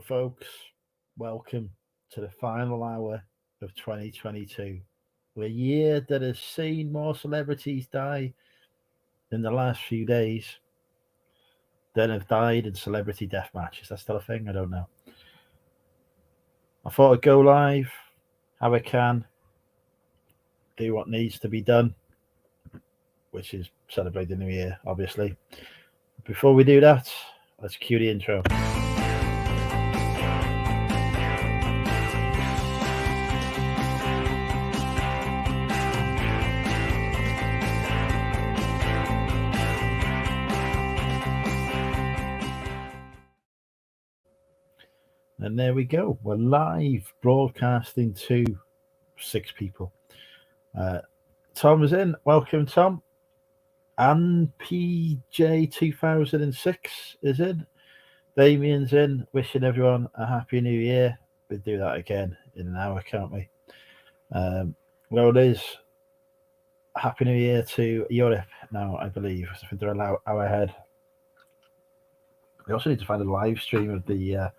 folks. Welcome to the final hour of 2022. A year that has seen more celebrities die in the last few days than have died in celebrity death matches. That's still a thing? I don't know. I thought I'd go live, how I can, do what needs to be done, which is celebrate the new year, obviously. Before we do that, let's cue the intro. And there we go. We're live broadcasting to 6 people. Tom is in. Welcome, Tom. And PJ2006 is in. Damien's in. Wishing everyone a happy new year. We'll do that again in an hour, can't we? Well, it is happy new year to Europe now, I believe. I think they're an hour ahead. We also need to find a live stream of the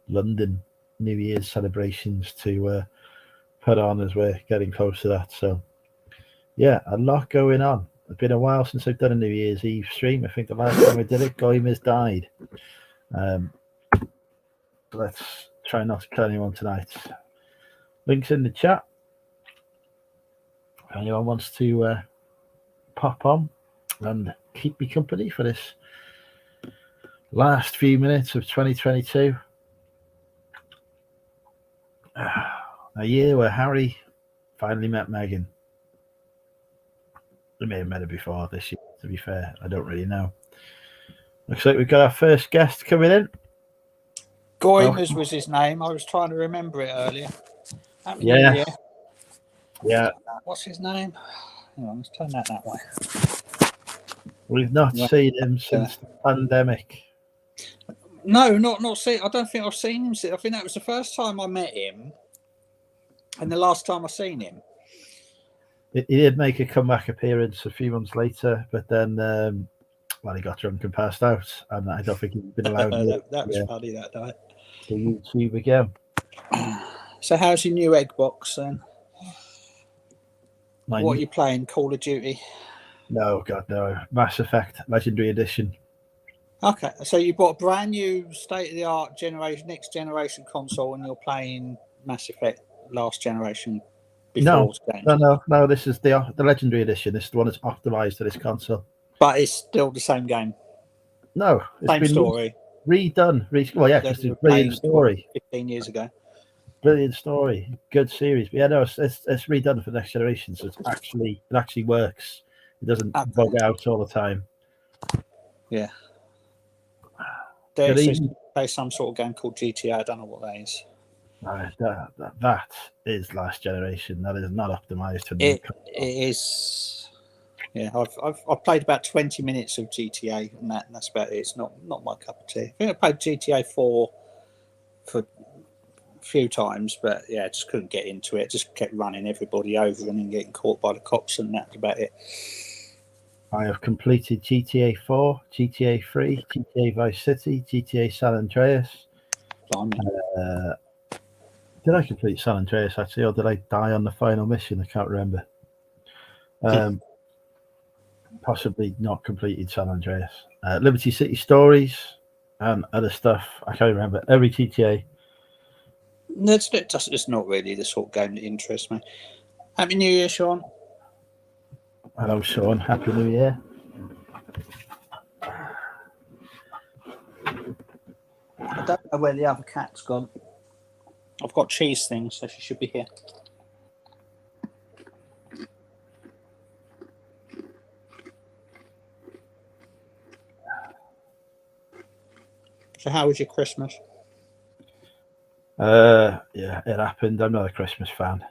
London New Year's celebrations to put on as we're getting close to that. So, yeah, a lot going on. It's been a while since I've done a New Year's Eve stream. I think the last time I did it, Goimer's died. Let's try not to kill anyone tonight. Links in the chat. If anyone wants to pop on and keep me company for this last few minutes of 2022. A year where Harry finally met Meghan. We may have met her before this year, to be fair. I don't really know. Looks like we've got our first guest coming in. Goimers was his name. I was trying to remember it earlier. Yeah. Yeah. What's his name? Hang on, let's turn that way. We've not seen him since the pandemic. No, not seen. I don't think I've seen him since. I think that was the first time I met him, and the last time I seen him. He did make a comeback appearance a few months later, but then, he got drunk and passed out, and I don't think he's been allowed that was funny that night. To YouTube again. So, how's your new egg box then? What are you playing? Call of Duty? No, God, no. Mass Effect Legendary Edition. Okay, so you bought a brand new state-of-the-art next generation console, and you're playing Mass Effect last generation. No. This is the Legendary Edition. This is the one that's optimized to this console. But it's still the same game. No, it's same been story. Redone. Well, yeah, because it's a brilliant story. 15 years ago. Brilliant story, good series. But yeah, no, it's redone for the next generation, so it actually works. It doesn't bug out all the time. Yeah. There's some sort of game called GTA. I don't know what that is. That is last generation. That is not optimized for it is. Yeah, I've played about 20 minutes of GTA, and that's about it. It's not my cup of tea. I think I played GTA 4 for a few times, but yeah, I just couldn't get into it. Just kept running everybody over and then getting caught by the cops, and that's about it. I have completed GTA 4, GTA 3, GTA Vice City, GTA San Andreas. Did I complete San Andreas actually, or did I die on the final mission? I can't remember. Possibly not completed San Andreas. Liberty City Stories and other stuff. I can't remember. Every GTA. It's not really the sort of game that interests me. Happy New Year, Sean. Hello, Sean. Happy New Year. I don't know where the other cat's gone. I've got cheese things, so she should be here. So how was your Christmas? Yeah, it happened. I'm not a Christmas fan.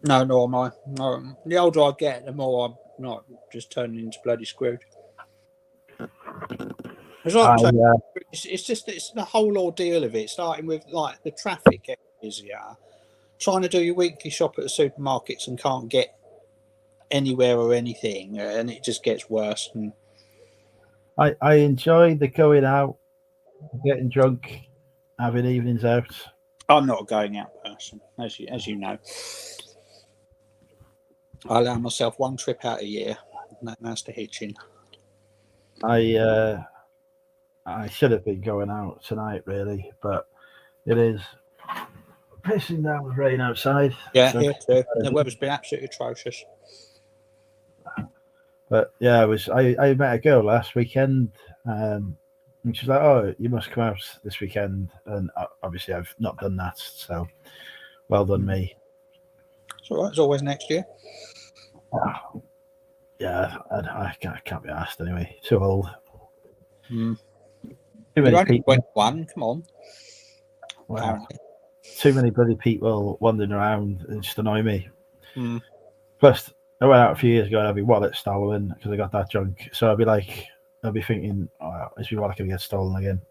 No, nor am I. No. The older I get, the more I'm not just turning into bloody Scrooge. It's the whole ordeal of it, starting with like the traffic areas here, trying to do your weekly shop at the supermarkets and can't get anywhere or anything, and it just gets worse. And I enjoy the going out, getting drunk, having evenings out? I'm not a going out person, as you know. I allow myself one trip out a year, and that's to Hitchin. I should have been going out tonight, really, but it is pissing down with rain outside. Yeah, so- here too. The weather's been absolutely atrocious. But yeah, I met a girl last weekend, and she's like, "Oh, you must come out this weekend," and obviously I've not done that, so well done me. It's all right. It's always next year. Yeah, I can't be asked anyway. Too old. Mm. Too You're many only people. 21. Come on. Well, Apparently. too many bloody people wandering around and just annoy me. Mm. Plus, I went out a few years ago and had my wallet stolen because I got that drunk. So I'll be thinking, oh, is my wallet going to get stolen again?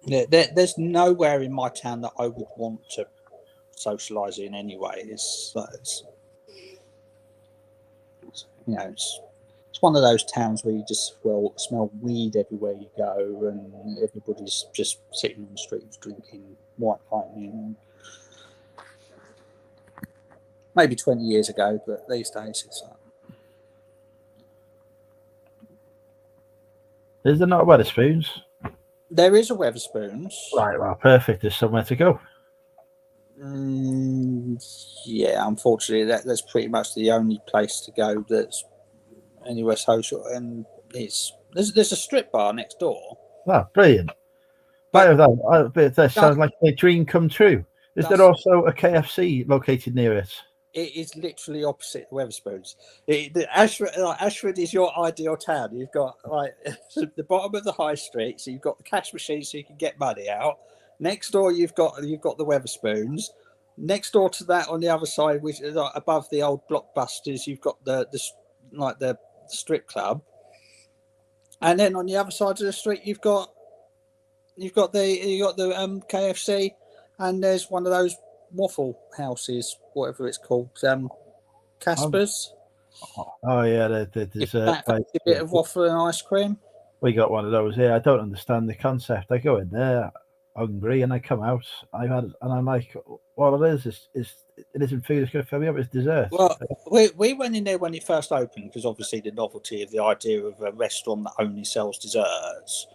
Yeah, there's nowhere in my town that I would want to socialise in anyway. It's one of those towns where you just smell weed everywhere you go, and everybody's just sitting on the streets drinking white lightning. Maybe 20 years ago, but these days it's like... Is there not a Wetherspoons? There is a Wetherspoons. Right, well, perfect. There's somewhere to go. Yeah, unfortunately, that's pretty much the only place to go that's anywhere social, and there's a strip bar next door. Oh, brilliant. But that sounds like a dream come true. Is there also a KFC located near it? It is literally opposite the Wetherspoons. Ashford is your ideal town. You've got the bottom of the high street, so you've got the cash machine, so you can get money out. Next door, you've got the Wetherspoons. Next door to that, on the other side, which is above the old Blockbusters, you've got the strip club. And then on the other side of the street, you've got the KFC, and there's one of those waffle houses, whatever it's called, Casper's. Oh yeah, the dessert place. A bit of waffle and ice cream. We got one of those here. I don't understand the concept. I go in there hungry and I come out. I'm like, all it is it isn't food. It's going to fill me up. It's dessert. Well, we went in there when it first opened because obviously the novelty of the idea of a restaurant that only sells desserts.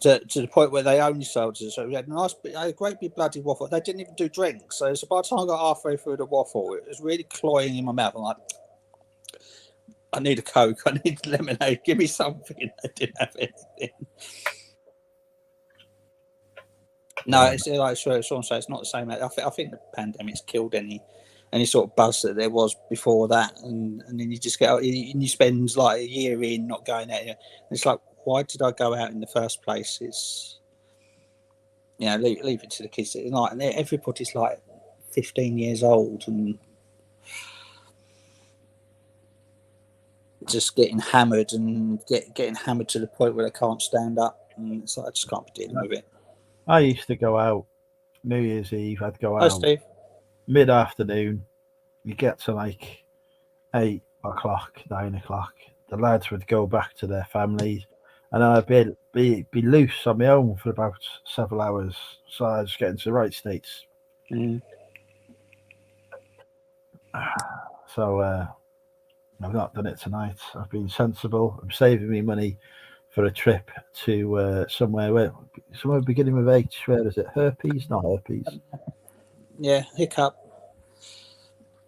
To the point where they only sold desserts. So we had a great big bloody waffle. They didn't even do drinks. So by the time I got halfway through the waffle, it was really cloying in my mouth. I'm like, I need a Coke. I need lemonade. Give me something. They didn't have anything. No, it's like Sean said, it's not the same. I think the pandemic's killed any sort of buzz that there was before that, and then you just get out and you spend like a year in not going out. It's like, why did I go out in the first place? It's leave it to the kids. Like, and everybody's like 15 years old and just getting hammered and getting hammered to the point where they can't stand up. And it's like, I just can't be dealing with it. I used to go out New Year's Eve. I'd go out mid-afternoon. You get to like 8 o'clock, 9 o'clock. The lads would go back to their families, and I'd be loose on my own for about several hours. So I was getting to the right states. So I've not done it tonight. I've been sensible. I'm saving me money for a trip to somewhere beginning with H. Where is it? Herpes? Not herpes. Yeah, hiccup.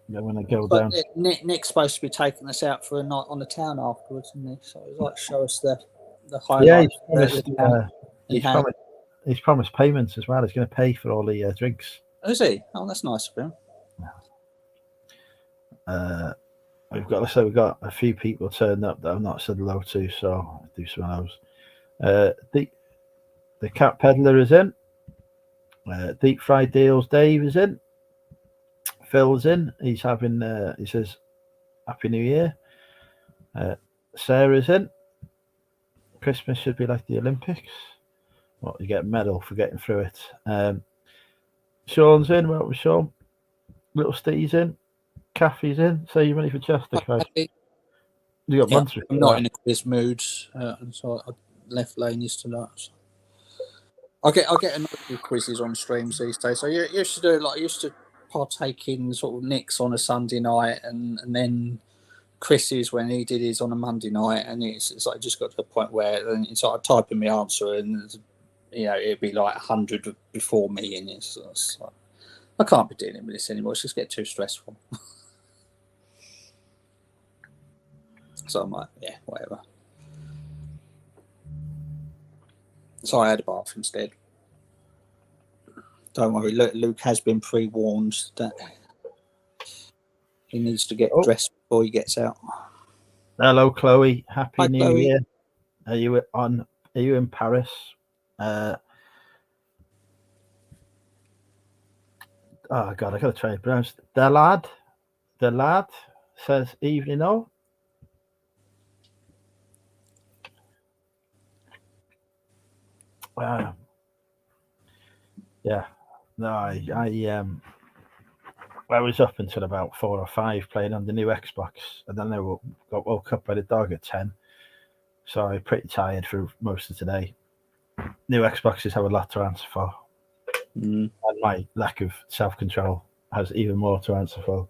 Yeah, when I go down. Nick's supposed to be taking us out for a night on the town afterwards, isn't he? So he's like, show us the highlights. Yeah, he's promised payments as well. He's going to pay for all the drinks. Is he? Oh, that's nice of him. We've got a few people turned up that I've not said hello to, so I'll do some of those. The cat peddler is in. Deep fried deals Dave is in. Phil's in. He's having he says Happy New Year. Sarah's in. Christmas should be like the Olympics. Well, you get a medal for getting through it. Sean's in. Well, with Sean. Little Steve's in. Kathy's in. So you ready for Chester, guys? You got months. I'm not in a quiz mood, so I left Laney's tonight. So. I get annoyed with quizzes on streams these days. So you used to do I used to partake in sort of Nick's on a Sunday night, and then Chris's when he did his on a Monday night, and it's like just got to the point where then it's like typing my answer, and it'd be like 100 before me, and it's like, I can't be dealing with this anymore. It's just get too stressful. So I'm like, yeah, whatever. So I had a bath instead. Don't worry, Luke has been pre-warned that he needs to get dressed before he gets out. Hello, Chloe. Happy Hi, New Chloe. Year. Are you in Paris? Oh God, I gotta try to pronounce it. The lad says evening all. Yeah. No, I was up until about 4 or 5 playing on the new Xbox, and then I got woke up by the dog at 10. So I'm pretty tired for most of today. New Xboxes have a lot to answer for. And my lack of self-control has even more to answer for.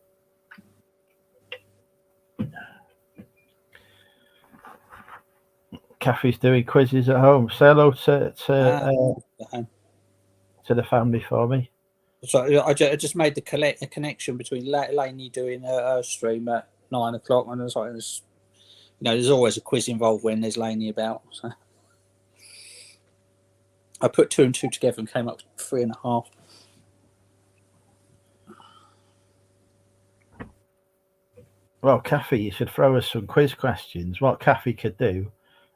Kathy's doing quizzes at home. Say hello to the family for me. So I just made the connection between Lainey doing her stream at 9 o'clock, and it's like, there's always a quiz involved when there's Lainey about. So I put 2 and 2 together and came up with 3.5. Well, Kathy, you should throw us some quiz questions. What Kathy could do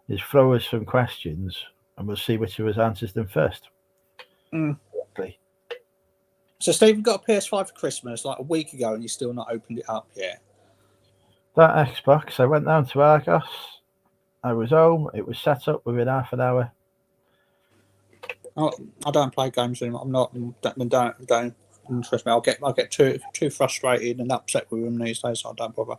is throw us some questions, and we'll see which of us answers them first. So Steve, got a PS5 for Christmas like a week ago, and you still not opened it up yet. That Xbox, I went down to Argos. I was home. It was set up within half an hour. Oh, I don't play games anymore. I'm not. Don't interest me. I'll get too frustrated and upset with them these days, so I don't bother.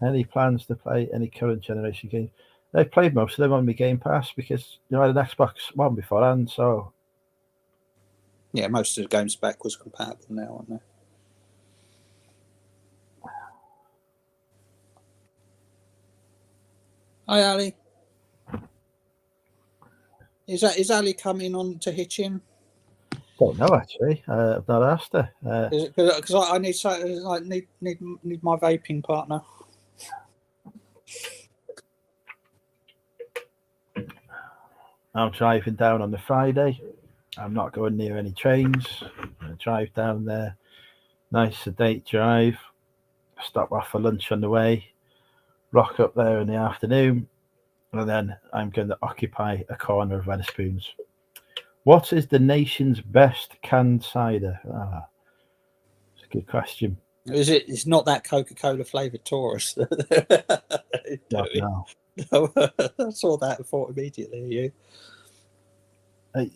Any plans to play any current generation games? I played most of them on my Game Pass because I had an Xbox One beforehand, so yeah, most of the games are backwards compatible now, aren't they? Hi, Ali. Is Ali coming on to Hitchin? Don't know actually. I've not asked her. Because I need my vaping partner. I'm driving down on the Friday. I'm not going near any trains. I drive down there. Nice sedate drive. Stop off for lunch on the way. Rock up there in the afternoon. And then I'm going to occupy a corner of Wetherspoons. What is the nation's best canned cider? It's a good question. Is it? It's not that Coca-Cola flavored Taurus. No. I saw that and thought immediately. You.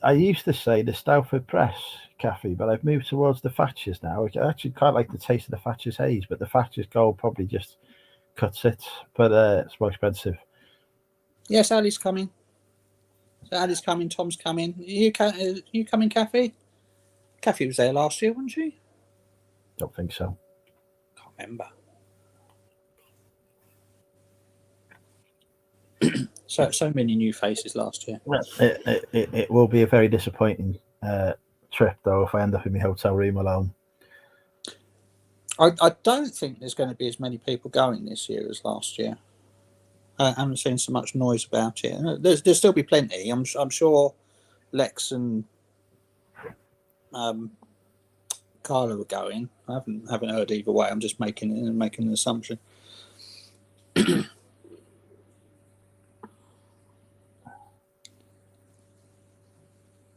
I used to say the Stouford Press Cafe, but I've moved towards the Thatcher's now. I actually quite like the taste of the Thatcher's Haze, but the Thatcher's Gold probably just cuts it. But it's more expensive. Yes, Ali's coming. So Ali's coming. Tom's coming. You coming, Kathy? Kathy was there last year, wasn't she? Don't think so. Can't remember. So many new faces last year. It will be a very disappointing trip, though, if I end up in my hotel room alone. I don't think there's going to be as many people going this year as last year. I haven't seen so much noise about it. There'll still be plenty. I'm sure Lex and Carla were going. I haven't heard either way. I'm just making an assumption.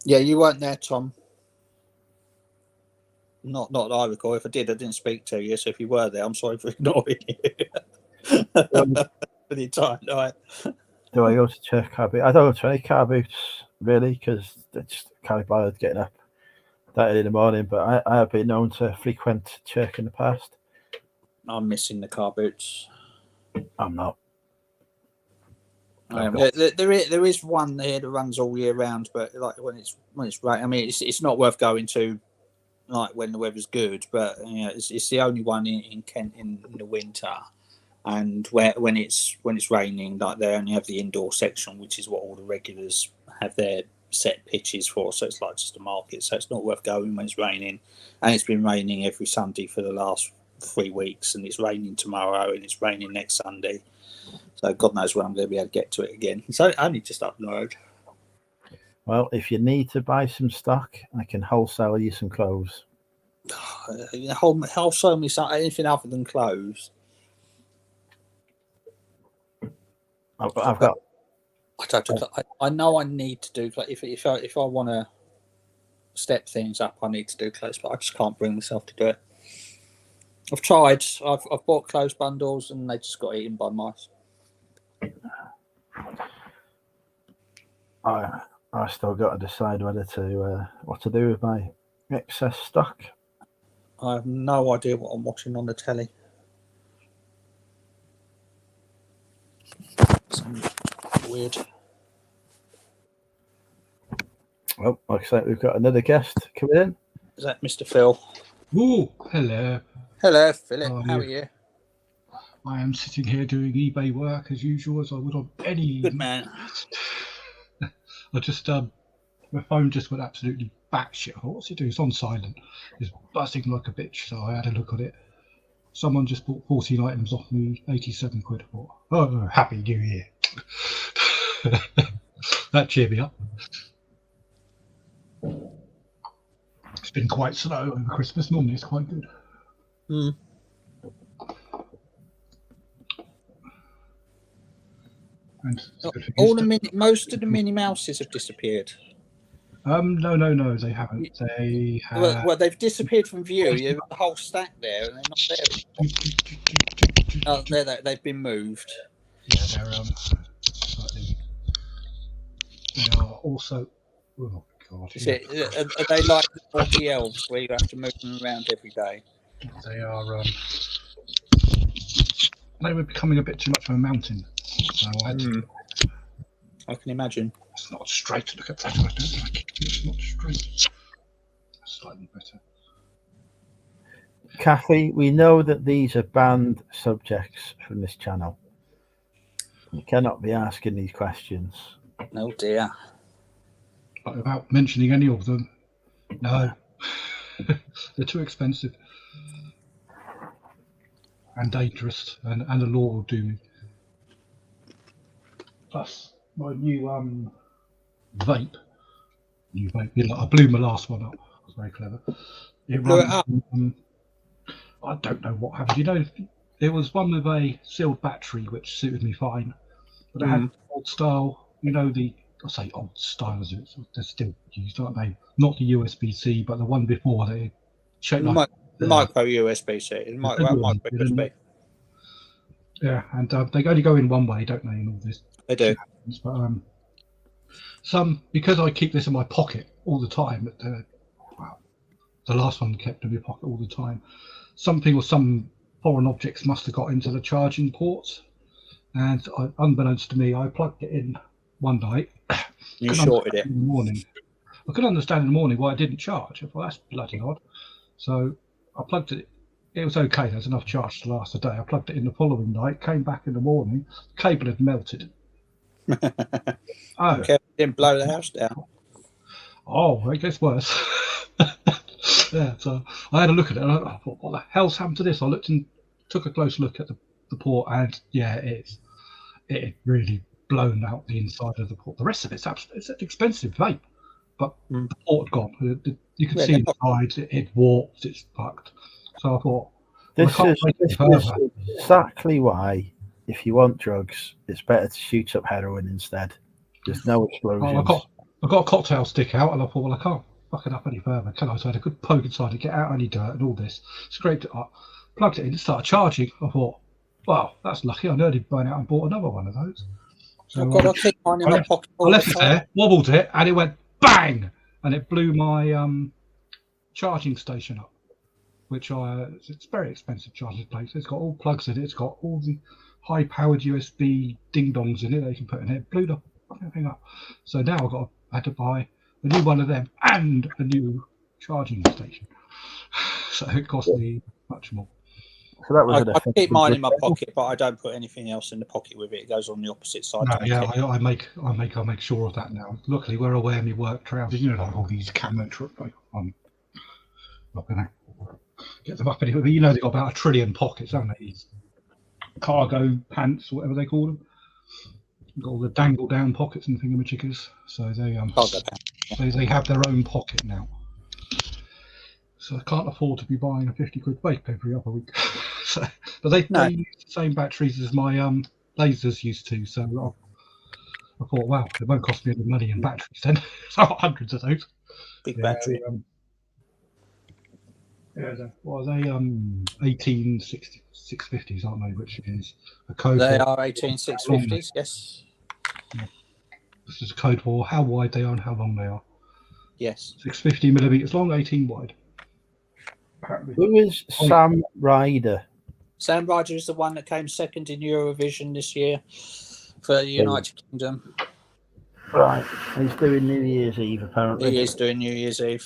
Yeah, you weren't there, Tom. Not that I recall. If I did, I didn't speak to you. So if you were there, I'm sorry for ignoring you for the entire night. Do I go to church car boots? I don't go to any car boots, really, because I just can't be bothered getting up that early in the morning. But I have been known to frequent church in the past. I'm missing the car boots. I'm not. There is one there that runs all year round, but like when it's right, I mean, it's not worth going to like when the weather's good, but it's the only one in Kent in the winter, and when it's raining, like they only have the indoor section, which is what all the regulars have their set pitches for. So it's like just a market. So it's not worth going when it's raining, and it's been raining every Sunday for the last 3 weeks, and it's raining tomorrow, and it's raining next Sunday. So God knows when I'm going to be able to get to it again. So only just up the road. Well, if you need to buy some stock, I can wholesale you some clothes. Wholesale me anything other than clothes. I've got. I know I need to do if I want to step things up, I need to do clothes, but I just can't bring myself to do it. I've tried. I've bought clothes bundles, and they just got eaten by mice. I still got to decide whether to what to do with my excess stock. I have no idea what I'm watching on the telly. Some weird. Well, looks like we've got another guest coming in. Is that Mr. Phil? Oh, hello. Hello, Philip. How are you? I am sitting here doing eBay work as usual, as I would on any. Good man. I just my phone just went absolutely batshit. I thought, what's it doing? It's on silent. It's buzzing like a bitch, so I had a look at it. Someone just bought 14 items off me, 87 quid. I thought, oh, happy New Year. That cheered me up. It's been quite slow over Christmas. Normally it's quite good. Mm. And most of the Minnie Mouses have disappeared. No, they haven't. They have. Well, they've disappeared from view. You have a whole stack there, and they're not there. Oh, they've been moved. Yeah, they're slightly. They are also. Oh God! Are they like the 40 elves where you have to move them around every day? They are. They were becoming a bit too much of a mountain. So I had to. I can imagine. It's not straight. Look at that. I don't like it. It's not straight. That's slightly better. Kathy, we know that these are banned subjects from this channel. You cannot be asking these questions. Oh dear. But without mentioning any of them, no. They're too expensive. And dangerous. And the law will do me. Plus, my new vape. I blew my last one up. It was very clever. It blew it up? I don't know what happened. You know, there was one with a sealed battery which suited me fine. But it had old style, I say old style, they're still used, aren't they? Not the USB-C, but the one before they shaped like micro USB-C. Micro USB. Yeah, and they only go in one way, don't they? In all this, they do. But because I keep this in my pocket all the time. The last one kept in my pocket all the time. Something or some foreign objects must have got into the charging ports, and unbeknownst to me, I plugged it in one night. You shorted it in the morning. I could understand in the morning why it didn't charge. I thought that's bloody odd. So I plugged it. It was okay. There's enough charge to last a day. I plugged it in the following night. Came back in the morning. The cable had melted. Okay, didn't blow the house down. Oh, it gets worse. Yeah. So I had a look at it. And I thought, what the hell's happened to this? I looked and took a close look at the port, and yeah, it had really blown out the inside of the port. The rest of it's an expensive vape, but the port had gone. You can see inside it warped, it's fucked. So I thought, this is exactly why, if you want drugs, it's better to shoot up heroin instead. There's no explosions. I got a cocktail stick out, and I thought, well, I can't fuck it up any further, can I? So I had a good poke inside to get out any dirt and all this. Scraped it up, plugged it in, started charging. I thought, wow, that's lucky. I nearly burnt out and bought another one of those. So I keep mine in my pocket. I left it there, wobbled it, and it went bang, and it blew my charging station up. Which it's a very expensive charging place. It's got all plugs in it. It's got all the high-powered USB ding-dongs in it. They can put in it, blew the fucking thing up. So now I had to buy a new one of them and a new charging station. So it cost me much more. So that was I keep mine in my pocket, but I don't put anything else in the pocket with it. It goes on the opposite side. No, yeah, I make sure of that now. Luckily, where I wear my work trousers, like all these camo I'm not gonna get them up anyway. But they've got about 1 trillion pockets, haven't they? These cargo pants, whatever they call them. Got all the dangle down pockets and thingamajiggers. So they have their own pocket now. So I can't afford to be buying a 50 quid vape every other week. But they use the same batteries as my lasers used to. So I thought, wow, it won't cost me any money in batteries then. So I've got hundreds of those. Big battery. What are they? 18650s, aren't they? Which is a code. They are 18650s, yes. Yeah. This is a code for how wide they are and how long they are. Yes. 650 millimeters long, 18 wide. Who is Sam Ryder? Sam Ryder is the one that came second in Eurovision this year for the United Kingdom. Right. He's doing New Year's Eve, apparently. He is doing New Year's Eve.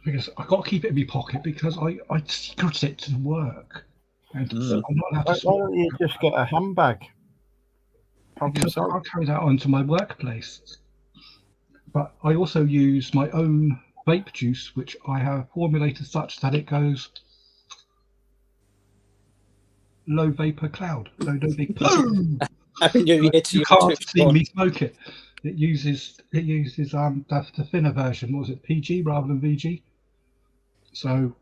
Because I've got to keep it in my pocket because I secret it to work. And I'm not allowed to. Why don't you just get a handbag? Because I can't carry that onto my workplace. But I also use my own vape juice, which I have formulated such that it goes low vapor cloud. No big boom. You can't see me smoke it. It uses the thinner version. What was it, PG rather than VG? So,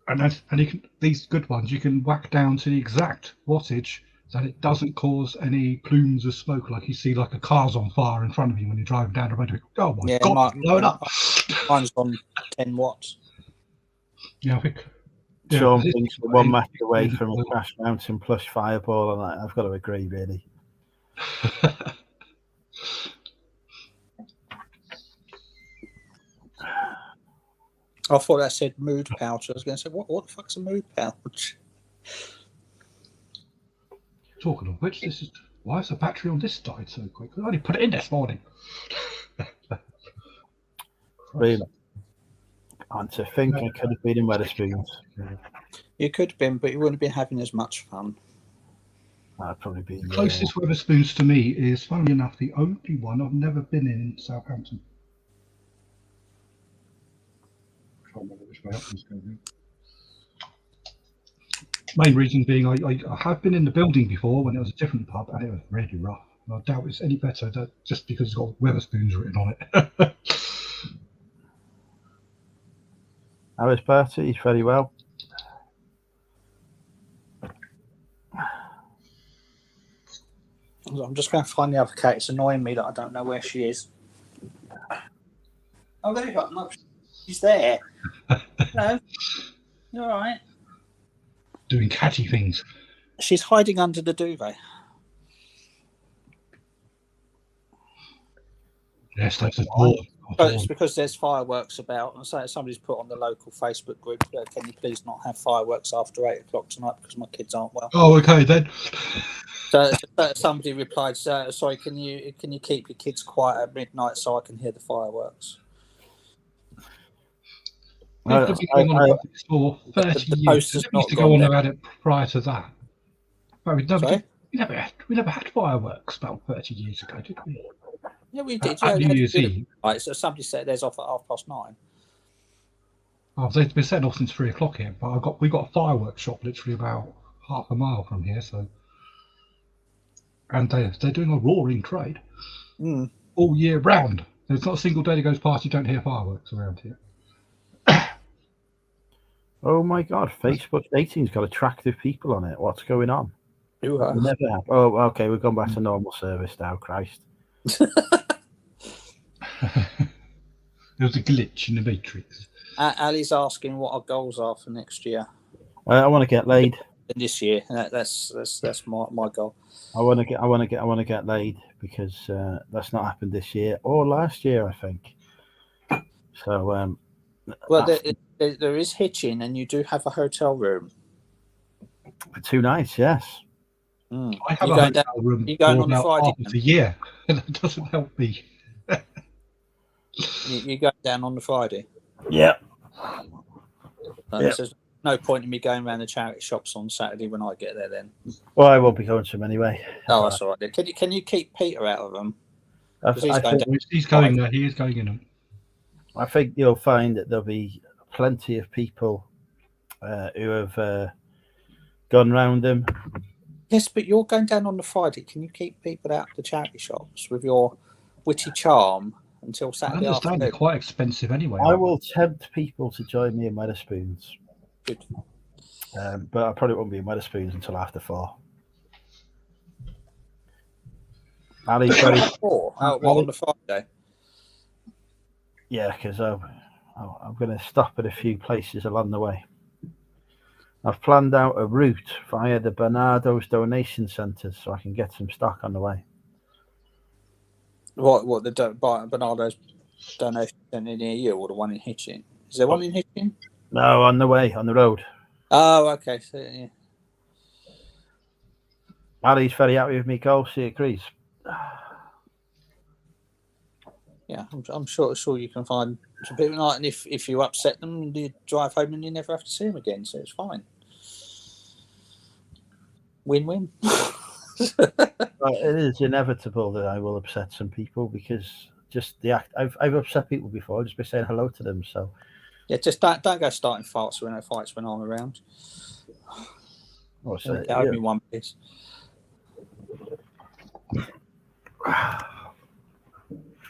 and you can, these good ones you can whack down to the exact wattage that it doesn't cause any plumes of smoke like you see like a car's on fire in front of you when you're driving down the road. Oh my God, blow it up. Mine's on 10 watts. Yeah, I think. Sean thinks we're 1 metre away from a Crash Mountain plush fireball, and I've got to agree, really. I thought that said mood pouch. I was going to say, what the fuck's a mood pouch? Talking of which, why is the battery on this died so quick? I only put it in this morning. Really? And to think I could have been in Wetherspoons. You could have been, but you wouldn't have been having as much fun. I'd probably be. The closest Wetherspoons to me is, funnily enough, the only one I've never been in Southampton. I can't remember which way up this goes. Main reason being, I have been in the building before when it was a different pub, and it was really rough. And I doubt it's any better just because it's got Wetherspoons written on it. How is Bertie? He's very well. I'm just going to find the other cat. It's annoying me that I don't know where she is. Oh, there you go. No, she's there. Hello. You all right? Doing catty things. She's hiding under the duvet. Yes, that's a door. But it's because there's fireworks about, and so somebody's put on the local Facebook group, can you please not have fireworks after 8 o'clock tonight because my kids aren't well. Oh, okay then. So somebody replied, sorry, can you keep your kids quiet at midnight so I can hear the fireworks? I've been going on about this for 30 years. We used to go on about it prior to that. But we never had fireworks about 30 years ago, did we? Yeah, we did. New Year's Eve. Right, so somebody said there's off at 9:30. Oh, they've been setting off since 3 o'clock here, but we got a fireworks shop literally about half a mile from here, so. And they're doing a roaring trade all year round. There's not a single day that goes past you don't hear fireworks around here. Oh my God, Facebook dating's got attractive people on it. What's going on? Who has? Never have. Oh, okay, we've gone back to normal service now, Christ. There was a glitch in the matrix. Ali's asking what our goals are for next year. I want to get laid. This year, that's my goal. I want to get laid because that's not happened this year or last year, I think. So, well, there is hitching, and you do have a hotel room. For 2 nights, yes. Mm. I have You a going hotel room you going for on the about Friday half of then? the year, and that doesn't help me. You go down on the Friday. Yeah. So there's no point in me going around the charity shops on Saturday when I get there. Then. Well, I won't be going to them anyway. Oh, that's all right. Then. Can you keep Peter out of them? Because he's going down. He's going there. He is going in them. I think you'll find that there'll be plenty of people who have gone round them. Yes, but you're going down on the Friday. Can you keep people out of the charity shops with your witty charm until I Saturday understand afternoon? they're quite expensive anyway. I will tempt people to join me in Wetherspoons. Good. But I probably won't be in Wetherspoons until after 4. Ali's very... What, on the Friday? Yeah, because I'm going to stop at a few places along the way. I've planned out a route via the Bernardo's donation centres so I can get some stock on the way. What the Bernardo's donation centre near you, or the one in Hitchin? Is there one in Hitchin? No, on the way, on the road. Oh, okay. So, yeah. Ali's very happy with me goal. She agrees. Yeah, I'm sure you can find some people like, and if you upset them, you drive home and you never have to see them again, so it's fine. Win-win. It is inevitable that I will upset some people because just the act. I've upset people before just by saying hello to them. So yeah, just don't go starting fights when I'm around. Get home in one piece.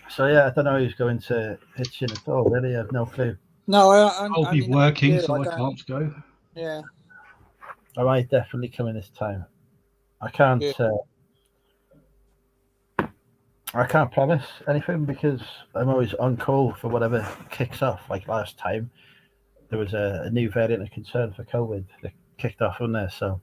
So yeah, I don't know who's going to Hitchin at all. Really, I have no clue. No, I'll be working, so I can't go. Yeah, I might definitely come in this time. I can't. I can't promise anything because I'm always on call for whatever kicks off. Like last time, there was a new variant of concern for COVID that kicked off on there. So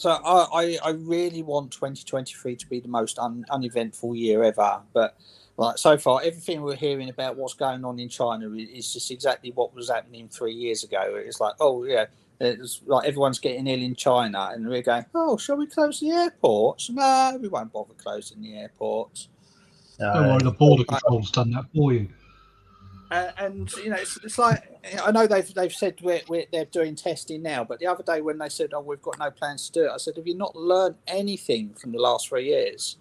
I really want 2023 to be the most uneventful year ever. But like so far, everything we're hearing about what's going on in China is just exactly what was happening 3 years ago. It's like, oh yeah, it's like everyone's getting ill in China, and we're going, oh, shall we close the airports? No, we won't bother closing the airports. Don't worry, the border control's done that for you. And you know, it's like, I know they've said they're doing testing now, but the other day when they said, "Oh, we've got no plans to do it," I said, "Have you not learned anything from the last 3 years?"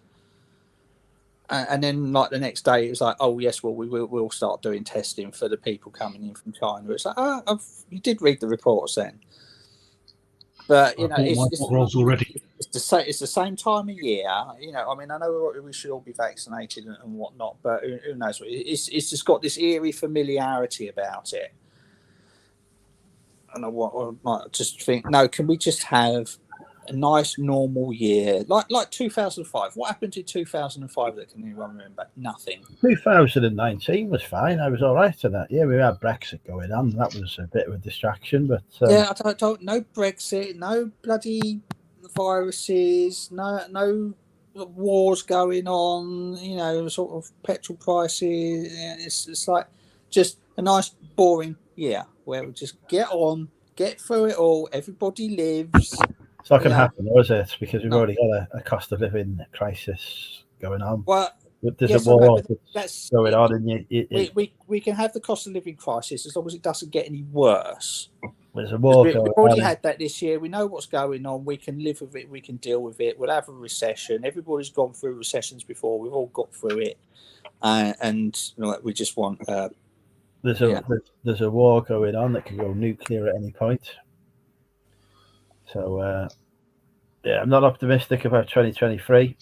And then, like the next day, it was like, "Oh, yes, well, we'll start doing testing for the people coming in from China." It's like, you did read the reports then, but you know, it's the same time of year. You know, I mean, I know we should all be vaccinated and whatnot, but who knows? It's just got this eerie familiarity about it. And I might just think, no, can we just have a nice normal year like 2005? What happened in 2005 that can anyone remember? Nothing. 2019 was fine. I was all right in that. Yeah, we had Brexit going on. That was a bit of a distraction, but yeah, I don't no Brexit, no bloody viruses, no wars going on. You know, sort of petrol prices. It's like just a nice boring year where we just get through it all. Everybody lives. It's not going to happen, is it? Because we've already got a cost of living crisis going on. Well, there's a war that's going on, and we can have the cost of living crisis as long as it doesn't get any worse. There's a war going on. We've already had that this year. We know what's going on. We can live with it. We can deal with it. We'll have a recession. Everybody's gone through recessions before. We've all got through it, and you know, we just want. There's a war going on that can go nuclear at any point. So, I'm not optimistic about 2023.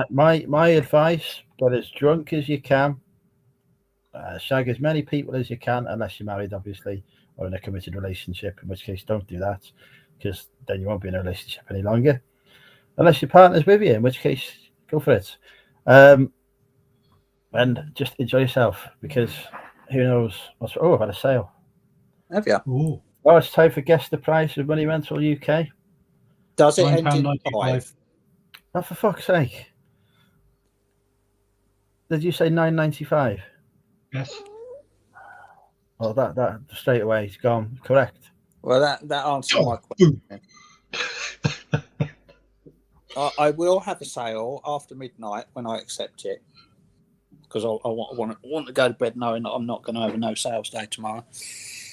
My advice: get as drunk as you can, shag as many people as you can, unless you're married, obviously, or in a committed relationship. In which case, don't do that, because then you won't be in a relationship any longer. Unless your partner's with you, in which case, go for it, and just enjoy yourself, because who knows? I've had a sale. Have you? Ooh. Oh, it's time for Guess the Price of Money Rental UK. Does it end in 5? Oh, for fuck's sake. Did you say £9.95? Yes. Oh, that straight away, it's gone. Correct. Well, that answers my question. I will have a sale after midnight when I accept it, because I want to go to bed knowing that I'm not going to have a no sales day tomorrow.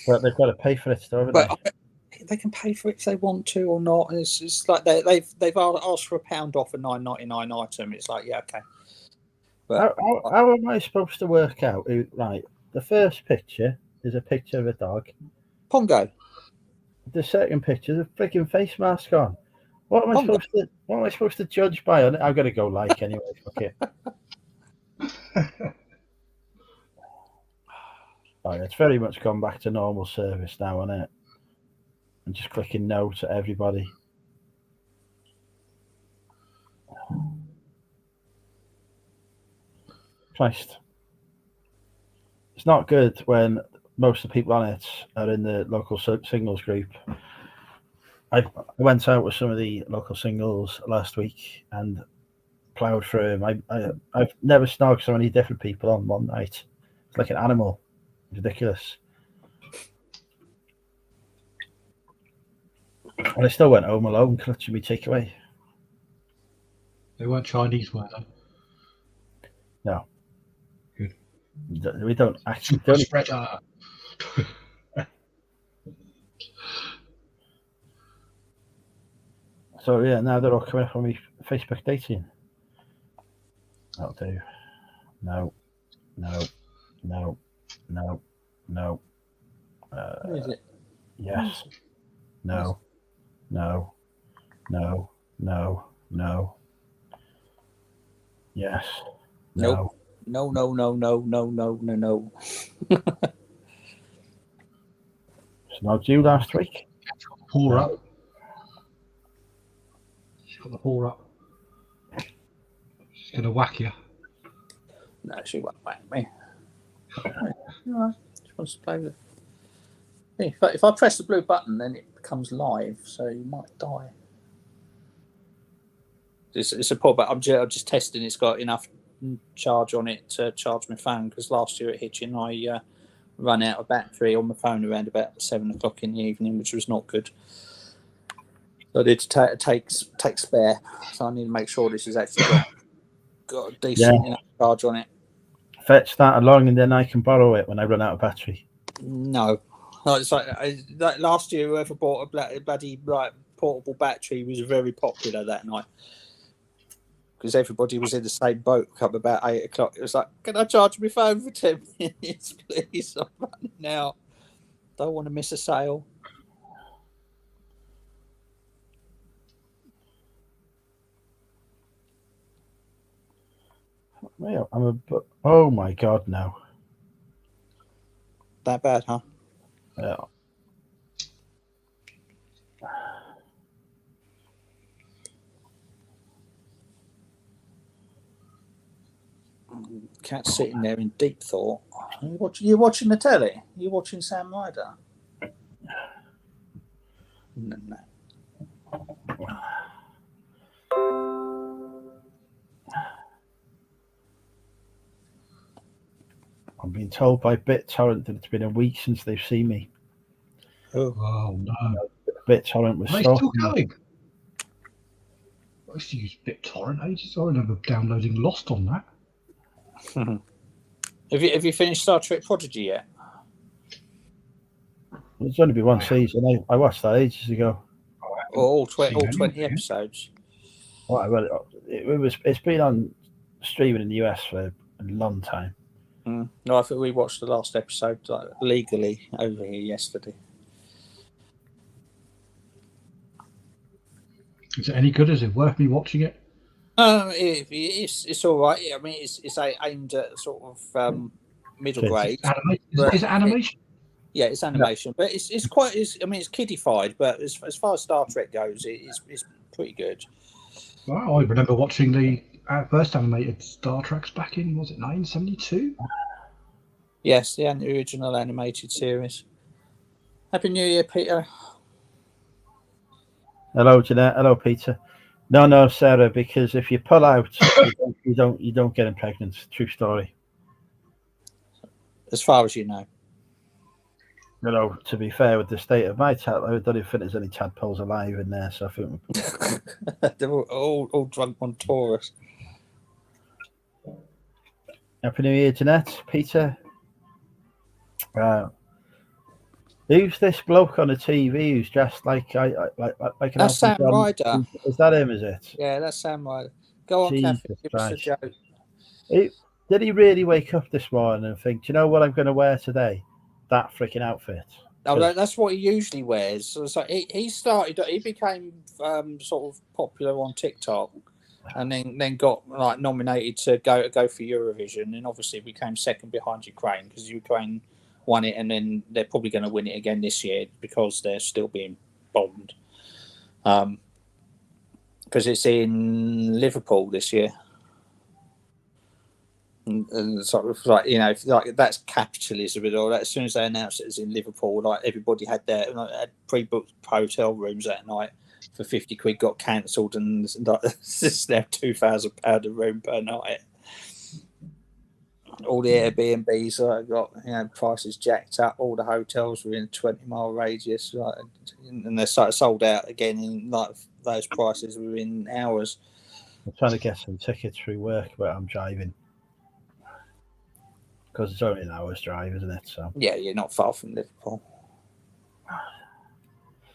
But they've got to pay for it, still, haven't But they can pay for it if they want to or not. It's like they've asked for £1 off a $9.99 item. It's like, yeah, okay. But how am I supposed to work out? Right, the first picture is a picture of a dog. Pongo. The second picture is a freaking face mask on. What am I Pongo. supposed to judge by on it? I've got to go like anyway. Okay. Right, it's very much gone back to normal service now, isn't it? And just clicking no to everybody. Christ. It's not good when most of the people on it are in the local singles group. I went out with some of the local singles last week and ploughed through them. I've never snogged so many different people on one night. It's like an animal. Ridiculous. And I still went home alone, clutching me takeaway. They weren't Chinese, were they? No. Good. We don't actually. Spreader. So yeah, now they're all coming up on me Facebook dating. That'll do. No. Who is it? Yes. No. Yes. Nope. No. Snogged you last week? Paw up. She's got the paw up. She's going to whack you. No, she won't whack me. No, she wants to play with it. If I press the blue button, then it becomes live, so you might die. It's a poor, but I'm just testing. It's got enough charge on it to charge my phone, because last year at Hitchin I ran out of battery on my phone around about 7 o'clock in the evening, which was not good. So I did take spare. So I need to make sure this has actually got a decent enough charge on it. Fetch that along, and then I can borrow it when I run out of battery. No, it's like last year. Whoever bought a bloody portable battery was very popular that night, because everybody was in the same boat. Come about 8 o'clock, it was like, "Can I charge my phone for 10 minutes, please? I'm running out. Don't want to miss a sale." Oh my god, no. That bad, huh? Yeah. Cat's sitting there in deep thought. You watching the telly? You watching Sam Ryder? No. I'm being told by BitTorrent that it's been a week since they've seen me. Oh no. BitTorrent was Are they still going? I used to use BitTorrent ages. I remember downloading Lost on that. Have you finished Star Trek Prodigy yet? There's only been one season. I watched that ages ago. All 20 episodes. Well, it's been on streaming in the US for a long time. No, I think we watched the last episode legally over here yesterday. Is it any good? Is it worth me watching it? It's all right. I mean, it's aimed at sort of middle grade. Is it animation? Yeah, it's animation, but it's quite. I mean, it's kiddified, but as far as Star Trek goes, it's pretty good. Wow, I remember watching the first animated Star Treks back in, was it 1972? Yes, the original animated series. Happy New Year, Peter. Hello, Jeanette. Hello, Peter. No, Sarah. Because if you pull out, you don't get pregnant. True story. As far as you know. You know, to be fair with the state of my tap, I don't even think there's any tadpoles alive in there. So I think They're all drunk on Taurus. Happy New Year, Jeanette, Peter. Who's this bloke on the TV who's dressed like an That's Sam Elton John? Ryder. Is that him? Is it? Yeah, that's Sam Ryder. Go on, Jesus Kathy, give us a Christ. joke. Did he really wake up this morning and think, do you know what I'm going to wear today? That freaking outfit. Oh, that's what he usually wears. So he became sort of popular on TikTok, and then got like nominated to go for Eurovision, and obviously became second behind Ukraine because Ukraine won it, and then they're probably going to win it again this year because they're still being bombed. Because it's in Liverpool this year. And sort of like, you know, like that's capitalism and all that. As soon as they announced it was in Liverpool, like everybody had had pre-booked hotel rooms that night for 50 quid, got cancelled, and like, it's now £2,000 a room per night. All the Airbnbs got prices jacked up. All the hotels were in a 20-mile radius, and they're sold out again. In like those prices were in hours. I'm trying to get some tickets through work, but I'm driving. Because it's only an hour's drive, isn't it? So yeah, you're not far from Liverpool.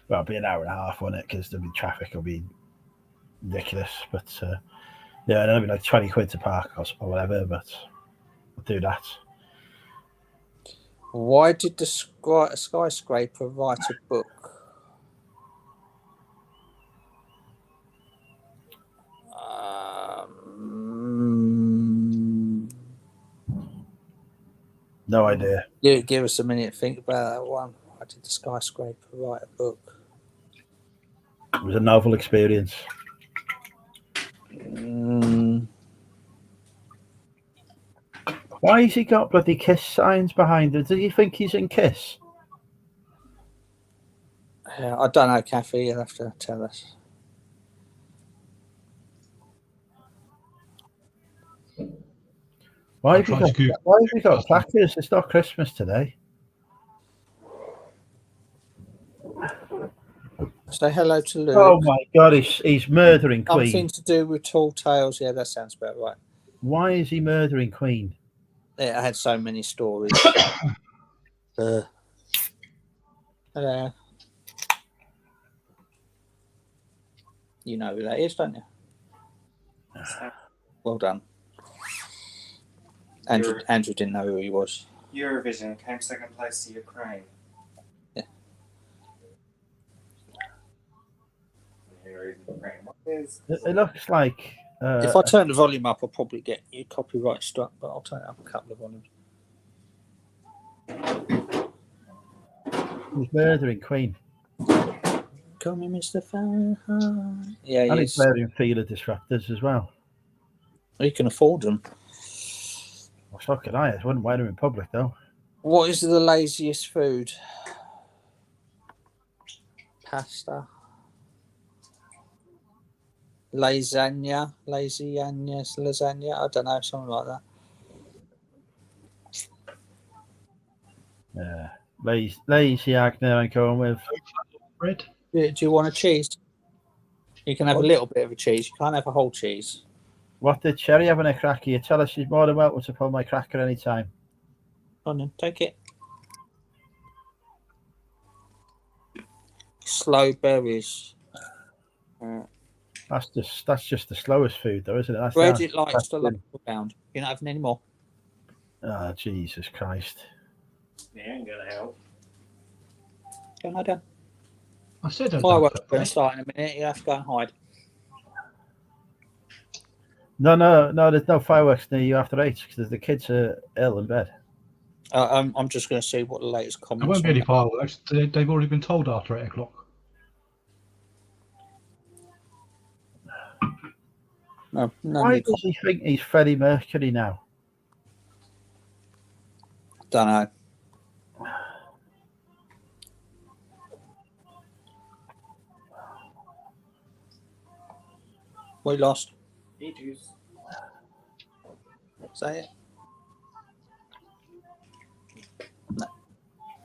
Well, it'll be an hour and a half, won't it? Because the traffic will be ridiculous. But yeah, it'll be like 20 quid to park or whatever. But I'll do that. Why did the skyscraper write a book? No idea. Give us a minute to think about that one. Why did the skyscraper write a book? It was a novel experience. Why has he got bloody Kiss signs behind it? Does he think he's in Kiss? I don't know, Kathy. You'll have to tell us. Why have you got placards? It's not Christmas today. Say hello to Luke. Oh my God, he's murdering Queen. Something to do with tall tales. Yeah, that sounds about right. Why is he murdering Queen? Yeah, I had so many stories. Hello. You know who that is, don't you? Well done. Andrew didn't know who he was. Eurovision came second place to Ukraine. Yeah. It looks like... if I turn the volume up, I'll probably get you copyright struck, but I'll turn it up a couple of volumes. He's murdering Queen. Call me Mr. Fahrenheit. Yeah, and he's wearing feeler disruptors as well. You can afford them. Well, so can I. I wouldn't wear them in public, though. What is the laziest food? Pasta. Lasagna. I don't know, something like that. Yeah. Lazy Agner I'm going with. Bread. Do you want a cheese? You can have a little bit of a cheese. You can't have a whole cheese. What did Cherry have in a cracker? You tell her she's more than welcome to pull my cracker anytime. Go on then, take it. Slow berries. That's just the slowest food, though, isn't it? That's bread it likes to lump around. You're not having any more. Oh, Jesus Christ. Yeah, ain't gonna help. Go and hide down. I said fireworks are going to start in a minute. You have to go and hide. No, there's no fireworks near you after 8 because the kids are ill in bed. I'm just going to see what the latest comments. There won't be any fireworks. They've already been told after 8 o'clock. No Why does he think he's Freddie Mercury now? Don't know. We lost. Say it.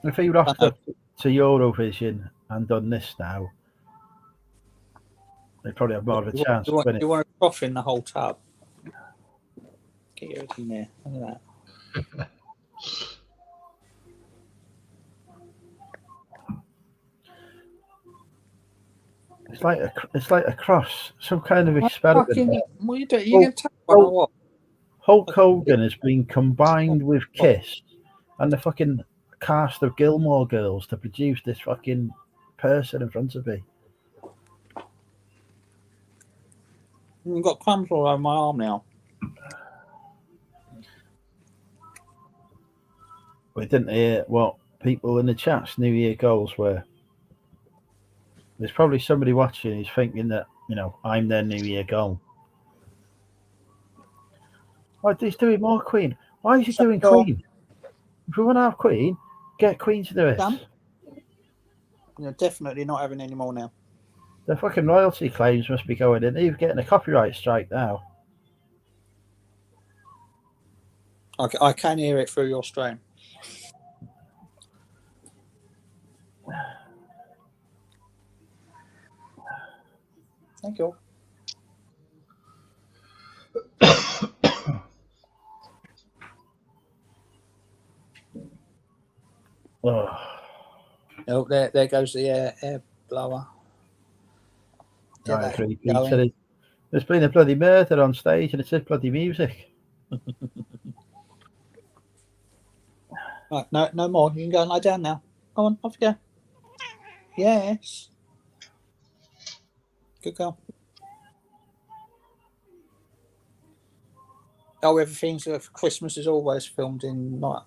No. If he rocked up to Eurovision and done this now, they probably have more of a chance. You want to froth in the whole tub. Get everything there. Look at that. It's like a cross, some kind of experiment. What are you doing? You going to take one or what? Hulk Hogan has been combined with Kiss and the fucking cast of Gilmore Girls to produce this fucking person in front of me. I've got crumbs all over my arm now. We didn't hear what people in the chat's New Year goals were. There's probably somebody watching who's thinking that, you know, I'm their New Year goal. Oh, he's doing more Queen. Why is he doing Queen? If we want to have Queen, get Queen to do it. Done? You're definitely not having any more now. The fucking royalty claims must be going in. He's getting a copyright strike now. I can hear it through your stream. Thank you. Oh, there goes the air blower. I agree, Peter. There's been a bloody murder on stage and it's just bloody music. Right, no more. You can go and lie down now. Go on, off you go. Yes. Good girl. Oh, everything's Christmas is always filmed in like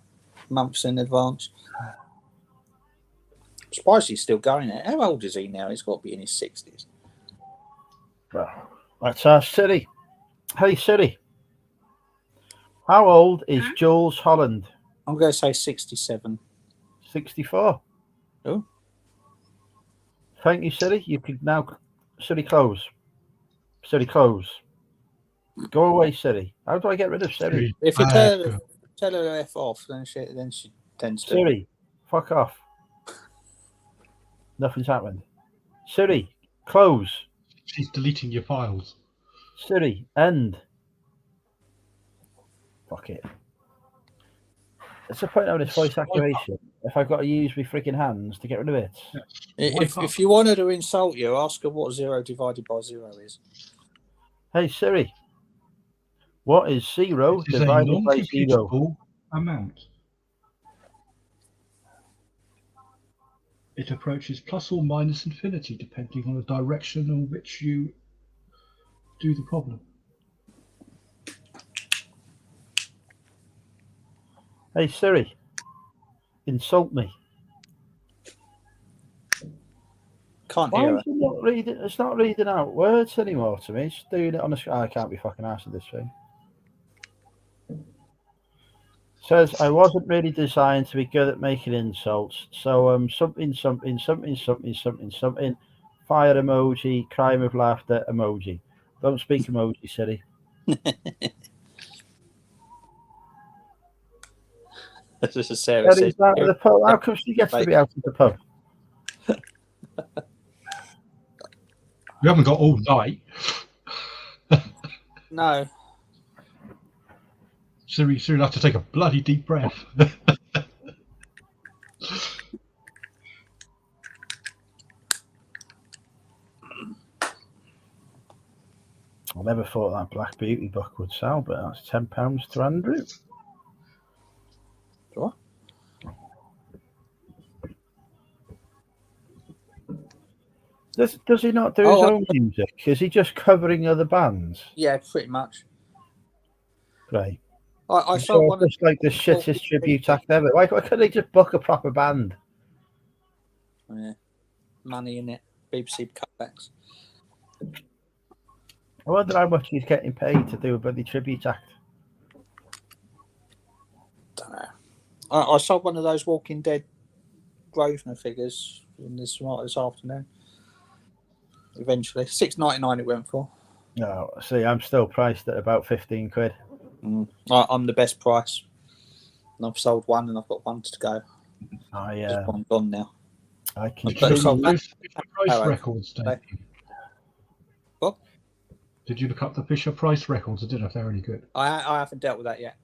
months in advance. I'm surprised he's still going there. How old is he now? He's got to be in his 60s. Well, let's ask Siri. Hey Siri, how old is Jules Holland? I'm going to say 67. 64. Oh. Thank you, Siri. You can now... Siri, close. Siri, close. Go away, Siri. How do I get rid of Siri? If you tell her to F off, then she tends to... Siri, fuck off. Nothing's happened. Siri, close. She's deleting your files. Siri, end. Fuck it. It's the point of this voice activation. If I've got to use my freaking hands to get rid of it. If you want her to insult you, ask her what 0 divided by 0 is. Hey Siri, what is 0 divided by 0? Amount. It approaches plus or minus infinity depending on the direction in which you do the problem. Hey Siri, insult me. Can't hear her. It's not reading out words anymore to me. It's doing it on a... I can't be fucking arsed with this thing. Says, I wasn't really designed to be good at making insults. So something, fire emoji, crying with laughter emoji. Don't speak emoji, Siri. This is Sarah says, out of the pub. How come she gets to be out of the pub? We haven't got all night. No. Siri will have to take a bloody deep breath. I never thought that Black Beauty book would sell, but that's £10 to Andrew. What? Does he not do his own music? Is he just covering other bands? Yeah, pretty much. Right. I saw one just like the shittest tribute act ever. Why couldn't they just book a proper band? Yeah. Money in it. BBC cutbacks. I wonder how much he's getting paid to do a bloody tribute act. Don't know. I saw one of those Walking Dead Grosvenor figures in this afternoon. Eventually, £6.99 it went for. No, see, I'm still priced at about 15 quid. I'm the best price. And I've sold one, and I've got one to go. It's gone now. I keep But it's Look on up those Fisher-Price Arrow. records, Dave? What? Did you look up the Fisher-Price records? I don't know if they're any good. I haven't dealt with that yet.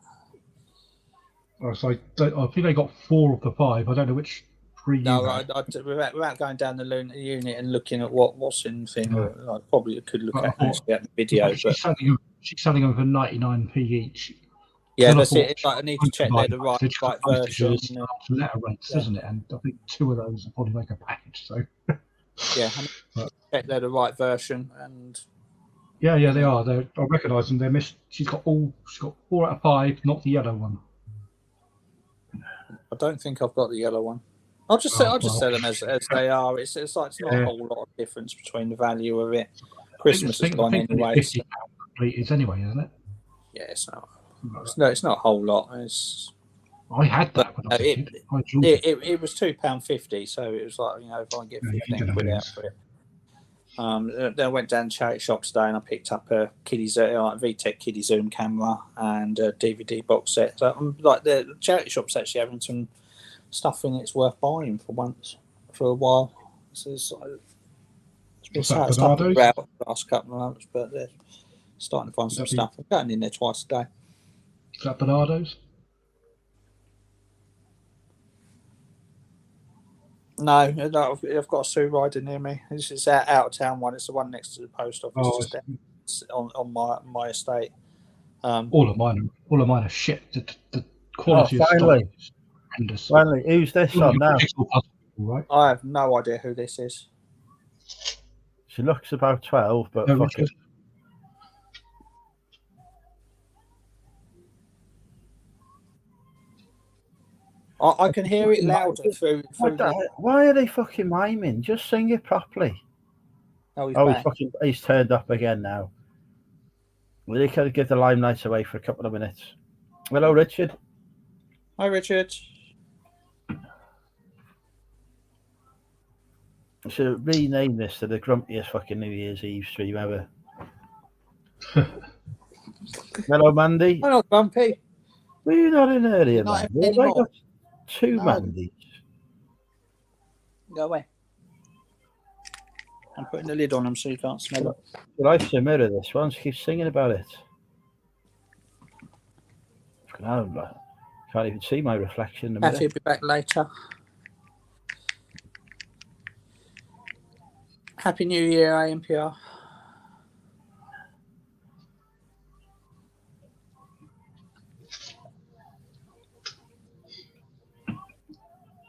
Oh, so I think they got 4 of the 5. I don't know which 3 you No, had. without going down the unit and looking at what's in the thing, I probably could look But I at thought- the video. She's selling them for 99p each. Yeah, Then I that's thought, it. It's like I need to check they're the right version. Letter rates, Yeah. isn't it? And I think 2 of those will probably make a package. So Yeah, I need to check they're the right version. And yeah, they are. I recognise them. They're missed. She's got 4 out of 5, not the yellow one. I don't think I've got the yellow one. I'll just sell them as they are. It's like it's not a whole lot of difference between the value of it. Christmas is gone anyway. £50 completed anyway, isn't it? Yeah, it's not. It's not a whole lot. I had that when I was a kid. I enjoyed it. It was £2.50, so it was like, if I can get 15 quid out for it. Then I went down to charity shop today and I picked up a VTech Kiddie Zoom camera and a DVD box set. So like the charity shop's actually having some stuff in it's worth buying for once for a while. So it's been stuff about the last couple of months, but they're starting to find some stuff. I'm going in there twice a day. Is that Bernardo's? No, I've got a Sue rider near me. This is out of town one. It's the one next to the post office, just on my estate. All of mine are shit. The quality of stock is horrendous. Finally, who's this on now? Right? I have no idea who this is. She looks about 12, but No, fuck it. I can hear it louder through Why are they fucking miming? Just sing it properly. He's turned up again now. Well, they could give the limelight away for a couple of minutes. Hello, Richard. Hi, Richard. I should rename this to the grumpiest fucking New Year's Eve stream ever. Hello, Mandy. I'm not grumpy. Were you not in earlier, Not Mandy? Have I anymore. got 2 Mandys? Go away. I'm putting the lid on them so you can't smell it. I like to mirror this one. She keeps singing about it. Can't even see my reflection in the mirror. Matthew will be back later. Happy New Year, AMPR.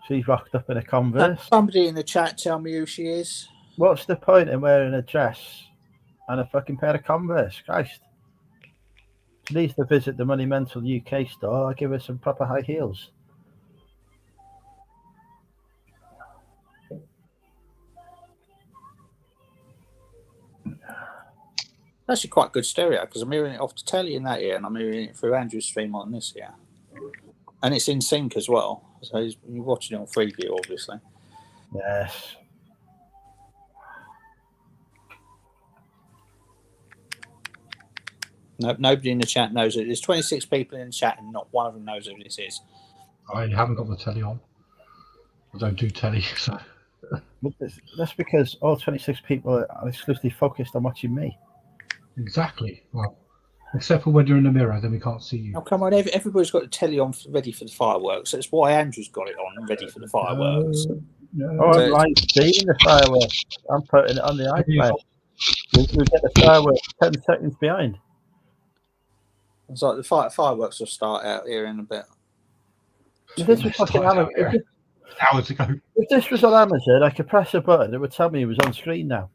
She's rocked up in a Converse. Somebody in the chat tell me who she is. What's the point in wearing a dress and a fucking pair of Converse? Christ. She needs to visit the Monumental UK store. I'll give her some proper high heels. Actually quite good stereo because I'm hearing it off the telly in that ear and I'm hearing it through Andrew's stream on this ear. And it's in sync as well. So you're watching it on Freeview, obviously. Yes. No, nobody in the chat knows it. There's 26 people in the chat and not one of them knows who this is. I haven't got the telly on. I don't do telly, so. That's because all 26 people are exclusively focused on watching me. Exactly. Well, except for when you're in the mirror, then we can't see you. Oh, come on. Everybody's got the telly on ready for the fireworks. That's why Andrew's got it on ready for the fireworks. I'm live seeing the fireworks. I'm putting it on the iPad. We'll get the fireworks 10 seconds behind. It's like the fireworks will start out here in a bit. If this was fucking Amazon, hours ago. If this was on Amazon, I could press a button. It would tell me it was on screen now.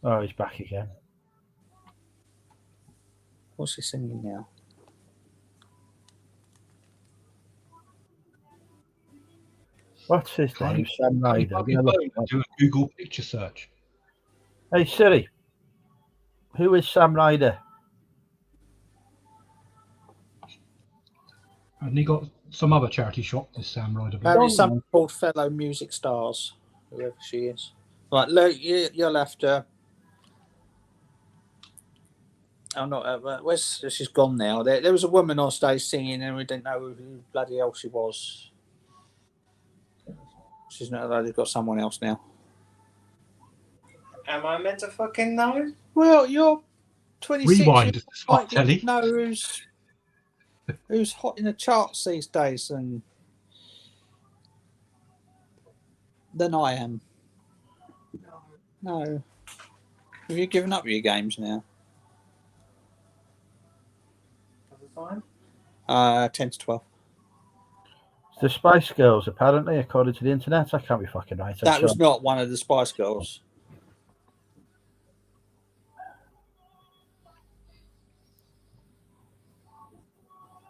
Oh, he's back again. What's he singing now? What's his name? Sam Ryder. Do a Google picture search. Hey Siri, who is Sam Ryder? And he got some other charity shop, this Sam Ryder. Maybe some called Fellow Music Stars, whoever she is. Right, look, you'll have to. I'm not. Where's she's gone now? There was a woman on stage singing, and we didn't know who bloody hell she was. She's not. They've got someone else now. Am I meant to fucking know? Well, you're 26. Rewind. You Smart might telly. know who's hot in the charts these days than I am. No. Have you given up your games now? Was it fine? 10 to 12. The Spice Girls, apparently, according to the internet. I can't be fucking right. That was not one of the Spice Girls.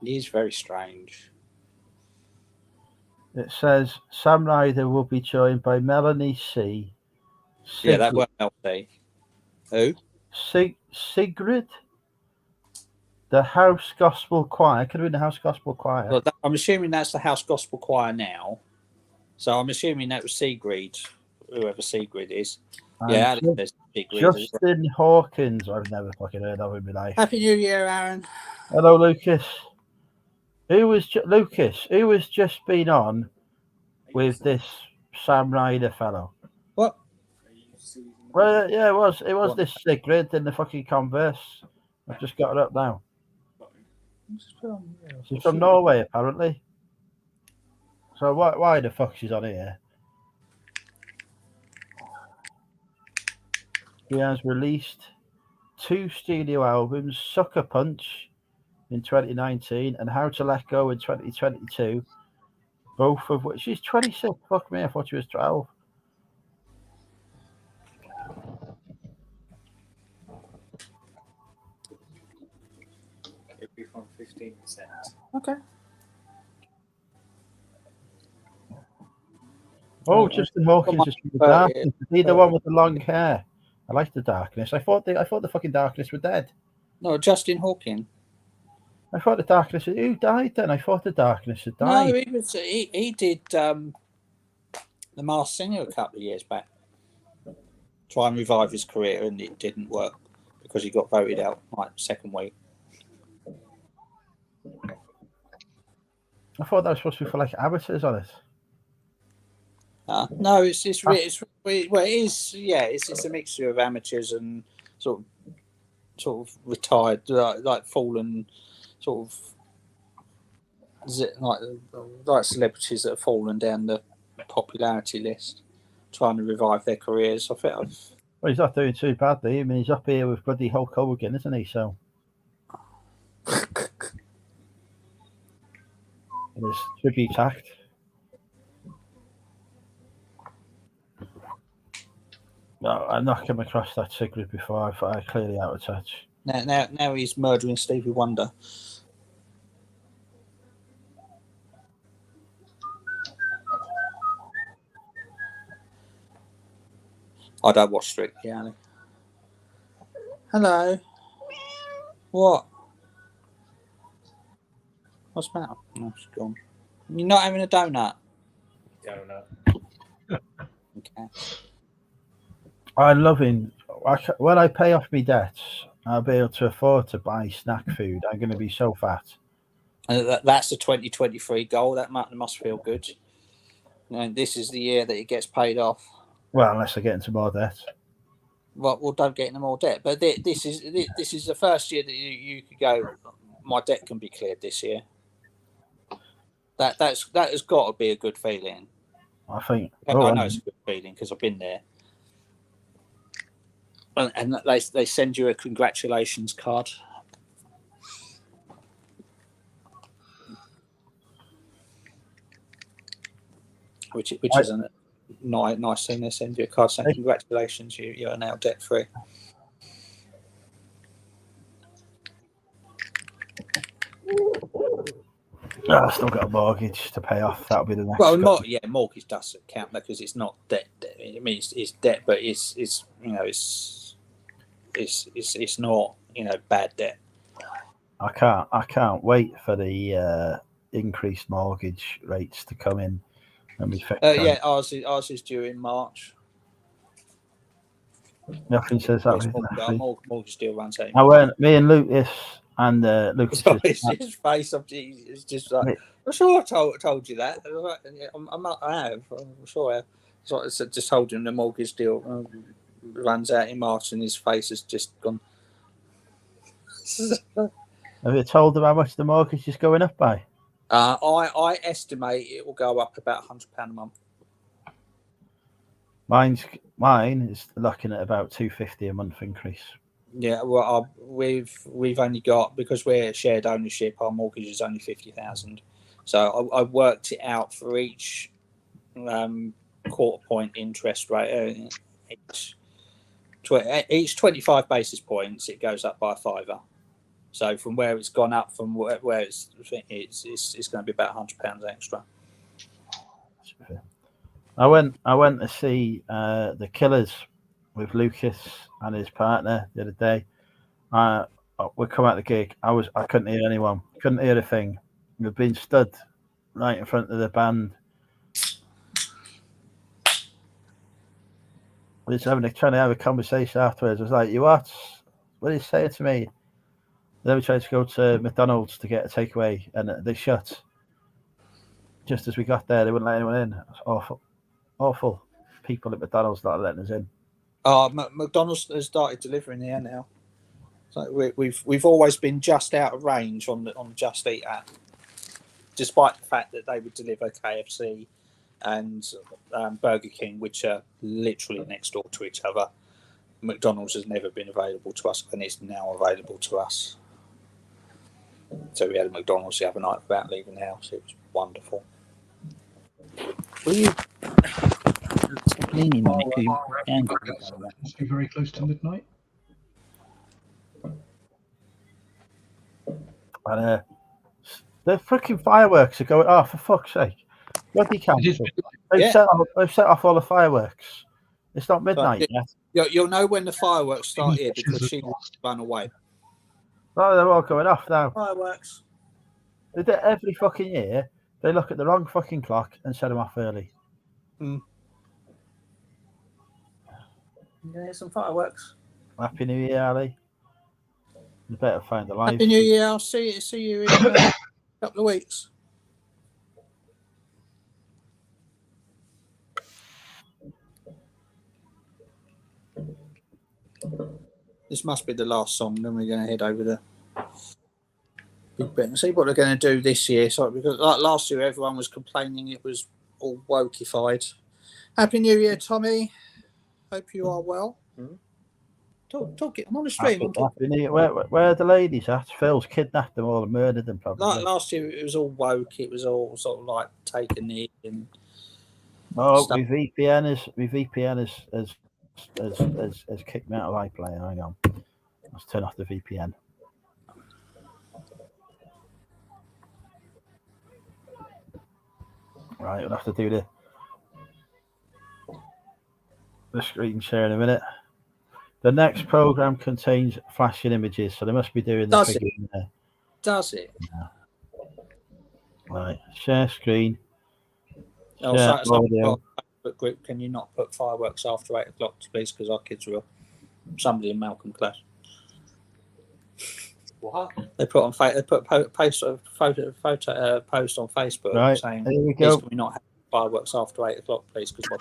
It is very strange. It says Sam Ryder will be joined by Melanie C. Yeah, that won't help me. Who? Sigrid, the House Gospel Choir. Could have been the House Gospel Choir. Well, I'm assuming that's the House Gospel Choir now. So I'm assuming that was Sigrid, whoever Sigrid is. And yeah, Alex Sigrid. Justin Hawkins. I've never fucking heard of him in my life. Happy New Year, Aaron. Hello, Lucas. Lucas? Who has just been on with this Sam Ryder fellow? What? Well, yeah, it was What? this Sigrid in the fucking Converse. I've just got her up now. She's from Norway, apparently. So why the fuck she's on here? She has released 2 studio albums, Sucker Punch in 2019 and How to Let Go in 2022, both of which she's 26. Fuck me, I thought she was 12. It'd be from 15%. Okay. Oh, Justin Hawkins is from the Darkness. Is he the one with the long hair? I like the Darkness. I thought the fucking Darkness were dead. No, Justin Hawkins. I thought the Darkness. Who died then? I thought the Darkness had died. No, he did the Masked Singer a couple of years back. Try and revive his career, and it didn't work because he got voted out like second week. I thought that was supposed to be for like amateurs on it. No, it's a mixture of amateurs and sort of retired, like fallen, sort of like celebrities that have fallen down the popularity list, trying to revive their careers. I think Well, he's not doing too badly. I mean, he's up here with bloody Hulk Hogan, isn't he? So his tribute act. No, I've not come across that Sigrid before. I'm clearly out of touch. now he's murdering Stevie Wonder. I don't watch Strictly, Ali. Hello. What? What's the matter? No, she's gone. You're not having a donut? Donut. Okay. I'm loving. When I pay off my debts, I'll be able to afford to buy snack food. I'm going to be so fat. And that's the 2023 goal. That must feel good. And this is the year that it gets paid off. Well, unless I get into more debt. Well, don't get into more debt. But this is the first year that you could go, my debt can be cleared this year. That has got to be a good feeling. I think. I know it's a good feeling because I've been there. And they send you a congratulations card. Which is a nice thing. They send you a card saying congratulations, you are now debt free. I've still got a mortgage to pay off. That'll be the next. Well, mortgage doesn't count because it's not debt. I mean, it's debt, but it's not bad debt. I can't wait for the increased mortgage rates to come in. Ours is due in March. Nothing says Our that. mortgage deal runs out. I went. Me and Lucas and Lucas. His face, it's just like, I'm sure I told you that. I have. I'm sure I have. So I just told him the mortgage deal runs out in March, and his face has just gone. Have you told them how much the mortgage is going up by? I estimate it will go up about £100 a month. Mine is looking at about £250 a month increase. Yeah, well, we've only got, because we're shared ownership, our mortgage is only 50,000. So I worked it out for each quarter point interest rate. Each 25 basis points, it goes up by a fiver. So from where it's gone up, from where it's going to be about £100 extra. I went to see the Killers with Lucas and his partner the other day. We come out the gig. I couldn't hear anyone. Couldn't hear a thing. We've been stood right in front of the band. We was trying to have a conversation afterwards. I was like, "You what? What are you saying to me?" Then we tried to go to McDonald's to get a takeaway, and they shut. Just as we got there, they wouldn't let anyone in. It was awful. People at McDonald's not letting us in. McDonald's has started delivering here now. So we've always been just out of range on the Just Eat app, despite the fact that they would deliver KFC and Burger King, which are literally next door to each other. McDonald's has never been available to us, and it's now available to us. So we had a McDonald's the other night without leaving the house. It was wonderful. Were you leaning on it? Must be very close to midnight. And the freaking fireworks are going off, for fuck's sake. Bloody council. They've set off all the fireworks. It's not midnight yet. You'll know when the fireworks start here because she ran away. Oh, they're all going off now. Fireworks. They do it every fucking year. They look at the wrong fucking clock and set them off early. You gonna hear some fireworks? Happy New Year, Ali. You better find the live. Happy New Year. I'll see you in a couple of weeks. This must be the last song. Then we're going to head over the Big Ben and see what they're going to do this year. So, because like last year, everyone was complaining it was all wokeified. Happy New Year, Tommy. Hope you are well. Talk it. I'm on the stream. Where are the ladies at? Phil's kidnapped them all and murdered them, probably. Like last year, it was all woke. It was all sort of like take a knee and. Oh, my VPN has kicked me out of iPlayer. Hang on. Let's turn off the VPN. Right, we'll have to do the screen share in a minute. The next program contains flashing images, so they must be doing the figure in there. Does it? Yeah. Right, share screen. Oh, share audio. Group, can you not put fireworks after 8 o'clock, please? Because our kids will. Somebody in Malcolm class. What? They put on post on Facebook saying, "Please, can we not have fireworks after 8 o'clock, please?" Because my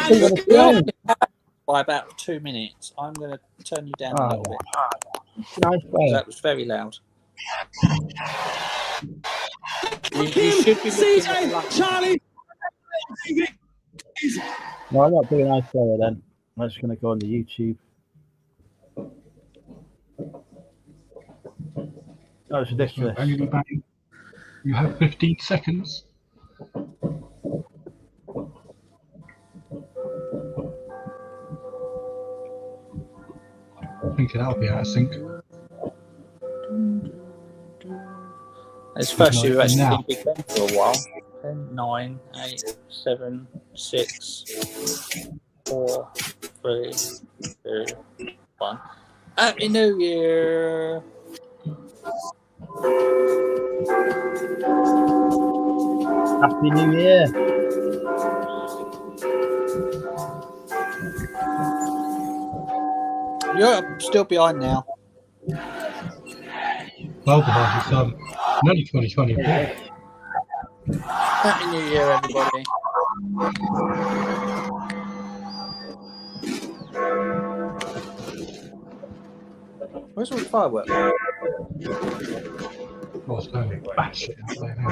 kids are not by about 2 minutes. I'm going to turn you down a little bit. That was very loud. You should be looking at Charlie. No, I'm not doing iPlayer then. I'm just going to go on the YouTube. That was ridiculous. You have 15 seconds. I think that'll be out of sync. It's first year actually been Big Ben for a while. 10, 9, 8, 7, 6, 4, 3, 2, 1. Happy New Year! Happy New Year! You're still behind now. Well behind, it's nearly 2024. Happy New Year, everybody. Where's all the fireworks? Oh, it's going batshit out there now.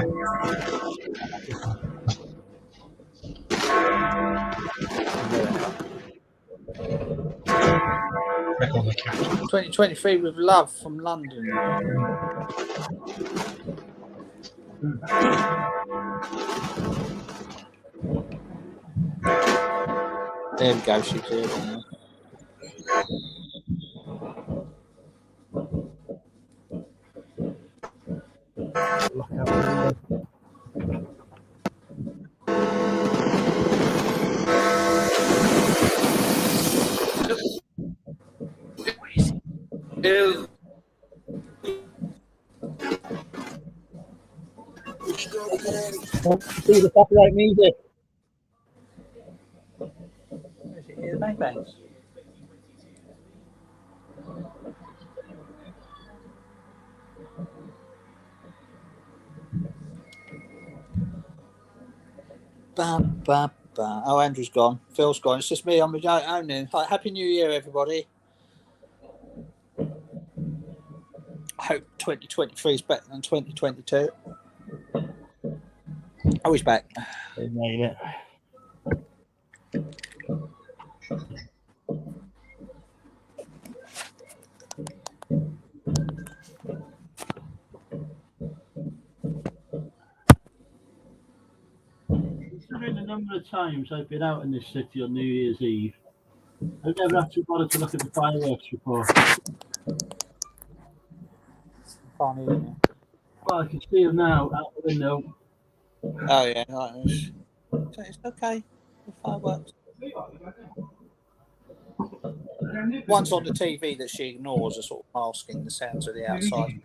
Back on the couch. 2023 with love from London. There we go, she's here now. Look out the see the copyright music. Is it here, the bang bangs? Ba, ba, ba. Oh, Andrew's gone. Phil's gone. It's just me on my own now. Hi, Happy New Year, everybody. I hope 2023 is better than 2022. Oh, he's back. They made it. Considering the number of times I've been out in this city on New Year's Eve, I've never actually bothered to look at the fireworks before. Can't hear you. Well, I can see them now out the window. Oh, yeah. Right. It's okay. The fireworks. One's on the TV that she ignores are sort of masking the sounds of the outside.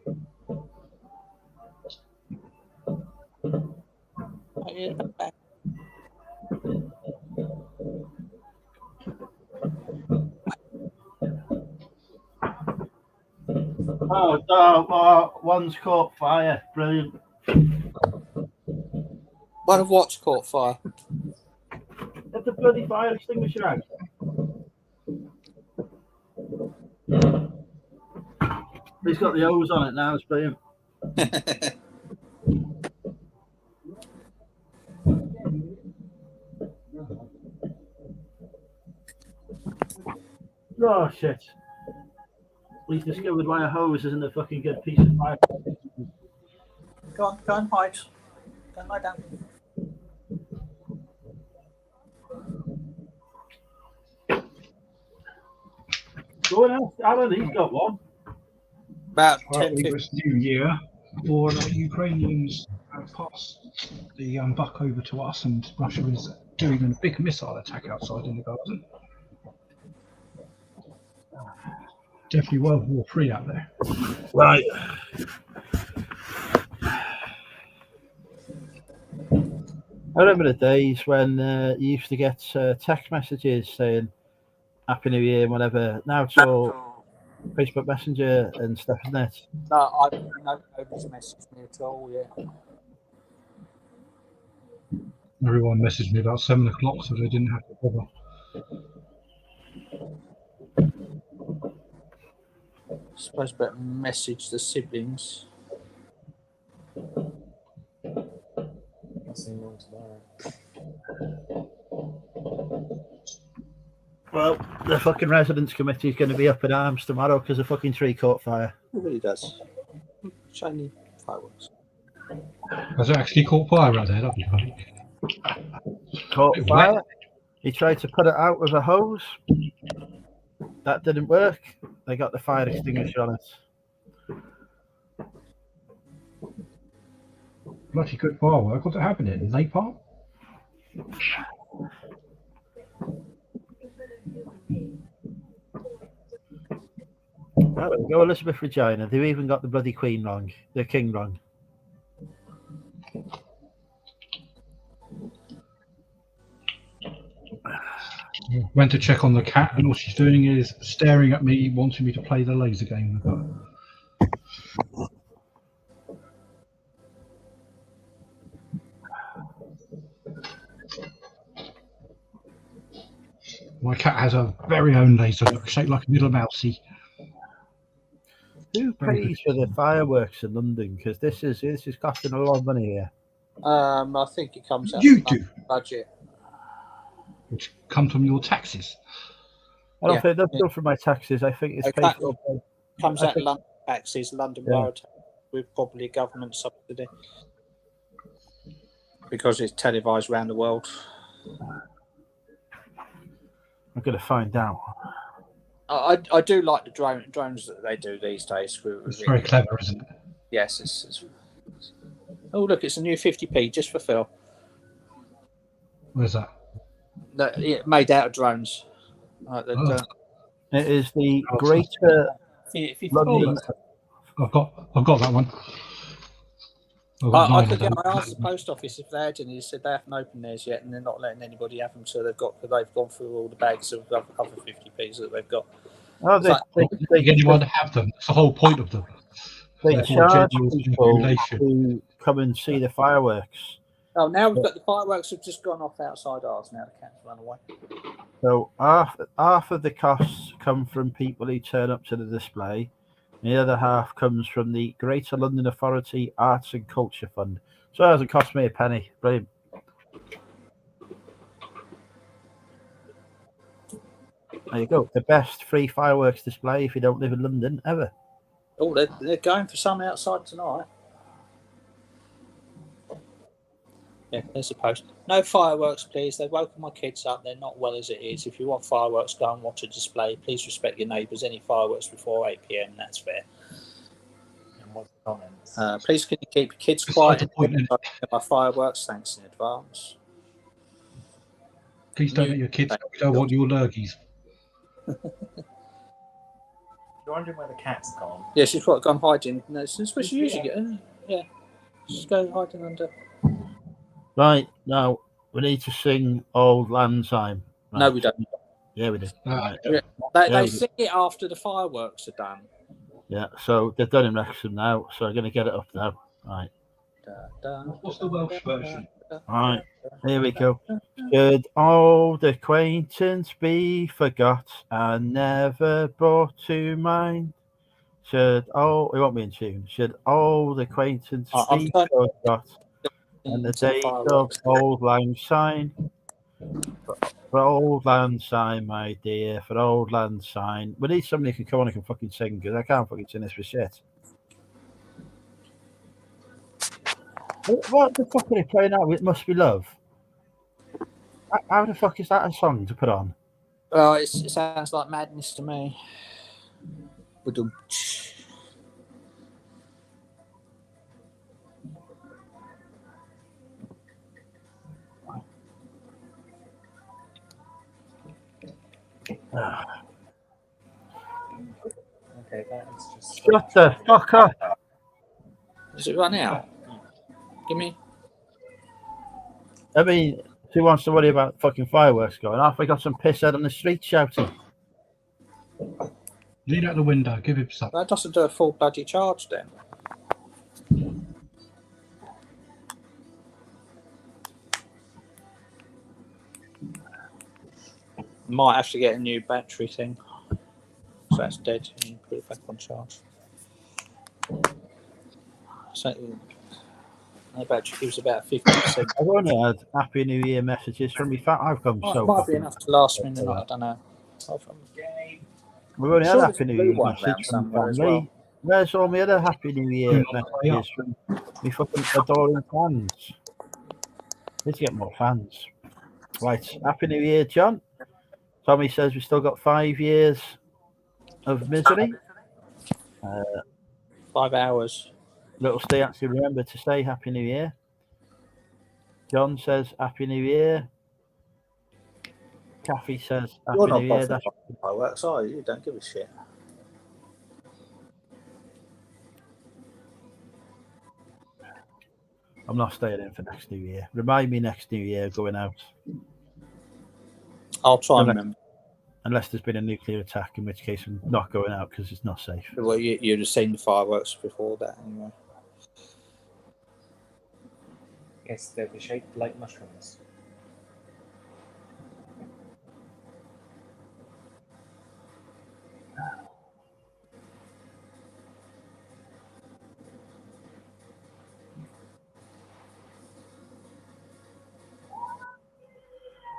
Oh, yeah, back. Oh, one's caught fire. Brilliant. One of what's caught fire? Get the bloody fire extinguisher out. He's got the hose on it now. It's brilliant. Oh, shit. We've discovered why a hose isn't a fucking good piece of fire. Go and hide. Go and lie down. Go on, Alan, he's got one. About Well, 10, 15. this New Year, or Ukrainians have passed the buck over to us, and Russia is doing a big missile attack outside in the garden. Definitely World War III out there. Right. I remember the days when you used to get text messages saying Happy New Year and whatever. Now it's all Facebook Messenger and stuff, isn't it? No, nobody's messaged me at all yet. Everyone messaged me about 7 o'clock, so they didn't have to bother. I suppose better message the siblings. I'll see you tomorrow. Well, the fucking residents committee is going to be up in arms tomorrow because the fucking tree caught fire. It really does. Shiny fireworks. Has it actually caught fire out there? That'd be funny. Caught Bit fire. wet. He tried to put it out with a hose. That didn't work. They got the fire extinguisher on it. Bloody good firework. What's happening? In Napalm? Well, there we go, Elizabeth Regina. They've even got the bloody Queen wrong. The King wrong. Went to check on the cat, and all she's doing is staring at me, wanting me to play the laser game with her. My cat has her very own laser, shaped like a little mousey. Who pays for the fireworks in London? Because this is costing a lot of money here. I think it comes out You of the do, budget. which come from your taxes. I don't Yeah. think that's good for my taxes. I think it's paid Exactly. for. Comes I out think- London taxes, London Yeah. Borough tax, with probably government subsidy because it's televised around the world. I'm going to find out. I do like the drones that they do these days. It's very clever, isn't it? Yes, it's oh look, it's a new 50p just for Phil. Where's that? Made out of drones. Oh. It is the Greater If you London. I've got that one. I've got I nine of them. asked the post office if they had any. They said they haven't opened theirs yet, and they're not letting anybody have them. So they've gone through all the bags of other 50p's that they've got. Oh, It's like- They get anyone to have them. That's the whole point of them. they Therefore, charge general people population. to come and see the fireworks. Oh, now we've got the fireworks have just gone off outside ours. Now the cats run away. So half of the costs come from people who turn up to the display. The other half comes from the Greater London Authority Arts and Culture Fund. So it hasn't cost me a penny. Brilliant. There you go. The best free fireworks display if you don't live in London ever. Oh, they're going for some outside tonight. Yeah, there's a post. No fireworks, please. They've woken my kids up. They're not well as it is. If you want fireworks, go and watch a display. Please respect your neighbours. Any fireworks before 8 p.m. That's fair. And what's the comments? Please can you keep your kids Besides quiet the point, and my fireworks? Thanks in advance. Please don't let your kids. We don't want your lurgies. You're wondering where the cat's gone. Yeah, she's gone hiding. No, that's where she usually get. Yeah, she's going hiding under. Right, now we need to sing Old Lang Syne. Right. No, we don't. Yeah, we do. Right. They sing it after the fireworks are done. Yeah, so they're done in Wrexham now, so I'm going to get it up now. Right. What's the Welsh version? Right, here we go. Should old acquaintance be forgot and never brought to mind? We won't be in tune. Should old acquaintance be forgot and the days of Old Lang Syne? For Old Lang Syne, my dear, for Old Lang Syne. We need somebody who can come on and can fucking sing, because I can't fucking sing this for shit. What the fuck are they playing out? It Must Be Love. How the fuck is that a song to put on? Well, it sounds like madness to me. Okay, that is just. Shut the fuck up. Does it run out? Give me. I mean, who wants to worry about fucking fireworks going off? We got some pisshead on the street shouting. Lean out the window. Give him something. That doesn't do a full bloody charge then. Might have to get a new battery thing. So that's dead. And put it back on charge. So the battery gives about 50%. I've only had Happy New Year messages from me. I've come so. Might be enough to last me the night. I don't know. We've only had Sure Happy there's a New blue Year one message around from somewhere as family. well. Where's all my other Happy New Year messages from me fucking adoring fans? Need to get more fans. Right, Happy New Year, John. Tommy says we still got 5 years of misery. 5 hours. Little Stay actually remember to say Happy New Year. John says Happy New Year. Kathy says Happy You're not New Year. bothered by fireworks, are you? You don't give a shit. I'm not staying in for next New Year. Remind me next New Year going out. I'll try and remember. Unless there's been a nuclear attack, in which case I'm not going out because it's not safe. Well, you'd have seen the fireworks before that anyway. Yes, they'll be shaped like mushrooms.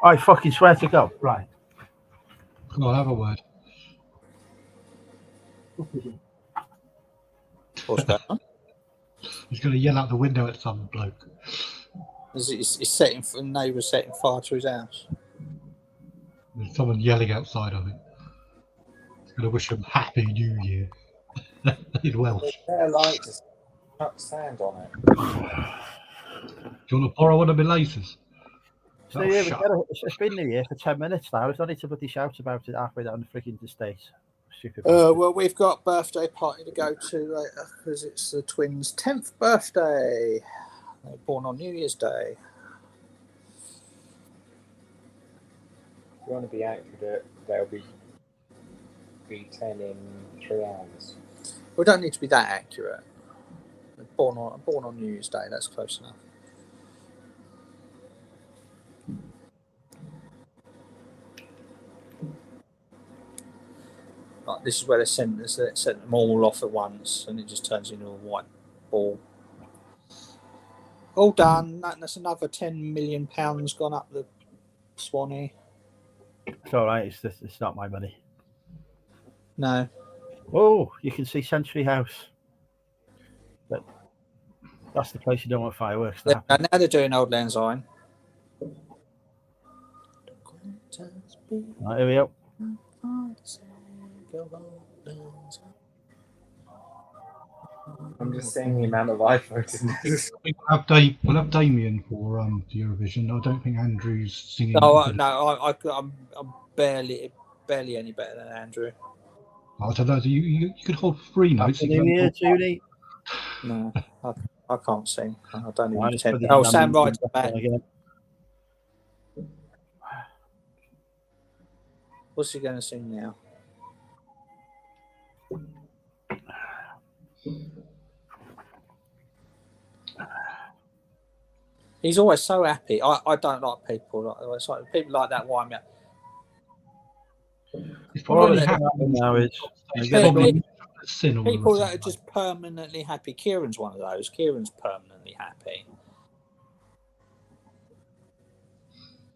I fucking swear to God. Right. I'll have a word. What's going on? He's going to yell out the window at some bloke. He's setting neighbours setting fire to his house. There's someone yelling outside of it. He's going to wish him Happy New Year in Welsh. They're light to chuck sand on it. Do you want to borrow one of my laces? So yeah, it's been New Year for 10 minutes now. It's only to bloody shout about it halfway down the freaking estate. Stupid. Well, we've got a birthday party to go to later because it's the twins' 10th birthday. They were born on New Year's Day. If you want to be accurate, they'll be 10 in 3 hours. We don't need to be that accurate. They're born on New Year's Day. That's close enough. Like, this is where they sent them all off at once, and it just turns into a white ball. All done. That's another £10 million gone up the Swanee. It's all right. It's not my money. No. Oh, you can see Century House. But that's the place you don't want fireworks to happen. Now they're doing Old Lang Syne. Right, here we go. I'm just saying the amount of iPhones in this. We'll have Damien for the Eurovision. I don't think Andrew's singing. I'm barely any better than Andrew. I don't know. You could hold 3 notes. Happy New Year, Judy. No, I can't sing. I don't even Right, pretend. Oh, Sam Wright's back. What's he going to sing now? He's always so happy. I don't like people like people like that wind me up. It's probably now is People that are just permanently happy. Kieran's one of those. Kieran's permanently happy.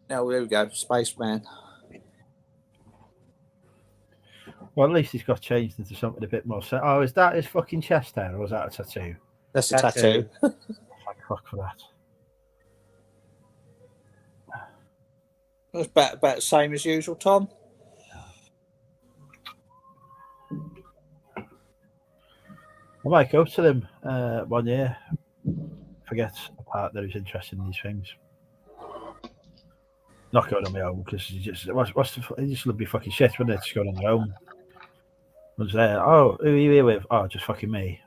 Now there we go, Spaceman. Well, at least he's got changed into something a bit more. Oh, is that his fucking chest hair, or was that a tattoo? That's a tattoo. Fuck for that. That's about the same as usual, Tom. I might go to them 1 year. Forget a partner who's interested in these things. Not going on my own because he just would be fucking shit, wouldn't it? Just going on their own. Was there? Oh, who are you here with? Oh, just fucking me.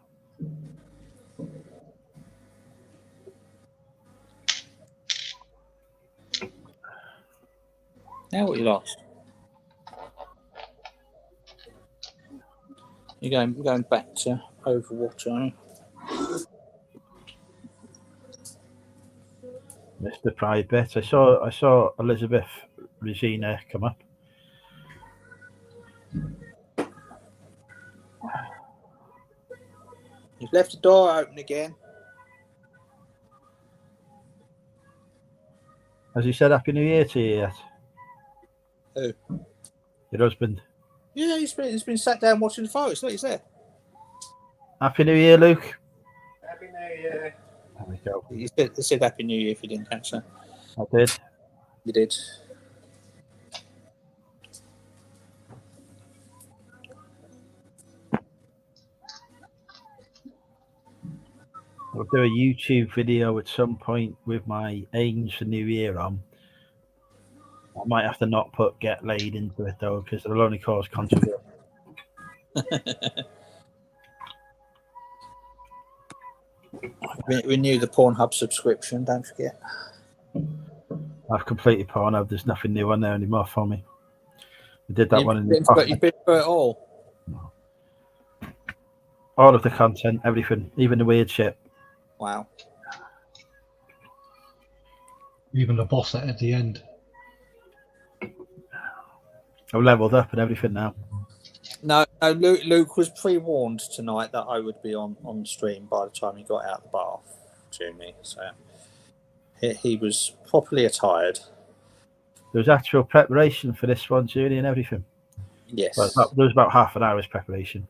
Now what you lost? You're going back to Overwatch, aren't you? Missed the pride bit. I saw Elizabeth Regina come up. You've left the door open again. Has he said Happy New Year to you yet? Who? Your husband. Yeah, he's been sat down watching the photos. Look, he's there. Happy New Year, Luke. Happy New Year. There we go. He said Happy New Year if you didn't catch that. I did. You did. I'll do a YouTube video at some point with my aims for New Year on. I might have to not put get laid into it though, because it'll only cause controversy. Renew the Pornhub subscription, don't forget. I've completely put on. There's nothing new on there anymore for me. We did that You've one in been the you've been through it all. all of the content, everything, even the weird shit. Wow. Even the boss at the end. I've leveled up and everything now. No, Luke was pre-warned tonight that I would be on stream by the time he got out of the bath, Jimmy. So he was properly attired. There was actual preparation for this one, Julie, and everything. Yes. But there was about half an hour's preparation.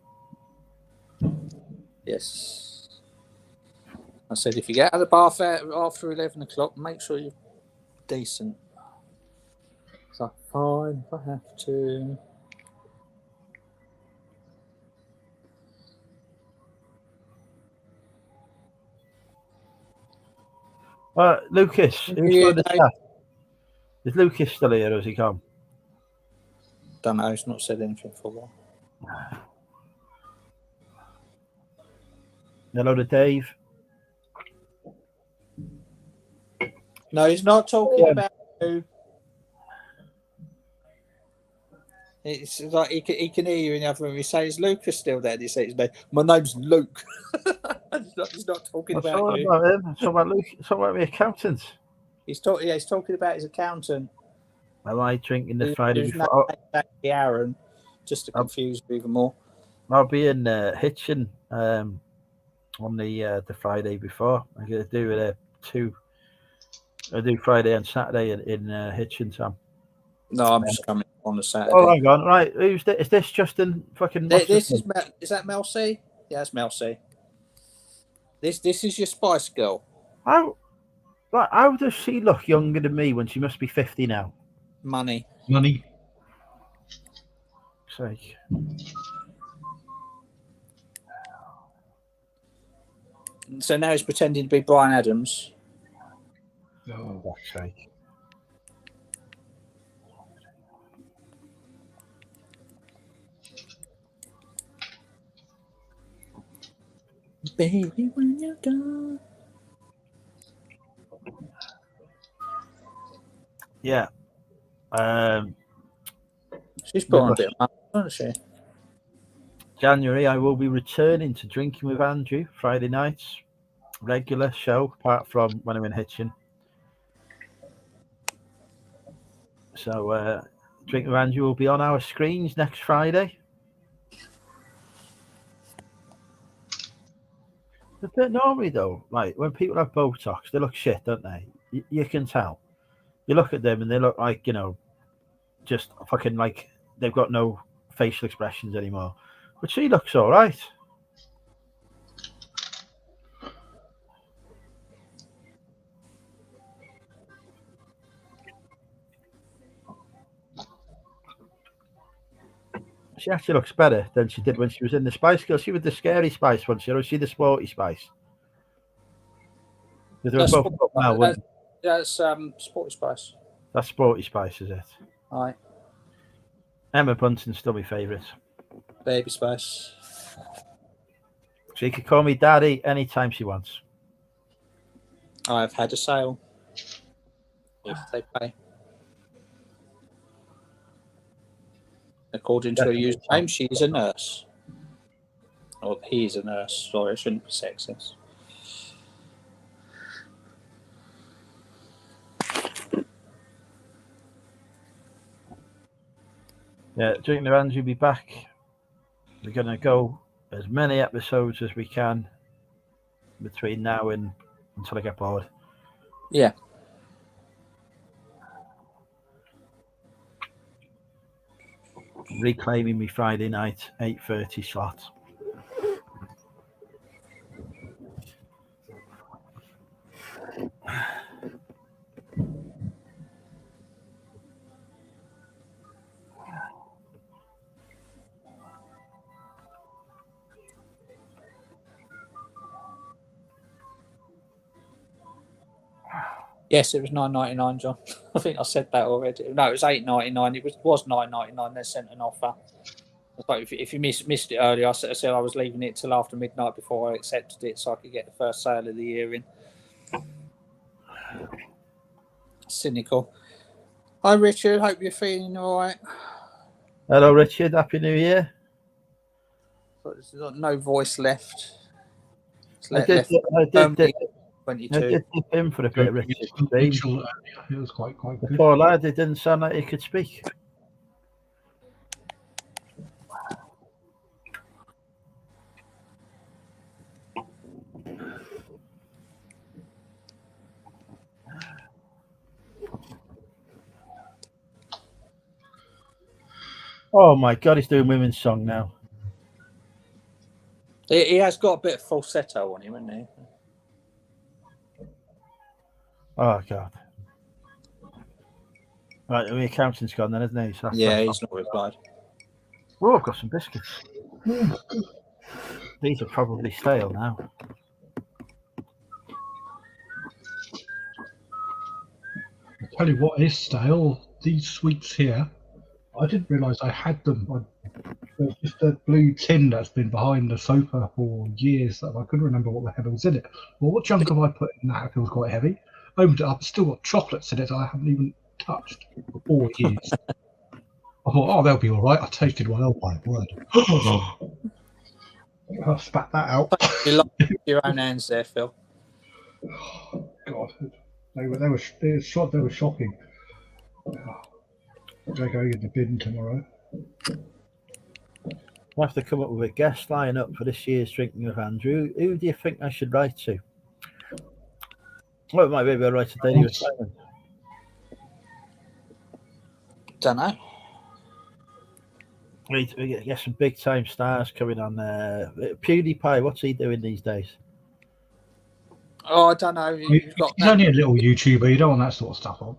Yes. I said, if you get out of the bath after 11 o'clock, make sure you're decent. It's like, fine, if I have to. Lucas, who's Yeah, got the chat? Is Lucas still here or has he gone? Don't know, he's not said anything for a while. Hello to Dave. No, he's not talking about you. It's like he can hear you in the other room. He says, "Is Lucas still there?" And he says, "My name's Luke." he's not talking It's about all you. about him. It's all about Luke. It's all about the accountant. He's talking about his accountant. Am I drinking the Friday Who's before? exactly Aaron, just to confuse you even more. I'll be in Hitchin on the Friday before. I'm going to do two. I do Friday and Saturday in Hitchin, Sam. No, I'm just coming on the Saturday. Oh, hang on. Right, who's this? Is this Justin fucking? This is that Mel C? Yeah, that's Mel C. This is your Spice Girl. How does she look younger than me when she must be 50 now? Money. Sake. So now he's pretending to be Brian Adams. Oh, fuck's sake. Baby, when you're gone. Yeah. She's put on a bit of money, hasn't she? January, I will be returning to Drinking with Andrew Friday nights. Regular show, apart from when I'm in Hitchin. So, Drinking with Andrew will be on our screens next Friday. But normally, though, like when people have Botox, they look shit, don't they? You can tell. You look at them and they look like, just fucking like they've got no facial expressions anymore. But she looks all right. She actually looks better than she did when she was in the Spice Girls. She was the scary Spice one, or was she the sporty Spice? They were both up now, weren't they? That's Sporty Spice. That's sporty Spice, is it? Aye. Emma Bunton's still my favourite. Baby Spice. She could call me Daddy anytime she wants. I've had a sale. If they pay. According to her username, she's a nurse. Or he's a nurse. Sorry, I shouldn't be sexist. Yeah, Drinking with Andrew will be back. We're going to go as many episodes as we can between now and until I get bored. Yeah. Reclaiming me Friday night 8:30 slot. Yes, it was $9.99, John. I think I said that already. No, it was $8.99. It was $9.99. They sent an offer. Like if you missed it earlier, I said I was leaving it till after midnight before I accepted it, so I could get the first sale of the year in. Cynical. Hi, Richard. Hope you're feeling all right. Hello, Richard. Happy New Year. There's no voice left. I did dip 22. in for a bit, Richard. Mitchell, it was quite The good. poor lad, it didn't sound like he could speak. Oh my God, he's doing women's song now. He has got a bit of falsetto on him, hasn't he? Oh God. Right, the accountant's gone then, isn't he? So He's not replied. Oh, I've got some biscuits. These are probably stale now. I'll tell you what is stale. These sweets here, I didn't realise I had them. There's just a blue tin that's been behind the sofa for years that I couldn't remember what the hell was in it. Well, what chunk have I put in that? It feels quite heavy. Opened it up, still got chocolates in it that I haven't even touched for 4 years. I thought, oh, they'll be all right. I tasted one. Oh my word! I spat that out. You lost your own hands there, Phil. God, they were shocking. They're going in the bin tomorrow. We'll have to come up with a guest lineup for this year's Drinking with Andrew. Who do you think I should write to? Well, it might be able to write to Daily with Simon. Don't know. We get some big time stars coming on there. PewDiePie, what's he doing these days? Oh, I don't know. He's only a little YouTuber. You don't want that sort of stuff on.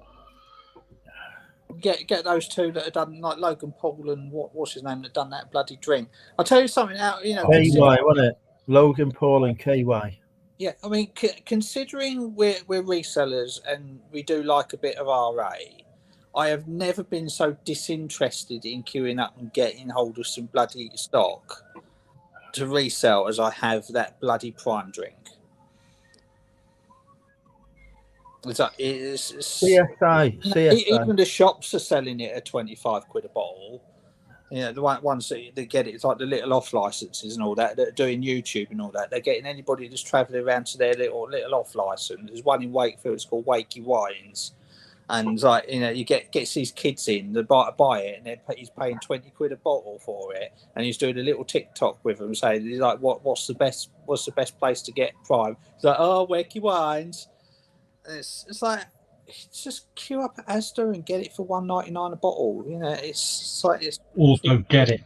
Get those two that have done, like Logan Paul and what's his name, that done that bloody drink. I'll tell you something out. You know, KY, wasn't it? Logan Paul and KY. Yeah, I mean, considering we're resellers and we do like a bit of RA, I have never been so disinterested in queuing up and getting hold of some bloody stock to resell as I have that bloody prime drink. It's CSI. Even the shops are selling it at 25 quid a bottle. Yeah, the ones that get it, it's like the little off licenses and all that are doing YouTube and all that. They're getting anybody that's travelling around to their little off license. There's one in Wakefield, it's called Wakey Wines. And like, you know, you gets these kids in that buy it, and he's paying 20 quid a bottle for it, and he's doing a little TikTok with them, saying he's like, what's the best place to get prime? He's like, oh, Wakey Wines. And it's like, just queue up at Asda and get it for $1.99 a bottle. You know, it's like it's. Or don't get it.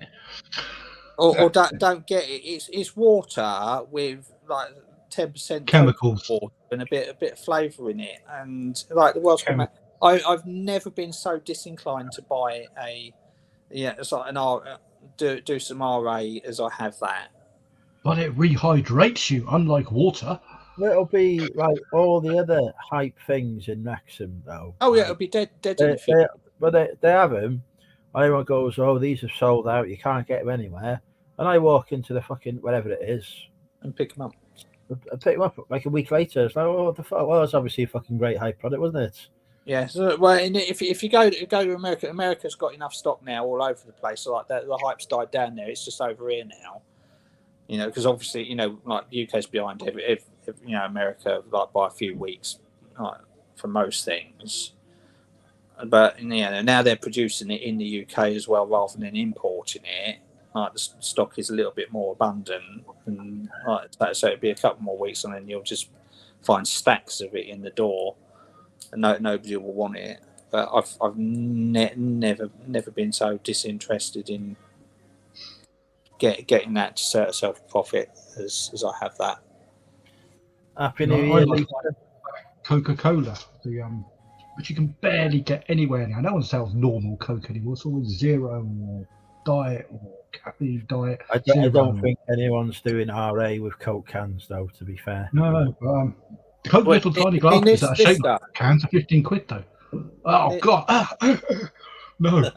Or don't get it. It's water with like 10% chemicals and a bit of flavour in it, and like the world's come. I've never been so disinclined to buy it's like do some RA as I have that. But it rehydrates you, unlike water. It'll be like all the other hype things in Wrexham, though. Oh yeah, it'll be dead in a few. But they have them. Everyone goes, "Oh, these have sold out. You can't get them anywhere." And I walk into the fucking whatever it is and pick them up. I pick them up like a week later. It's like, oh, what the fuck? Well, it's obviously a fucking great hype product, wasn't it? Yeah. So, well, if you go to America, America's got enough stock now all over the place. So like that, the hype's died down there. It's just over here now. You know, because obviously, you know, like the UK's behind if you know, America like by a few weeks, like, for most things. But you know, now they're producing it in the UK as well, rather than importing it. Like the stock is a little bit more abundant, and so it'll be a couple more weeks, and then you'll just find stacks of it in the door, and nobody will want it. But I've never been so disinterested in getting that to self profit as I have that. Happy New Year, like Coca-Cola, which you can barely get anywhere now. No one sells normal Coke anymore. It's always zero or diet or caffeine diet. I don't think anyone's doing RA with Coke cans, though. To be fair, no. Coke little tiny glasses that are shaped like cans are 15 quid though. Oh God, no.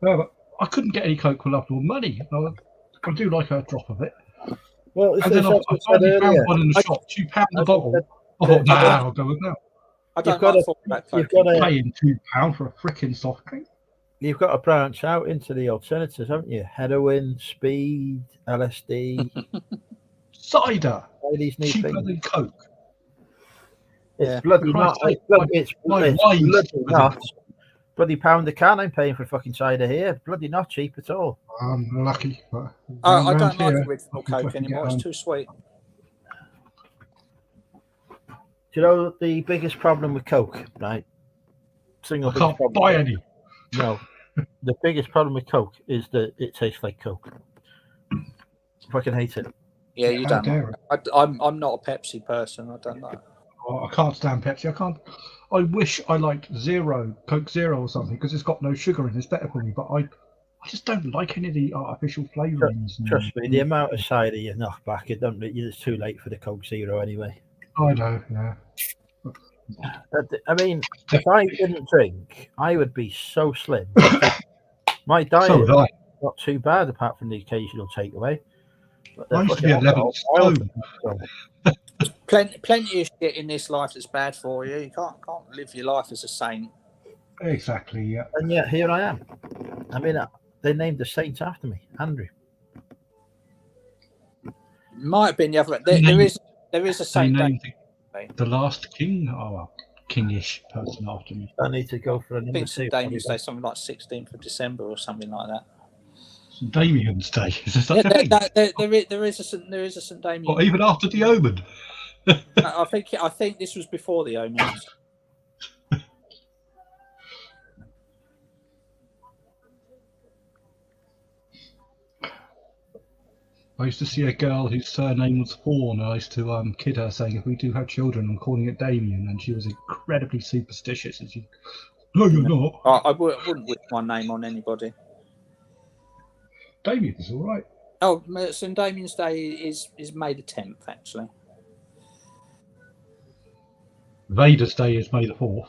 But I couldn't get any Coke for love nor money. I do like a drop of it. Well, and then I finally found one in the shop, £2 a bottle. I thought, I'll go with that. I don't got like to- talking about you've coke. got to- Paying £2 for a freaking soft drink. You've got to branch out into the alternatives, haven't you? Heroin, speed, LSD, Cider, all these new cheaper things. than Coke. It's Yeah. bloody For not. Christ's sake, It's my bloody wine's cheaper than not. Coke. Bloody £1 a can I'm paying for fucking cider here. Bloody not cheap at all. I'm lucky, but I round don't like here, original I can coke fucking get anymore. It's home. too sweet. Do you know the biggest problem with Coke, right? Single I biggest can't problem. buy any. No. The biggest problem with Coke is that it tastes like Coke. I fucking hate it. Yeah, you How don't. dare I'm not a Pepsi person. I don't know. I can't stand Pepsi. I wish I liked Coke Zero or something, because it's got no sugar in it. It's better for me. But I just don't like any of the artificial flavourings. Trust me, the amount of cider you knock back, it's too late for the Coke Zero anyway. I know, yeah. I mean, if I didn't drink, I would be so slim. My diet So would I. not too bad, apart from the occasional takeaway. I used to be 11 stone. Plenty of shit in this life that's bad for you. You can't live your life as a saint. Exactly, yeah. And yet here I am. I mean, they named the saint after me, Andrew. Might have been the other. There is a They saint. named the last king, kingish person after me. I need to go for a I number think St. 2. Damian's Day, something like 16th of December or something like that. St. Damian's Day. Is there such a thing? There is a St. Damian. Or even after the Omen. I think this was before the Omens. I used to see a girl whose surname was Horn, and I used to kid her, saying, if we do have children, I'm calling it Damien, and she was incredibly superstitious. And she, no, you're not. I wouldn't wish my name on anybody. Damien's all right. Oh, St. Damian's Day is May the 10th, actually. Vader's Day is May the 4th.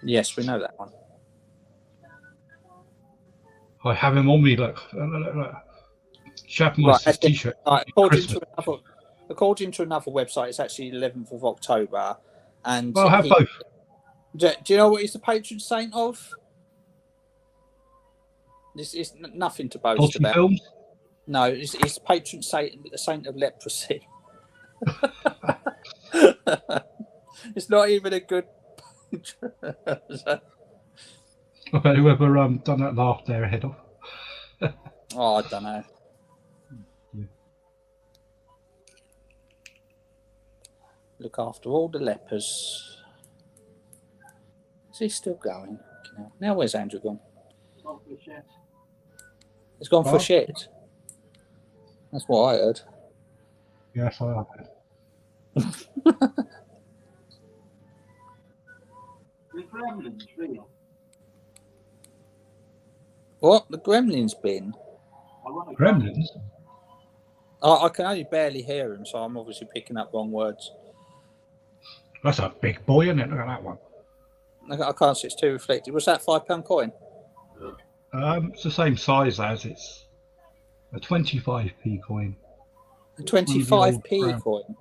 Yes, we know that one. I have him on me, look. Chap my t-shirt. According to another website, it's actually 11th of October. And Well, I'll have both. Do you know what he's the patron saint of? This is nothing to boast Dodgy about. films? No, it's the patron saint, the saint of leprosy. It's not even a good. I bet whoever done that laugh they're ahead of. Oh, I don't know. Yeah. Look after all the lepers. Is he still going? Now where's Andrew gone? He's gone for shit. That's what I heard. Yes, I have. The Gremlins, real. What? The Gremlins bin? Gremlins? I can only barely hear him, so I'm obviously picking up wrong words. That's a big boy, isn't it? Look at that one. I can't see, it's too reflective. Was that £5 coin? It's the same size as it's a 25p coin. A 25p coin?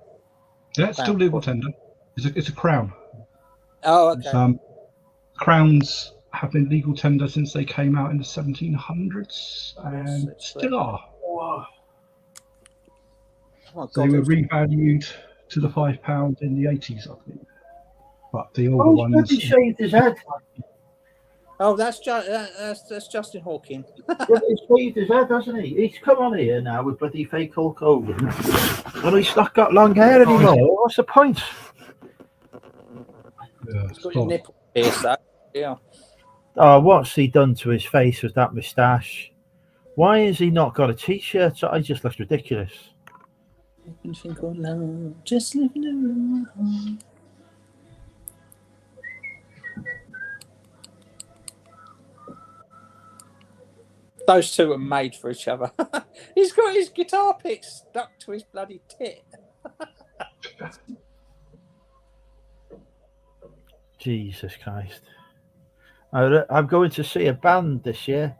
Yeah, it's still legal tender. It's a crown. Oh, okay. Crowns have been legal tender since they came out in the 1700s, and still are. Oh, They were revalued to the £5 in the 80s, I think. But the older ones. He shaved his head. Oh, that's Justin Hawking. He's shaved his head, hasn't he? He's come on here now with bloody fake Hulk Hogan. Well, he's not got long hair anymore. What's the point? Yeah, He's got your nipple pierced, though. Yeah. Oh, what's he done to his face with that moustache? Why has he not got a t-shirt? So it just looks ridiculous. Just living around. Those two are made for each other. He's got his guitar pick stuck to his bloody tit. Jesus Christ. I'm going to see a band this year.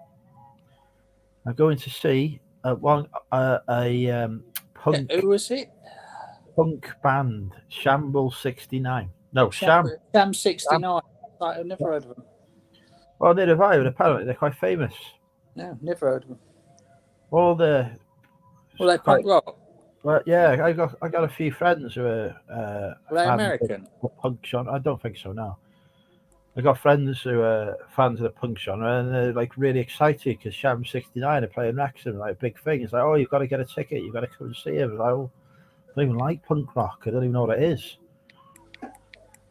I'm going to see a punk. Who was it? Punk band, Shambles 69. No, Sham. Sham 69. Like, I've never heard of them. Well, neither have I, but apparently they're quite famous. No, never heard of them. All the Well, they punk rock. Well, yeah, I got a few friends who are Are they fans American? of punk genre. I don't think so. No, I got friends who are fans of the punk genre, and they're like really excited because Sham 69 are playing Wrexham, like a big thing. It's like, oh, you've got to get a ticket. You've got to come and see him. Like, oh, I don't even like punk rock. I don't even know what it is.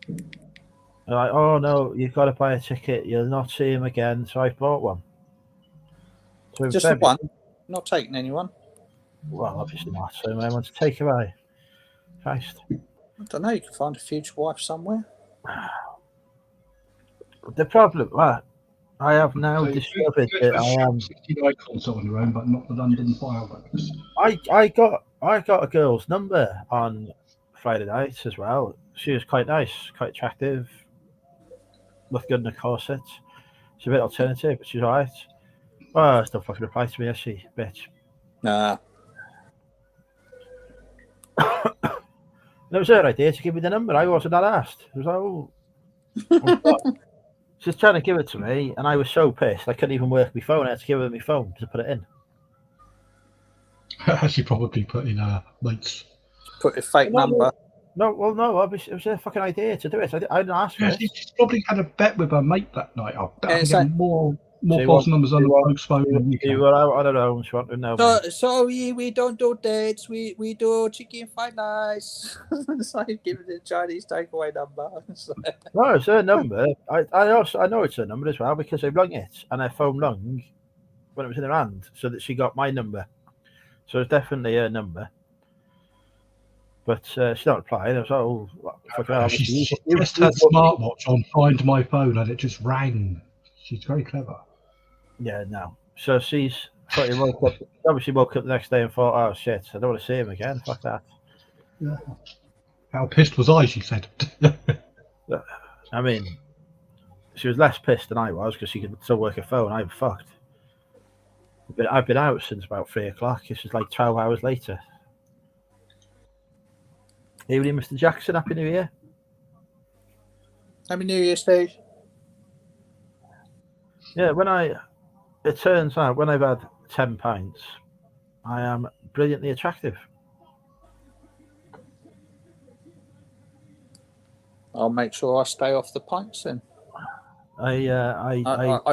They're like, oh no, you've got to buy a ticket. You'll not see him again. So I bought one. So Just the one? Not taking anyone? Well, obviously not. So I want to take away. Christ. I don't know. You can find a future wife somewhere. The problem, well, I have now discovered that I am 69 concert on your own, but not the London fireworks. I got a girl's number on Friday night as well. She was quite nice, quite attractive, looked good in a corset. She's a bit alternative, but she's alright. Oh, still fucking reply to me, is she, bitch? Nah. And it was her idea to give me the number. I wasn't that asked. It was like, oh. She's trying to give it to me, and I was so pissed I couldn't even work my phone. I had to give her my phone to put it in. She probably put in mates. Put a fake number. No, well, no, obviously it was her fucking idea to do it. I didn't ask for it. She's probably had a bet with her mate that night. I bet I can like, get more false numbers on the bloke's phone than you can. We were out on our own. She wanted to know. Sorry, we don't do dates. We do chicken fried rice. So I give it a Chinese takeaway number. No, it's her number. I know it's her number as well because I rung it and her phone rung when it was in her hand, so that she got my number. So it's definitely her number. But she don't reply. I was like, oh, fuck hell. She just had smartwatch on Find My Phone and it just rang. She's very clever. Yeah, no. So she's obviously woke up the next day and thought, oh shit, I don't want to see him again. Fuck that. Yeah. How pissed was I? She said. I mean, she was less pissed than I was because she could still work her phone. I'm fucked. But I've been out since about 3 o'clock. This is like 12 hours later. Evening, Mr. Jackson. Happy New Year. Happy New Year, Steve. Yeah, it turns out when I've had 10 pints, I am brilliantly attractive. I'll make sure I stay off the pints then. I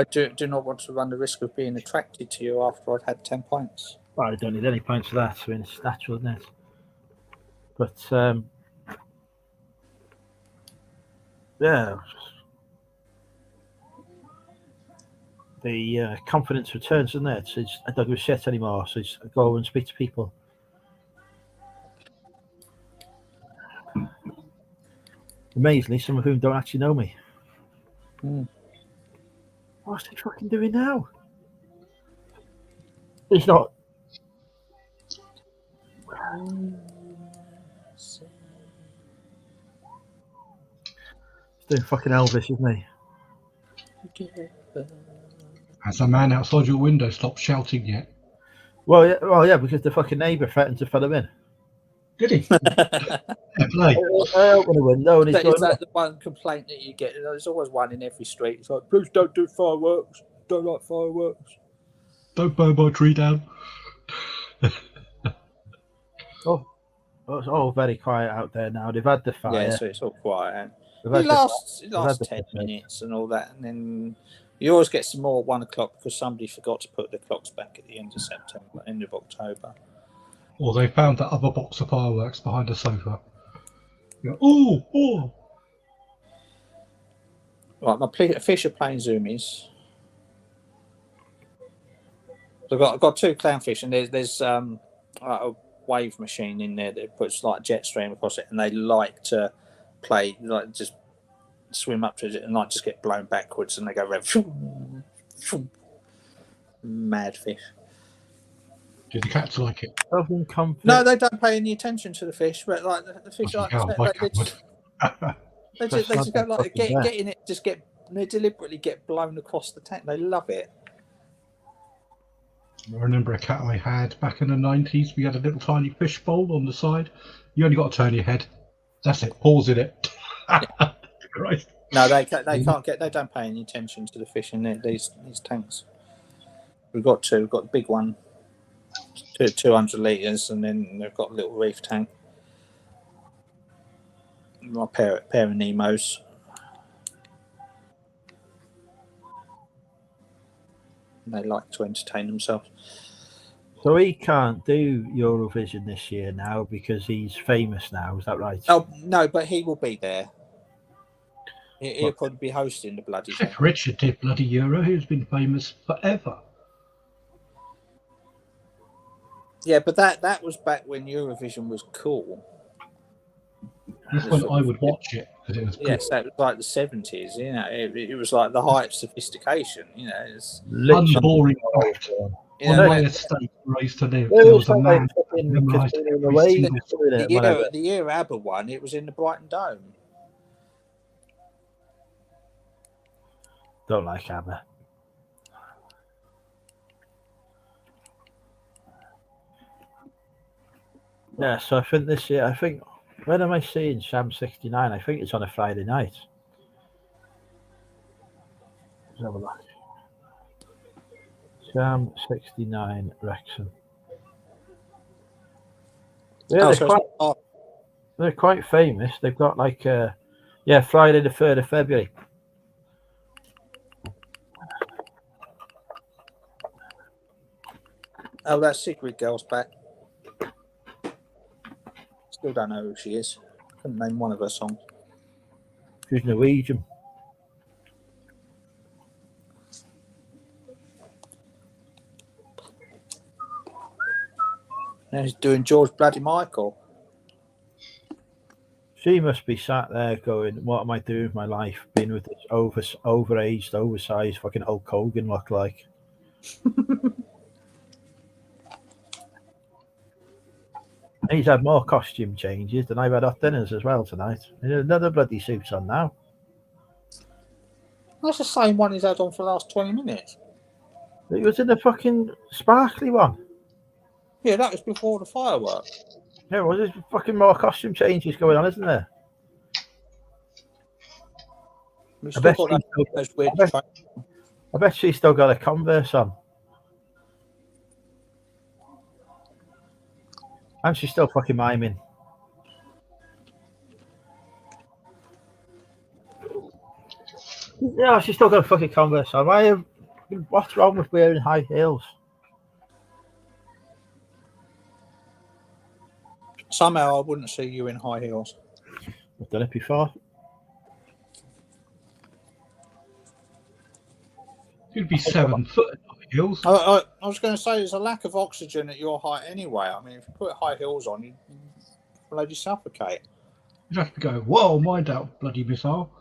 do not want to run the risk of being attracted to you after I've had 10 pints. Well, I don't need any pints for that. I mean, it's natural, isn't it? But yeah, the confidence returns, isn't it? I don't give a shit anymore. So I go and speak to people. Amazingly, some of whom don't actually know me. What's he fucking doing now? He's not. He's doing fucking Elvis, isn't he? Has a man outside your window stopped shouting yet? Well, yeah, because the fucking neighbour threatened to fill him in. Did he? Play. I open the window and he's going. Is that the one complaint that you get? There's always one in every street. It's like, please don't do fireworks. Don't like fireworks. Don't burn my tree down. It's all very quiet out there now. They've had the fire. Yeah, so it's all quiet. It lasts 10 minutes and all that, and then you always get some more at 1 o'clock because somebody forgot to put the clocks back at the end of September, end of October. Or they found that other box of fireworks behind the sofa. Oh! Right, my fish are playing zoomies. I've got 2 clownfish, and there's a wave machine in there that puts like jet stream across it, and they like to play, like just swim up to it and like just get blown backwards, and they go around. Mad fish. Do the cats like it? No, they don't pay any attention to the fish, but like the fish, they just go like get in it, they deliberately get blown across the tank. They love it. I remember a cat I had back in the 90s. We had a little tiny fish bowl on the side. You only got to turn your head. That's it. Pause in it. Christ. No, they can't get. They don't pay any attention to the fish in these tanks. We've got two. We've got the big one, 200 litres, and then they've got a little reef tank. My pair of Nemos. They like to entertain themselves. So he can't do Eurovision this year now because he's famous now. Is that right? Oh no, but he will be there. He'll probably be hosting the bloody thing. Cliff Richard did bloody Euro. He's been famous forever. Yeah, but that was back when Eurovision was cool. That's when I would watch it because it was good. Yes, that was like the 70s. You know, it was like the height of sophistication. You know, it's Unboring fact. you On know, my estate, where I used to live, There there was was a like man fucking memorised Casino in the every Waves single doing it, whatever. the year ABBA won, it was in the Brighton Dome. Don't like ABBA. Yeah, so I think this year, when am I seeing Sham 69? I think it's on a Friday night. Let's have a look. Sham 69 Wrexham. Yeah, they're quite famous. They've got like Friday the 3rd of February. Oh, that Sigrid girl's back. Still don't know who she is. Couldn't name one of her songs. She's Norwegian. Now he's doing George Bloody Michael. She must be sat there going, "What am I doing with my life? Being with this overaged, oversized fucking Hulk Hogan look like." He's had more costume changes than I've had off dinners as well tonight. There's another bloody suit's on now. That's the same one he's had on for the last 20 minutes. It was in the fucking sparkly one. Yeah, that was before the fireworks. Yeah, well, there's fucking more costume changes going on, isn't there? We've I still bet, got those weird I bet she's still got a Converse on. And she's still fucking miming. Yeah, she's still got a fucking Converse on. What's wrong with wearing high heels? Somehow I wouldn't see you in high heels. I've done it before. You'd be 7 foot in high heels. I was going to say there's a lack of oxygen at your height anyway. I mean, if you put high heels on, you'd bloody suffocate. You'd have to go, whoa, mind out, bloody missile.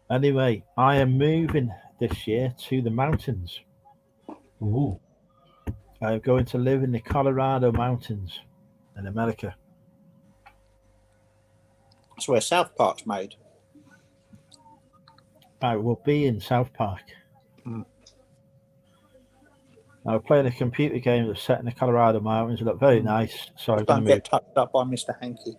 Anyway, I am moving this year to the mountains. Ooh. I'm going to live in the Colorado mountains in America. That's where South Park's made. I will be in South Park. I was playing a computer game that's set in the Colorado mountains. It looked very nice. So I'm going Don't to move. get touched up by Mr. Hankey.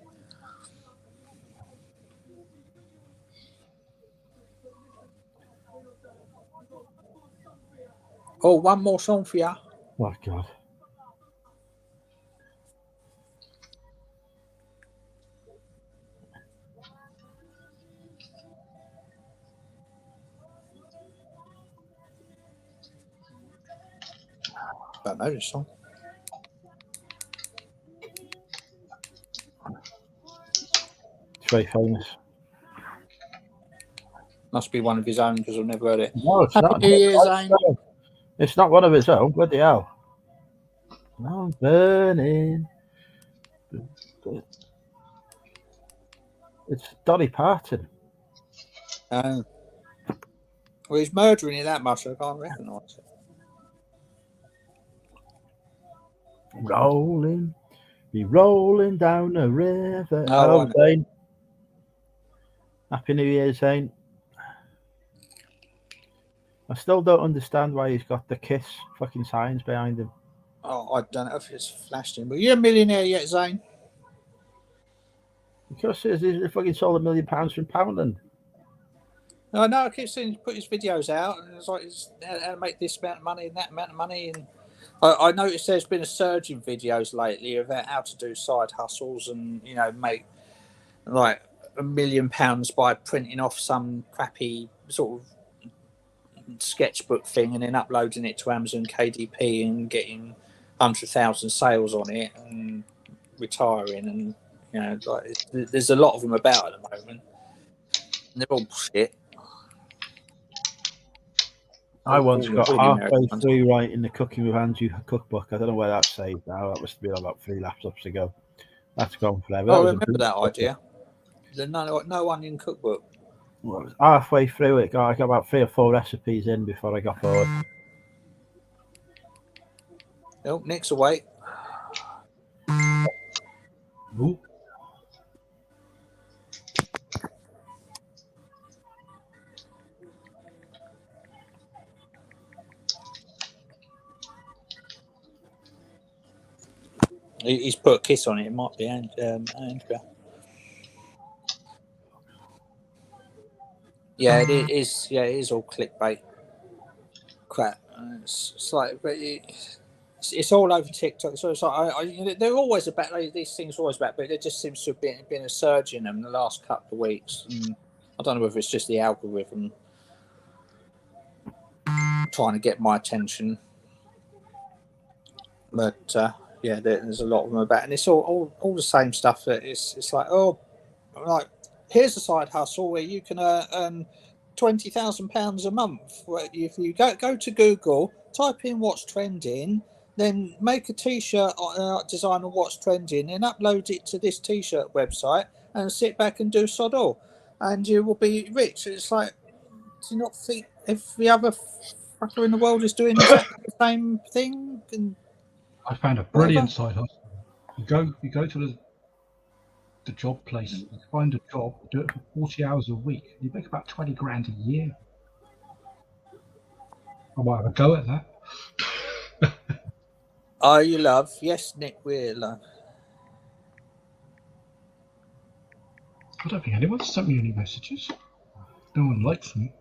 Oh, one more song for you. Oh, God. Don't know this song. It's very famous. Must be one of his own because I've never heard it. No, it's Happy not. New Year, Zane. It's not one of his own. Bloody hell. I'm burning. It's Dolly Parton. Well, he's murdering it that much, I can't recognise it. Rolling. Be rolling down the river. Oh, Oh, Zane. Happy New Year, Zane. I still don't understand why he's got the kiss fucking signs behind him. Oh, I don't know if it's flashed him. But you're a millionaire yet, Zane? Because he's fucking sold £1 million from Poundland. I know. I keep seeing him put his videos out, and it's like how to make this amount of money and that amount of money. And I noticed there's been a surge in videos lately about how to do side hustles and make like £1 million by printing off some crappy sort of sketchbook thing and then uploading it to Amazon KDP and getting 100,000 sales on it and retiring. And there's a lot of them about at the moment. And they're all shit. I once got halfway ones. through writing the Cooking with Andrew cookbook. I don't know where that's saved now. That must have been about 3 laptops ago. That's gone forever. I remember that idea. The no onion cookbook. Well, I was halfway through it. I got about 3 or 4 recipes in before I got bored. Oh, Nick's away. Ooh. He's put a kiss on it. It might be Andrea. Yeah, it is. Yeah, it is all clickbait crap. It's like, but it's all over TikTok. So it's like they're always about these things. Are always about, but there just seems to have been a surge in them in the last couple of weeks. And I don't know whether it's just the algorithm trying to get my attention, but yeah, there's a lot of them about, and it's all the same stuff. That it's like, here's a side hustle where you can earn £20,000 a month. If you go to Google, type in what's trending, then make a T-shirt design on what's trending, and upload it to this T-shirt website, and sit back and do sod all, and you will be rich. It's like, do you not think every other fucker in the world is doing exactly the same thing? And I found a brilliant side hustle. You go to the job place, you find a job, do it for 40 hours a week, you make about 20 grand a year. I might have a go at that. Are you love? Yes, Nick, we're love. I don't think anyone's sent me any messages. No one likes me.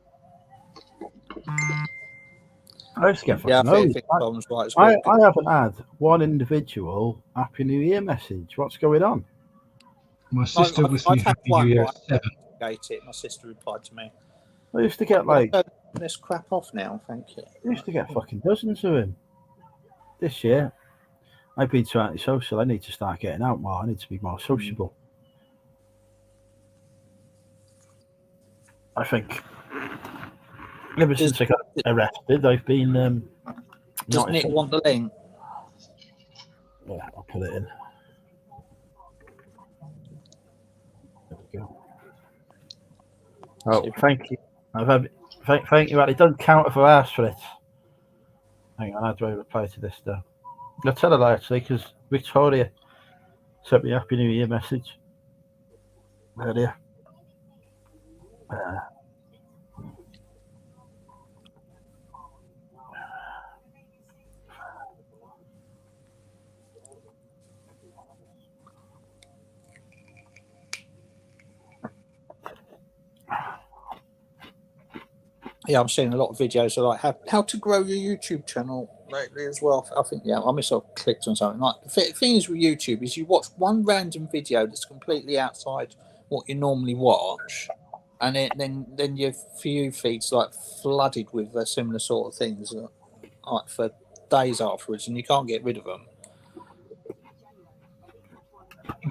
I just get Yeah, fucking I haven't had one individual Happy New Year message. What's going on? My sister was me Happy New Year at 7. My sister replied to me. I used to get this crap off now, thank you. I used to get fucking dozens of him. This year, I've been too antisocial. I need to start getting out more. I need to be more sociable. I think ever since I got arrested, I've been. Does Nick want the link? Yeah, I'll put it in. There we go. Oh, thank you. Thank you, Ali. Don't count for ass for it. Hang on, how do I reply to this though? I'll tell her actually, because Victoria sent me a Happy New Year message earlier. Yeah, I'm seeing a lot of videos of like how to grow your YouTube channel lately as well. I think I must have clicked on something. Like the thing is with YouTube is you watch one random video that's completely outside what you normally watch, and then your view feed's like flooded with similar sort of things like for days afterwards, and you can't get rid of them.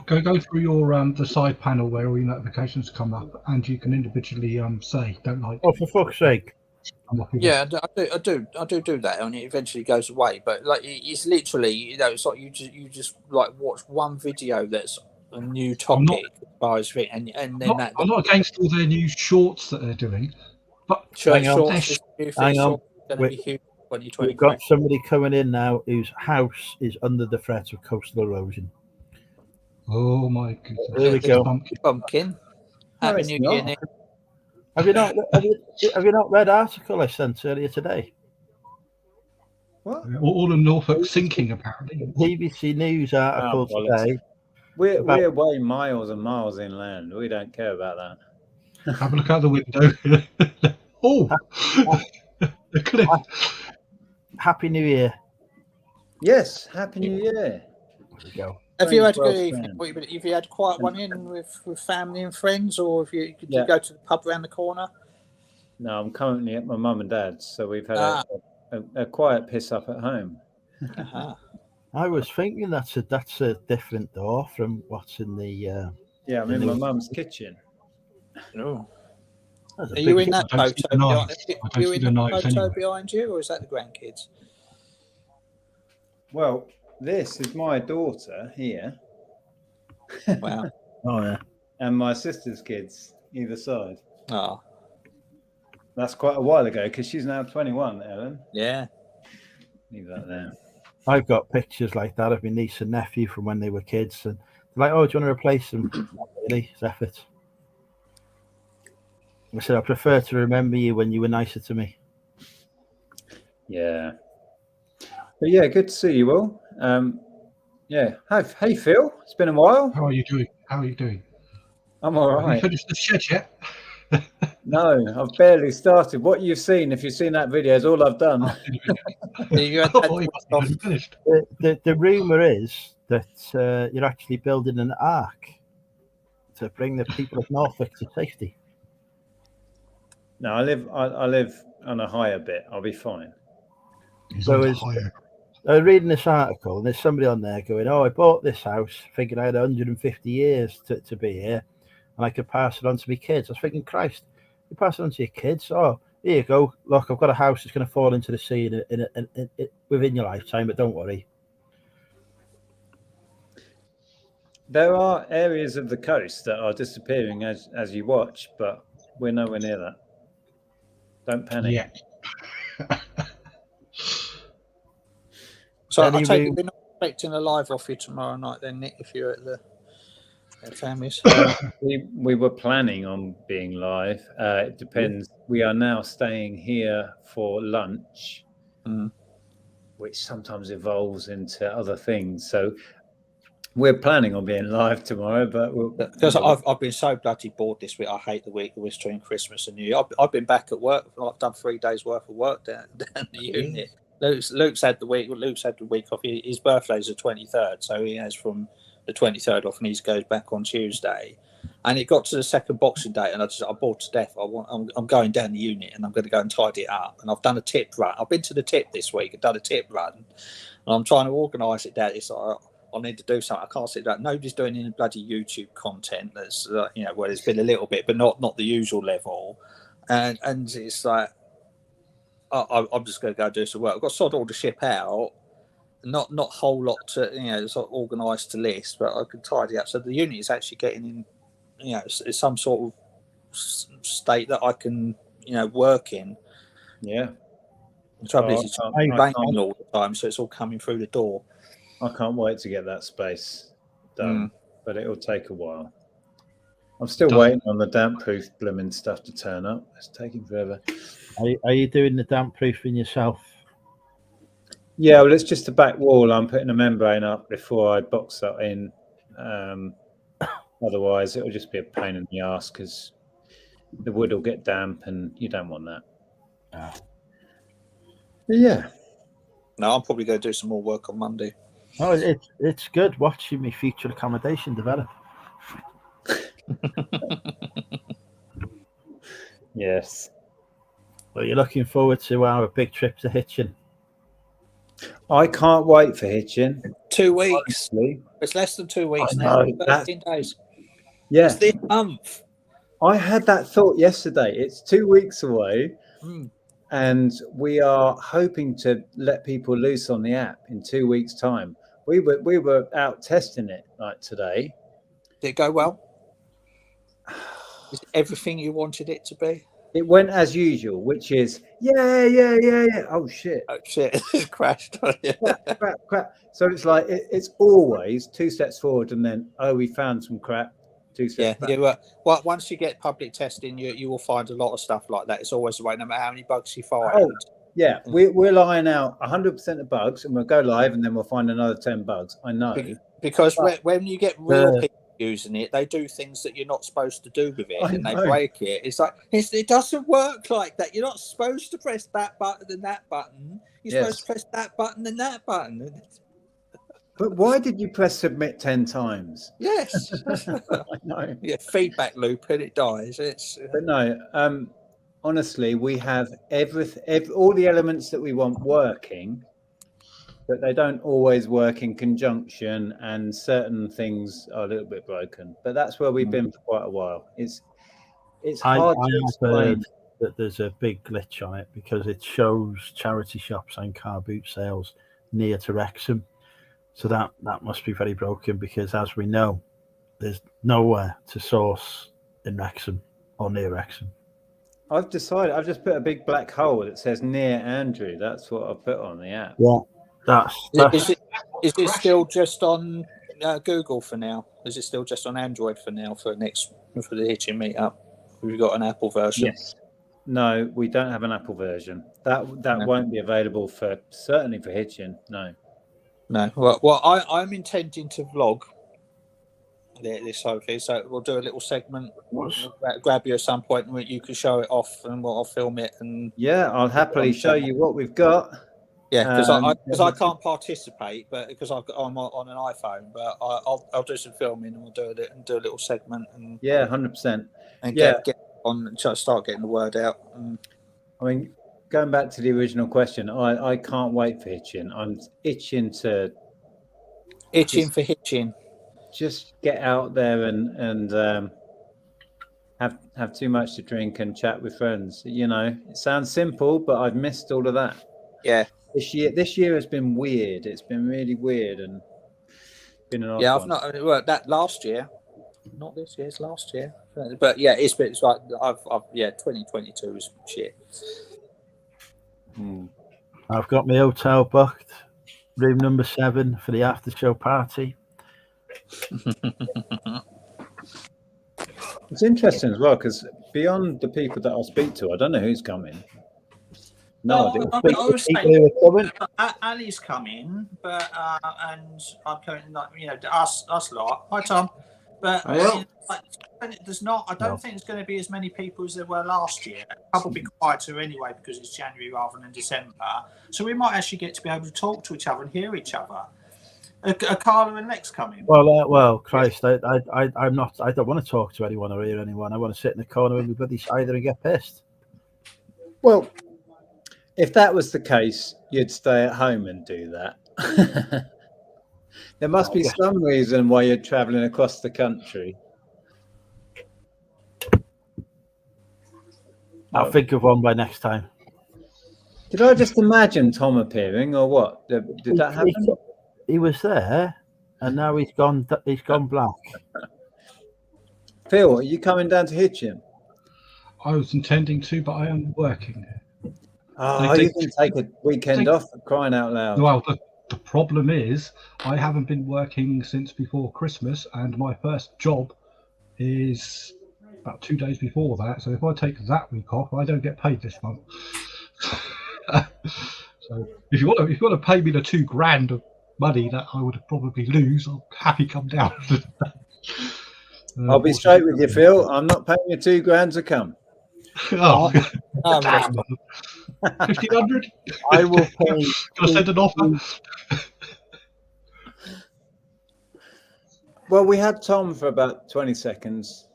Go through your the side panel where all your notifications come up, and you can individually say don't like. Oh, for fuck's sake! Yeah, I do that, and it eventually goes away. But like, it's literally, it's like you just like watch one video that's a new topic, and then I'm not against all their new shorts that they're doing, but hang on. We've got somebody coming in now whose house is under the threat of coastal erosion. Oh my goodness! There we go. Pumpkin. Happy New Year, Nick. Have you not read article I sent earlier today? What? All of Norfolk sinking apparently. BBC News article today We're About- we're way miles and miles inland. We don't care about that. Have a look out the window. Oh, the cliff. Happy New Year. Yes, Happy New Year. There we go. Have you had a Well good evening? spent. Have you had a quiet one in with family and friends, or did you Yeah. go to the pub around the corner? No, I'm currently at my mum and dad's, so we've had Ah. a quiet piss up at home. Uh-huh. I was thinking that's a different door from what's in the. Yeah, I'm in my mum's kitchen. Oh. That's a Are you big- in that I don't see photo? the Behind, knives. I are don't you see in the the knives photo anywhere. behind you, or is that the grandkids? Well, this is my daughter here, Wow. Oh yeah. and my sister's kids either side. Oh, That's quite a while ago because she's now 21, Ellen. yeah. Leave that there. I've got pictures like that of my niece and nephew from when they were kids, and they're like, "Oh, do you want to replace them?" Not really, it's effort. I said, I prefer to remember you when you were nicer to me. Yeah. But yeah, good to see you all. Yeah. Hey, Phil. It's been a while. How are you doing? How are you doing? I'm all Have you right. finished the shed yet? No, I've barely started. What you've seen, if you've seen that video, is all I've done. You had Oh, you must be already finished. The rumor is that you're actually building an ark to bring the people of Norfolk to safety. No, I live on a higher bit. I'll be fine. He's So on the is- higher. I was reading this article, and there's somebody on there going, "Oh, I bought this house, thinking I had 150 years to be here, and I could pass it on to my kids." I was thinking, Christ, you pass it on to your kids? Oh, here you go. Look, I've got a house that's going to fall into the sea within your lifetime, but don't worry. There are areas of the coast that are disappearing as you watch, but we're nowhere near that. Don't panic. Yeah. So I Any take room- it we're not expecting a live off you tomorrow night, then, Nick, if you're at the family's. We were planning on being live. It depends. We are now staying here for lunch, which sometimes evolves into other things. So we're planning on being live tomorrow, but Because I've been so bloody bored this week. I hate the week between Christmas and New Year. I've been back at work. I've done 3 days worth of work down the unit. Luke's had the week off. His birthday's the 23rd, so he has from the 23rd off, and he goes back on Tuesday. And it got to the second Boxing Day, and I'm bored to death. I'm going down the unit, and I'm going to go and tidy it up. And I've done a tip run. I've been to the tip this week. I've done a tip run, and I'm trying to organise it down. It's like, I need to do something. I can't sit down. Nobody's doing any bloody YouTube content. That's where there's been a little bit, but not the usual level. And it's like, I'm just going to go do some work. I've got to sort all the ship out. Not a whole lot to sort of organised to list, but I can tidy up. So the unit is actually getting in, some sort of state that I can work in. yeah. The trouble is, I it's can't- raining all the time, so it's all coming through the door. I can't wait to get that space done, but it'll take a while. I'm still waiting on the damp-proof blooming stuff to turn up. It's taking forever. Are you doing the damp proofing yourself? Yeah, well, it's just a back wall. I'm putting a membrane up before I box that in. Otherwise, it'll just be a pain in the ass because the wood will get damp, and you don't want that. But yeah. No, I'm probably going to do some more work on Monday. Oh, it's good watching me future accommodation develop. Yes. Well, you're looking forward to our big trip to Hitchin. I can't wait for Hitchin. 2 weeks. Honestly. It's less than 2 weeks I now. know, 13 days. Yeah. It's this month. I had that thought yesterday. It's 2 weeks away, and we are hoping to let people loose on the app in 2 weeks' time. We were out testing it like today. Did it go well? Is it everything you wanted it to be? It went as usual, which is yeah. Oh shit! Oh shit! It crashed. crap. So it's like it's always 2 steps forward, and then we found some crap. 2 steps back. Well, once you get public testing, you will find a lot of stuff like that. It's always the way, no matter how many bugs you find. Yeah, we'll iron out 100% of bugs, and we'll go live, and then we'll find another 10 bugs. I know. Because when you get real people using it, they do things that you're not supposed to do with it, and they break it. It's like it doesn't work like that. You're not supposed to press that button and that button. You're supposed to press that button and that button. But why did you press submit 10 times? Yes, I know. Yeah, feedback loop and it dies. But no, honestly, we have all the elements that we want working, but they don't always work in conjunction, and certain things are a little bit broken. But that's where we've been for quite a while. It's hard to explain. That there's a big glitch on it because it shows charity shops and car boot sales near to Wrexham. So that must be very broken because, as we know, there's nowhere to source in Wrexham or near Wrexham. I've just put a big black hole that says near Andrew. That's what I've put on the app. Yeah, Is it still just on Google for now? Is it still just on Android for now for the Hitching meetup? We've got an Apple version. Yes. No, we don't have an Apple version. That won't be available certainly for Hitching. No. Well, I'm intending to vlog this hopefully, so we'll do a little segment. We'll grab you at some point, and you can show it off, and I'll film it. And I'll happily show you what we've got. Yeah, because I can't participate, but because I'm on an iPhone, but I'll do some filming and we'll do a little segment. And 100%. And get on and start getting the word out. I mean, going back to the original question, I can't wait for Hitching. I'm itching for Hitching. Just get out there and have too much to drink and chat with friends. You know, it sounds simple, but I've missed all of that. Yeah. This year has been weird. It's been really weird and been an odd one. I've not worked that last year. Not this year, it's last year. But yeah, it's like 2022 was shit. I've got my hotel booked, room number 7 for the after show party. It's interesting as well because beyond the people that I'll speak to, I don't know who's coming. No, I was saying Ali's coming, but and I'm coming, us lot. Hi, Tom. But there's not. I don't think there's going to be as many people as there were last year. A couple will be quieter anyway because it's January rather than December. So we might actually get to be able to talk to each other and hear each other. Are Carla and Lex coming? Well, Christ, I'm not. I don't want to talk to anyone or hear anyone. I want to sit in the corner with my bloody cider and get pissed. Well, if that was the case, you'd stay at home and do that. There must be some reason why you're traveling across the country. I'll think of one by next time. Did I just imagine Tom appearing, or what? Did that happen? He was there, and now he's gone. He's gone black. Phil, are you coming down to Hitchin? I was intending to, but I am working. Oh, you can take a weekend off, for crying out loud. Well, the problem is I haven't been working since before Christmas, and my first job is about 2 days before that. So if I take that week off, I don't get paid this month. So if you want to pay me the $2,000 of money that I would probably lose, I'll happy come down. I'll be straight with you, Phil. I'm not paying you $2,000 to come. Oh, 1,500. I will pay. Can I send an offer? Well, we had Tom for about 20 seconds.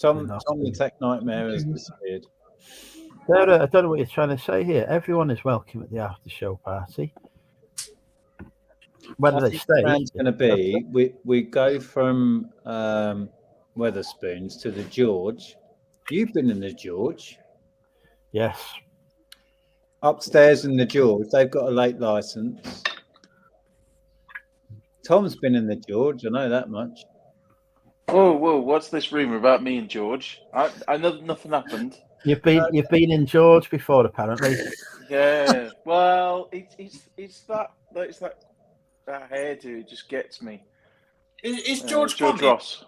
Tom the Tech Nightmare has disappeared. I don't know what you're trying to say here. Everyone is welcome at the after show party. Whether they stay, it's going to be we go from Weatherspoons to the George. You've been in the George. Yes. Upstairs in the George, they've got a late license. Tom's been in the George, I know that much. Whoa! What's this rumor about me and George? I know nothing happened. You've been in George before, apparently. Yeah. Well, it's that hairdo just gets me. Is George George coming? Ross?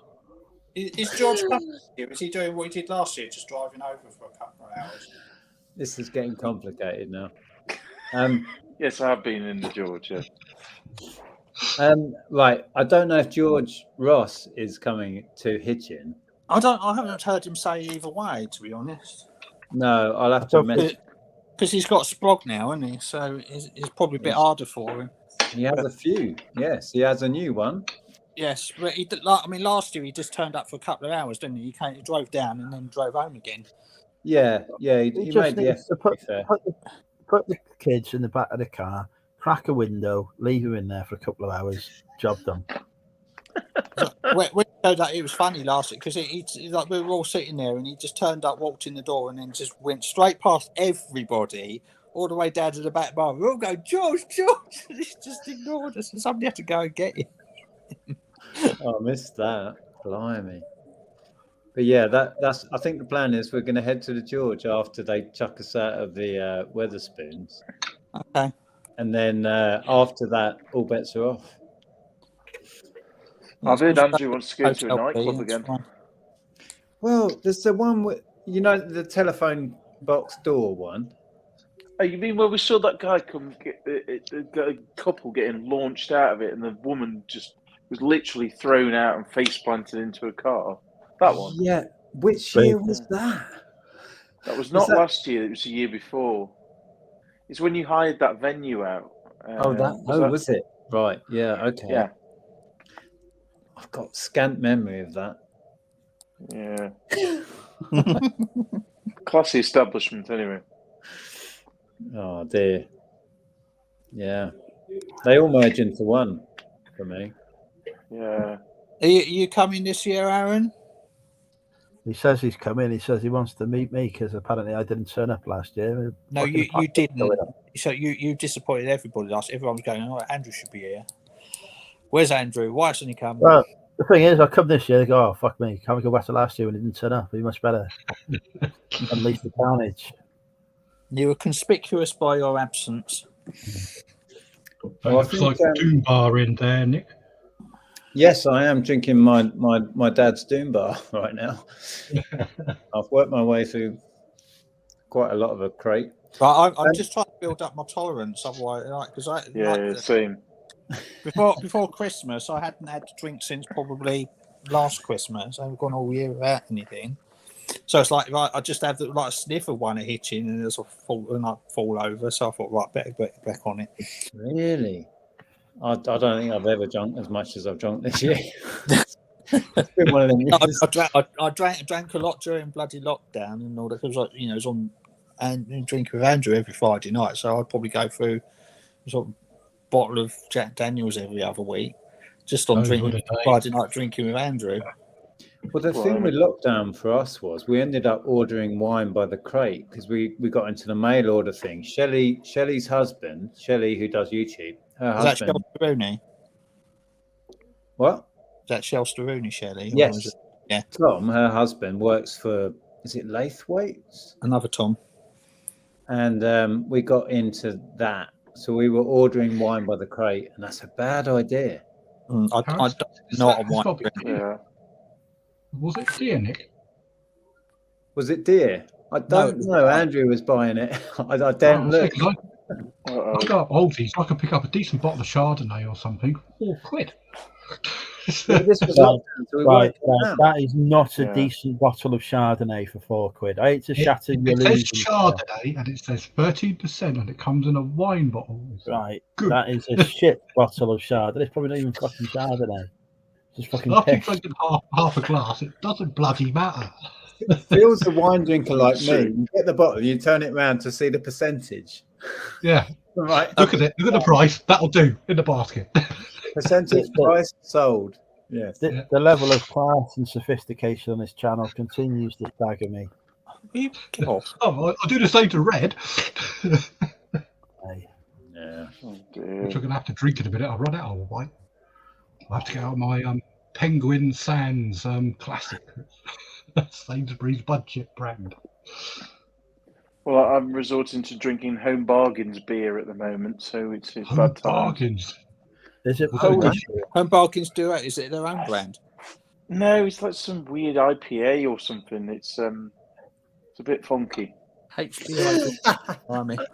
Is George coming? Is he doing what he did last year, just driving over for a couple of hours? This is getting complicated now. Yes, I have been in the George. Yeah. Right. I don't know if George Ross is coming to Hitchin. I haven't heard him say either way, to be honest. No, I'll have to message. Because he's got Sprog now, hasn't he? So it's probably a bit harder for him. He has a few. Yes, he has a new one. Yes, but last year he just turned up for a couple of hours, didn't he? He drove down and then drove home again. Yeah. He just made the needs effort. to put the kids in the back of the car, crack a window, leave them in there for a couple of hours. Job done. When he showed that, it was funny last week because he like we were all sitting there and he just turned up, walked in the door, and then just went straight past everybody all the way down to the back bar. We all go, George, and he just ignored us, and somebody had to go and get him. Oh, I missed that. Blimey. But yeah, that's. I think the plan is we're going to head to the George after they chuck us out of the Weatherspoons. Okay. And then after that, all bets are off. I've heard Andrew wants to go to a nightclub again. Well, there's the one with, the telephone box door one. Oh, you mean where we saw that guy come get a couple getting launched out of it, and the woman just was literally thrown out and face planted into a car? That one. Yeah. Which year was that? That was not last year. It was the year before. It's when you hired that venue out. Was it? Right. Yeah. Okay. Yeah. I've got scant memory of that. Yeah. Classy establishment, anyway. Oh dear. Yeah. They all merge into one for me. Yeah. Are you coming this year, Aaron? He says he's coming. He says he wants to meet me because apparently I didn't turn up last year. No, you didn't. So you disappointed everybody last. Everyone was going, "Oh, Andrew should be here." Where's Andrew? Why hasn't he come? Well, the thing is, I come this year. They go, "Oh fuck me! Can't we go back to last year when he didn't turn up? He's much better." Unleash the carnage. You were conspicuous by your absence. Looks like Doom Bar in there, Nick. Yes, I am drinking my dad's Doom Bar right now. I've worked my way through quite a lot of a crate. But I'm just trying to build up my tolerance. Otherwise, same. Before Christmas, I hadn't had to drink since probably last Christmas. I've gone all year without anything. So it's like I just have a sniff of one at Hitchin and I fall over. So I thought, better get back on it. Really? I don't think I've ever drunk as much as I've drunk this year. It's been one of them years. I drank a lot during bloody lockdown and all that because I was on and drinking with Andrew every Friday night. So I'd probably go through a sort of bottle of Jack Daniels every other week, just on drinking Friday night drinking with Andrew. Well, the thing with lockdown for us was we ended up ordering wine by the crate because we got into the mail order thing. Shelley's husband, Shelley, who does YouTube, her husband. Is that Shel Rooney? What? Is that Shel Rooney, Shelley? Yes. Yeah. Tom, her husband, works for, is it Lathwaite's? Another Tom. And we got into that. So we were ordering wine by the crate, and that's a bad idea. I don't know on wine. Yeah. Was it deer, Nick? Was it deer? I don't know. Andrew was buying it. I don't look. I go up Aldi's. I could pick up a decent bottle of Chardonnay or something. £4. Well, this was lockdown, so right. That is not a decent bottle of Chardonnay for £4. I hate to shatter your illusion. It says Chardonnay and it says 13%, and it comes in a wine bottle. Right. Good. That is a shit bottle of Chardonnay. It's probably not even fucking Chardonnay. Just fucking after drinking half a glass, it doesn't bloody matter. Feels a wine drinker like me. You get the bottle, you turn it around to see the percentage. Yeah. Right. Look at it. Look at the price. That'll do in the basket. Percentage price sold. Yes. The level of class and sophistication on this channel continues to stagger me. Oh, I do the same to Red. Yeah. Which I'm going to have to drink in a minute. I'll run out of wine. I'll have to get out my Penguin Sands classic. Sainsbury's budget brand. Well, I'm resorting to drinking Home Bargains beer at the moment, so it's bad time. Bargains. Is it Polish? Home Bargains do it? Is it their own brand? No, it's like some weird IPA or something. It's a bit funky. HBI.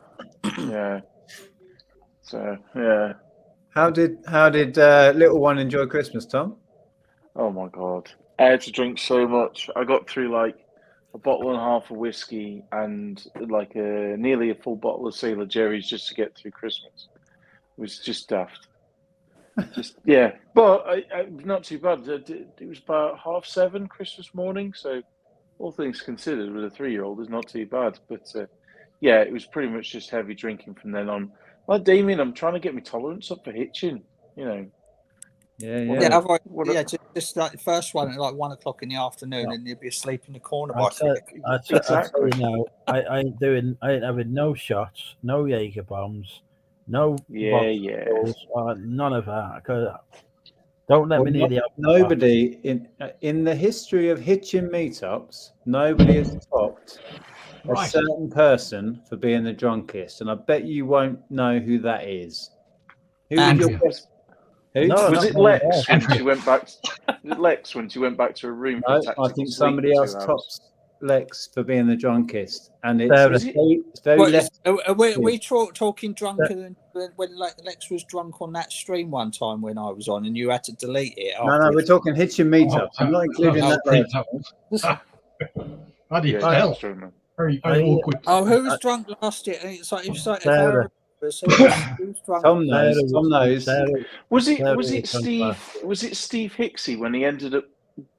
Yeah. So yeah. How did little one enjoy Christmas, Tom? Oh my god. I had to drink so much. I got through like a bottle and a half of whiskey and like nearly a full bottle of Sailor Jerry's just to get through Christmas. It was just daft. Just yeah, but I not too bad. It was about 7:30 Christmas morning, so all things considered, with a 3-year-old, is not too bad. But yeah, it was pretty much just heavy drinking from then on. Like Damien, I'm trying to get my tolerance up for hitching. You know. Yeah, just like the first one at like 1 o'clock in the afternoon, and you'd be asleep in the corner by exactly. You know, I ain't having no shots, no Jaeger bombs, no none of that. 'Cause don't let me near the nobody in the history of hitching meetups, nobody has topped a certain person for being the drunkest, and I bet you won't know who that is. Who was your best? Who? No, was it Lex when she went back? Lex when she went back to her room? No, I think somebody else tops Lex for being the drunkest, and it's very left. Are we talking drunker than when Lex was drunk on that stream one time when I was on, and you had to delete it? No, we're talking hitching meetup. I'm not including that. I did tell. Very awkward. Oh, who was drunk last year? It's like Tom knows. Was it Steve? Was it Steve Hicksey when he ended up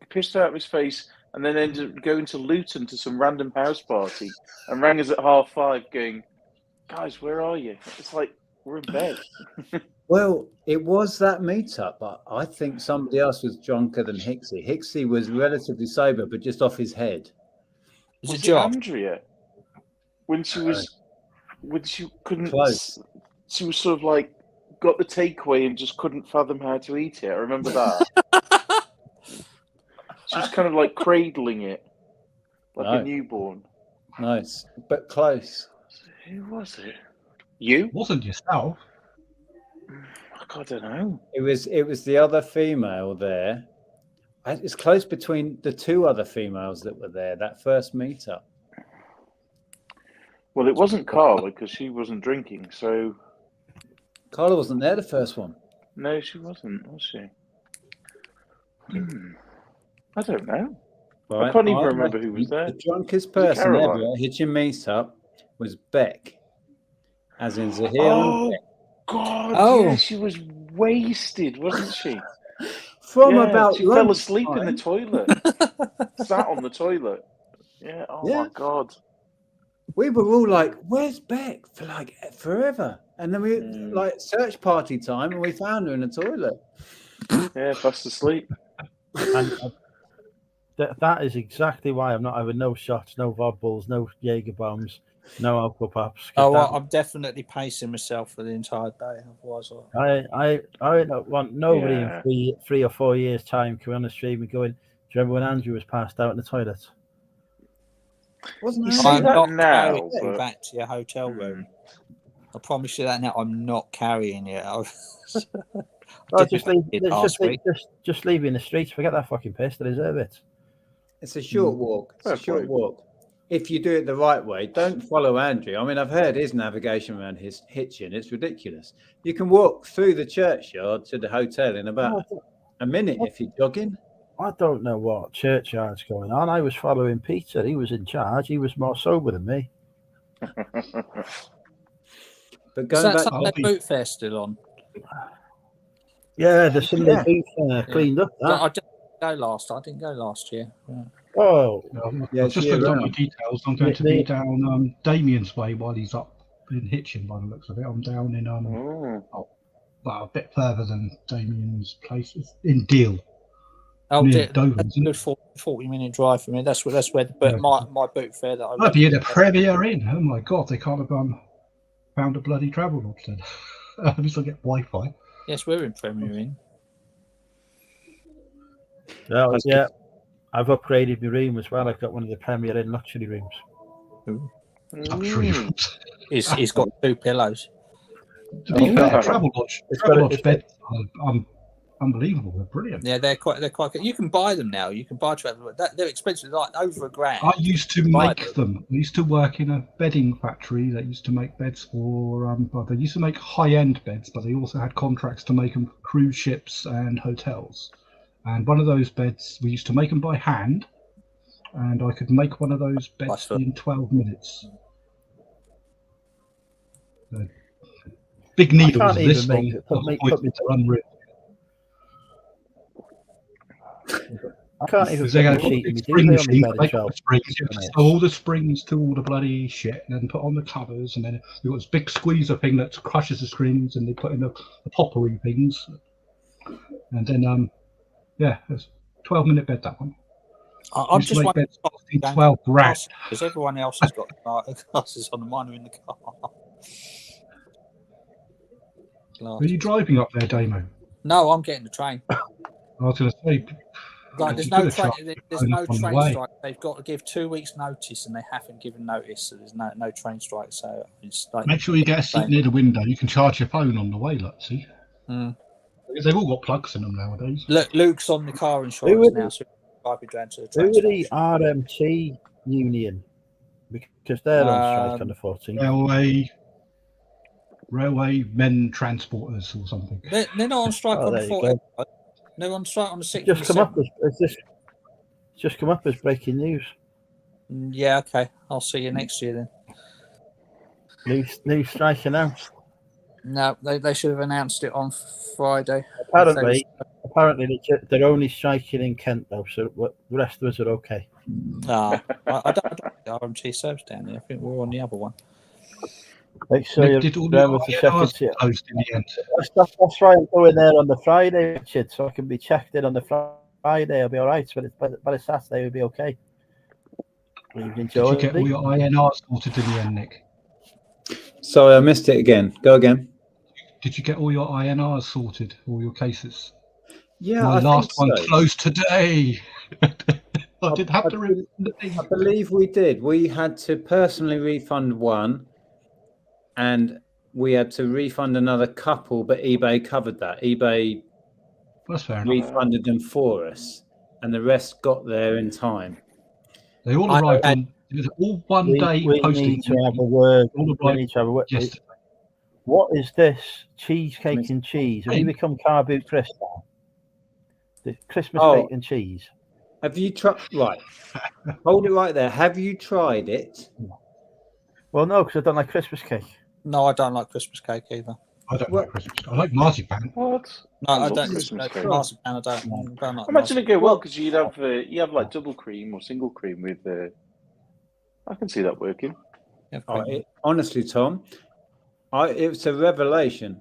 pissed out of his face and then ended up going to Luton to some random house party and rang us at 5:30 going, "Guys, where are you?" It's like we're in bed. Well, it was that meetup, but I think somebody else was drunker than Hicksey. Hicksey was relatively sober, but just off his head. Was it Andrea? When she couldn't, close. She was sort of like got the takeaway and just couldn't fathom how to eat it. I remember that. She was kind of like cradling it, like a newborn. Nice, but close. Who was it? You? It wasn't yourself. I don't know. It was the other female there. It's close between the two other females that were there that first meetup. Well, it wasn't Carla because she wasn't drinking. So Carla wasn't there the first one. No, she wasn't, was she? I don't know. Right. I can't even remember who was there. The drunkest person ever at hitching meetup was Beck, as in Zahir. Oh God! Yeah, she was wasted, wasn't she? She fell asleep in the toilet. Sat on the toilet. Yeah. Oh my God. We were all like, "Where's Beck?" for like forever, and then we like search party time, and we found her in the toilet. Yeah, fast asleep. And that is exactly why I'm not having no shots, no vodballs, no Jaeger bombs, no alcohol pops. I'm definitely pacing myself for the entire day. Otherwise, I don't want nobody in 3 or 4 years' time coming on the stream and going, "Do you remember when Andrew was passed out in the toilet?" I'm not carrying you back to your hotel room. I promise you that now. I'm not carrying you. Just leave you in the streets. Forget that fucking piss. They deserve it. It's a short walk. It's a short walk. If you do it the right way, don't follow Andrew. I mean, I've heard his navigation around his hitching. It's ridiculous. You can walk through the churchyard to the hotel in about a minute if you're jogging. I don't know what churchyard's going on. I was following Peter. He was in charge. He was more sober than me. But going back, that boot fair still on? Yeah, the Sunday boot fair cleaned up. I didn't go last year. Yeah. Oh, I've just looked at my details. I'm going to be down Damien's way while he's up in Hitchin by the looks of it. I'm down in a bit further than Damien's place. It's in Deal. Oh, Dover, that's a good 40-minute drive for me. That's where my boot fair that I'd be in a Premier Inn. Oh my God, they can't have found a bloody travel lodge then. At least I get Wi-Fi. Yes, we're in Premier Inn. Well, yeah, I've upgraded my room as well. I've got one of the Premier Inn luxury rooms. Luxury rooms. He's got 2 pillows. To be fair, travel lodge bed. unbelievable. They're brilliant. Yeah, they're quite good. You can buy them now. You can buy travel. They're expensive, like over $1,000. I used to Buy make them. I used to work in a bedding factory that used to make beds for. Well, they used to make high-end beds, but they also had contracts to make them for cruise ships and hotels. And one of those beds, we used to make them by hand, and I could make one of those beds in 12 minutes. Big needles this long. They're unreal. I can't even They put got the sheet in big my spring bed machines, in 12 minutes. all the springs to all the bloody shit, and then put on the covers, and then you've got this big squeezer thing that crushes the screens, and they put in the poppery things, and then yeah, it's 12-minute bed, that one. I'm just wondering, 12 grand. because everyone else has got glasses on, and mine are in the car. Are you driving up there, Damo? No, I'm getting the train. I was going to say, like, there's no train strike. They've got to give 2 weeks' notice, and they haven't given notice, so there's no train strike. So it's like, make sure you get a seat near the window. You can charge your phone on the way, let's see. Because they've all got plugs in them nowadays. Luke's on the car insurance now, so I'll be down to the train station. Who are the RMT union? Because they're on strike on the 14th. Railway men transporters or something. They're not on strike on the 14th. They're on strike on the 6th. Just come up as breaking news. Yeah, okay. I'll see you next year then. New strike announced. No, they should have announced it on Friday. Apparently they're only striking in Kent though, so the rest of us are okay. I don't the RMT serves down there. I think we're on the other one. Did all the post in the end? That's why I'm going there on the Friday, Richard, so I can be checked in on the Friday. I'll be all right, but by the Saturday we'll be okay. Did you get all your INR sorted in the end, Nick? Sorry, I missed it again. Go again. Did you get all your INRs sorted, all your cases? Yeah, my last one closed today. I did have to. I believe we did. We had to personally refund one. And we had to refund another couple, but eBay covered that. eBay refunded them for us, and the rest got there in time. They all arrived on all one day posting. We need to have a word. Yesterday. What is this? Cheesecake and cheese. Have you become car boot Chris now? The Christmas cake and cheese. Have you tried? Right. Hold it right there. Have you tried it? Well, no, because I don't like Christmas cake. No, I don't like Christmas cake either. I don't like Christmas cake. I like marzipan. What? No, I don't. Marzipan, I don't like. Imagine it go well because you have like double cream or single cream with. I can see that working. Honestly, Tom, it's a revelation.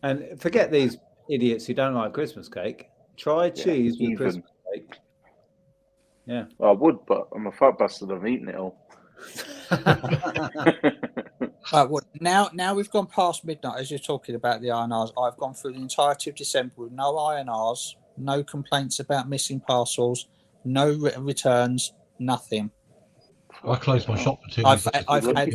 And forget these idiots who don't like Christmas cake. Try cheese with Christmas cake. Yeah, well, I would, but I'm a fat bastard. I'm eating it all. Now we've gone past midnight as you're talking about the INRs. I've gone through the entirety of December with no INRs, no complaints about missing parcels, no returns, nothing. I closed my shop for 2 weeks. I've had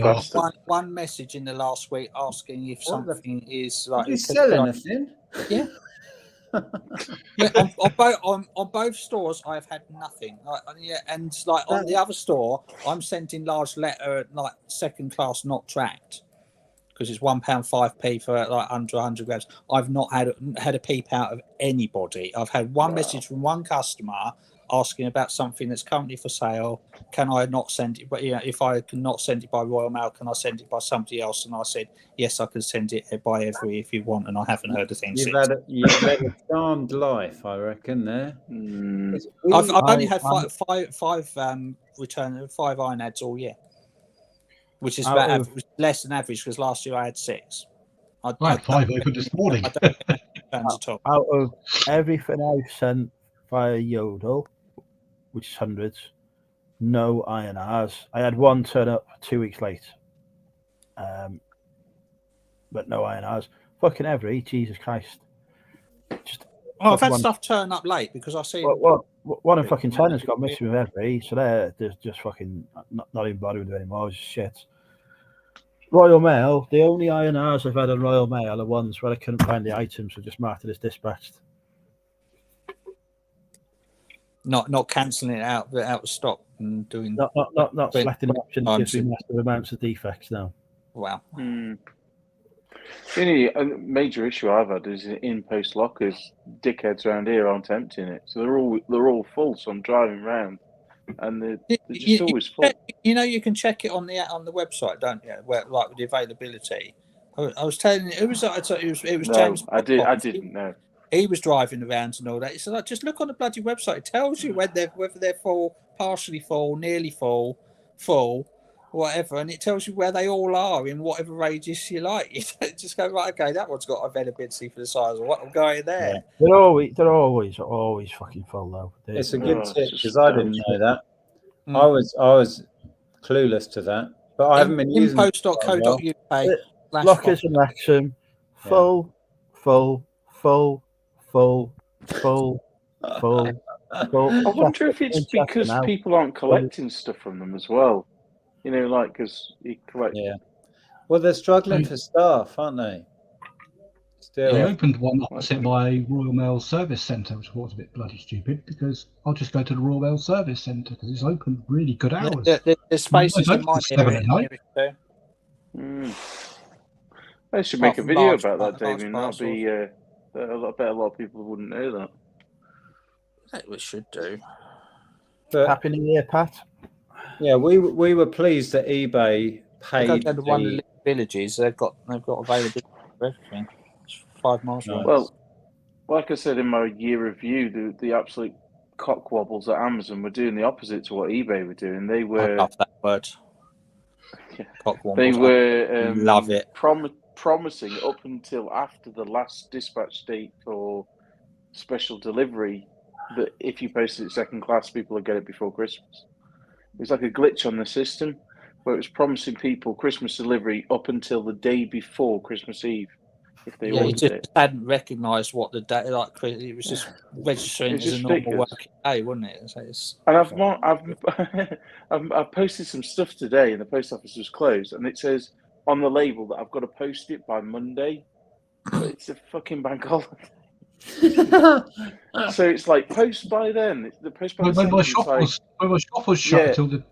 one message in the last week asking if something is like. Did you sell anything? Yeah. Yeah, on both stores I've had nothing. And like on the other store, I'm sending large letter like second class not tracked because it's £1.5p for like under 100 grams. I've not had a peep out of anybody. I've had one message from one customer asking about something that's currently for sale. Can I not send it? But if I cannot send it by Royal Mail, can I send it by somebody else? And I said, yes, I can send it by every if you want. And I haven't heard a thing since. You've led a charmed life, I reckon. There, I've only had five INADs all year, which is about less than average because last year I had 6. I had 5 open this morning. Out of everything I've sent via Yodel, which is hundreds, no INRs. I had one turn up 2 weeks late, but no INRs. Fucking every Jesus Christ. I've had stuff turn up late because I see. One in fucking 10 has got mixed with every, so they're just fucking not even bothering with it anymore. It's shit. Royal Mail, the only INRs I've had on Royal Mail are ones where I couldn't find the items, so just marked it as dispatched. Not cancelling it out of stock and doing. Not selecting an option that gives me massive amounts of defects now. Wow. The only major issue I've had is in post lockers. Dickheads around here aren't emptying it, so they're all full. So I'm driving around, and they're just always full. You can check it on the website, don't you? Where like with the availability. I was telling you, it was James. I didn't know. He was driving around and all that. He said, just look on the bloody website. It tells you whether they're full, partially full, nearly full, whatever, and it tells you where they all are in whatever radius you like. You just go, right, okay, that one's got availability for the size of what I'm going there. Yeah. They're always fucking full though. It's a good tip because I didn't know that. I was clueless to that, but I haven't been using post.co.uk. Lockers and Wrexham, full. I wonder if it's because people aren't collecting stuff from them as well. You know, like because you collect. Yeah. Well, they're struggling for staff, aren't they? Still. They opened one opposite my Royal Mail Service Centre, which was a bit bloody stupid because I'll just go to the Royal Mail Service Centre because it's open really good hours. There's spaces in my area. I should make a video about that, Damien. That'd be. I bet a lot of people wouldn't know that. I think we should do. But, Happy New Year, Pat. Yeah, we were pleased that eBay paid. Go to one of the villages. They've got availability for everything. It's 5 miles away. Well, like I said in my year review, the absolute cock wobbles at Amazon were doing the opposite to what eBay were doing. They were. I love that word. Yeah, cock wobbles. They were love it. Promising up until after the last dispatch date for special delivery that if you posted it second class, people would get it before Christmas. It was like a glitch on the system where it was promising people Christmas delivery up until the day before Christmas Eve if they ordered it. Hadn't recognised what the day like. It was just registering as a normal working day, wasn't it? And I've posted some stuff today, and the post office was closed, and it says on the label that I've got to post it by Monday, but it's a fucking bank holiday. So it's like post by then. The post by when my shop was shut until the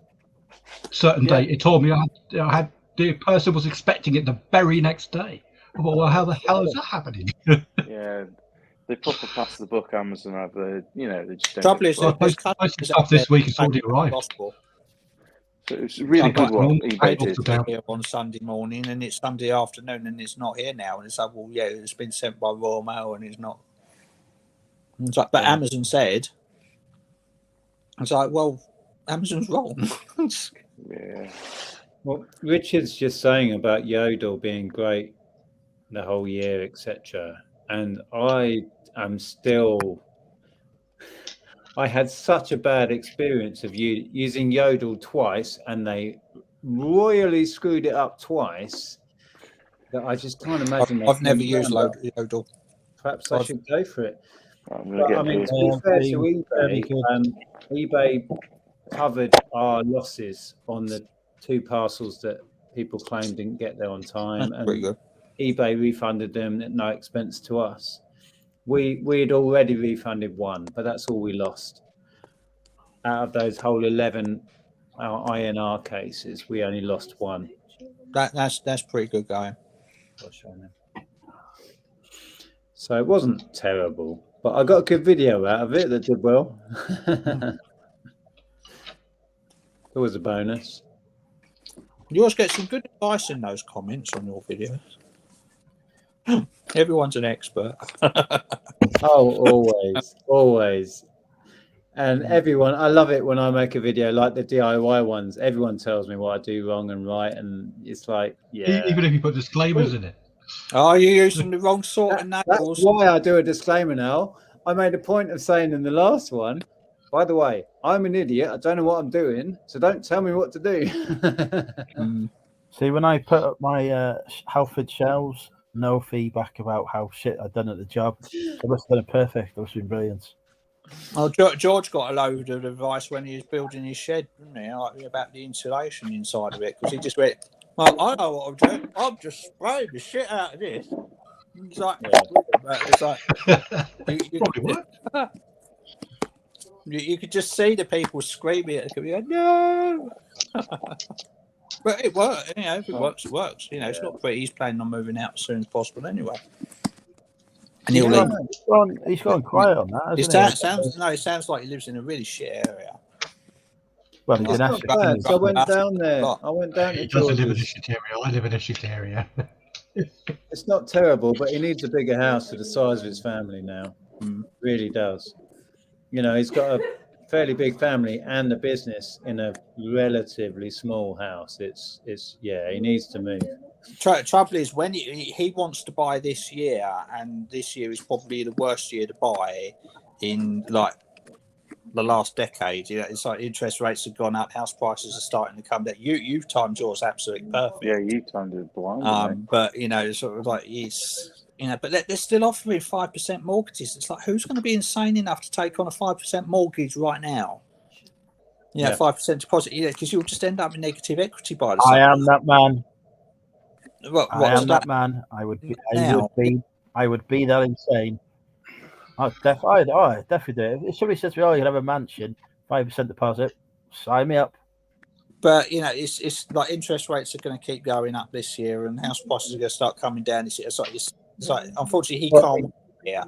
certain date, it told me I had the person was expecting it the very next day. I thought, well, how the hell is that happening? Yeah, they proper pass the buck. Amazon have they just don't. Trouble is, posted stuff this week. It's already arrived. So it's really good one. eBay did on Sunday morning, and it's Sunday afternoon, and it's not here now. And it's like, well, yeah, it's been sent by Royal Mail, and it's not. And it's like, but Amazon said. It's like, well, Amazon's wrong. Yeah. Well, Richard's just saying about Yodel being great the whole year, etc. And I am still. I had such a bad experience of using Yodel twice, and they royally screwed it up twice. That I just can't imagine. I've never used Yodel. Perhaps I should go for it. To be fair to eBay, eBay covered our losses on the 2 parcels that people claimed didn't get there on time, and pretty good. eBay refunded them at no expense to us. We had already refunded 1, but that's all we lost. Out of those whole 11 INR cases, we only lost 1. That's pretty good going. So it wasn't terrible, but I got a good video out of it that did well. It was a bonus. You always get some good advice in those comments on your videos. Everyone's an expert. Oh, always. And everyone, I love it when I make a video like the DIY ones. Everyone tells me what I do wrong and right, and it's like, yeah. Even if you put disclaimers in it. Are you using the wrong sort of nails? That's why I do a disclaimer now. I made a point of saying in the last one, by the way, I'm an idiot. I don't know what I'm doing, so don't tell me what to do. See, when I put up my Halford shelves, no feedback about how shit I'd done at the job. So I must have done it perfect. It must have been brilliant. Well, George got a load of advice when he was building his shed, didn't he? Like, about the insulation inside of it, because he just went, Well, I know what I'm doing. I'm just spraying the shit out of this. It's like, you, Probably work. you could just see the people screaming at the computer, no. But it works. You know, if it works, it works. You know, it's not pretty. He's planning on moving out as soon as possible anyway. And he'll leave. He's gone quiet on that, It hasn't he? it sounds like he lives in a really shit area. Well, he's It's an not Essex. bad. So I went down there. I went down to He doesn't live in a George's. shit area. I live in a shit area. It's not terrible, but he needs a bigger house for the size of his family now. Really does. You know, he's got a fairly big family and a business in a relatively small house. It's he needs to move. Trouble is, when he wants to buy this year, and this year is probably the worst year to buy in like the last decade. You know, it's like interest rates have gone up, house prices are starting to come down. You've timed yours absolutely perfect. Yeah, you timed it blind. But you know, sort of like but they're still offering 5% mortgages. It's like, who's going to be insane enough to take on a 5% mortgage right now? You know, 5% deposit. You know, because you'll just end up in negative equity by the I time. am that man. I am that man. I would be that insane. I'd definitely do it. If somebody says to me, "Oh, you can have a mansion, 5% deposit," sign me up. But you know, it's like interest rates are going to keep going up this year, and house prices are going to start coming down. It's like unfortunately he can't. Yeah,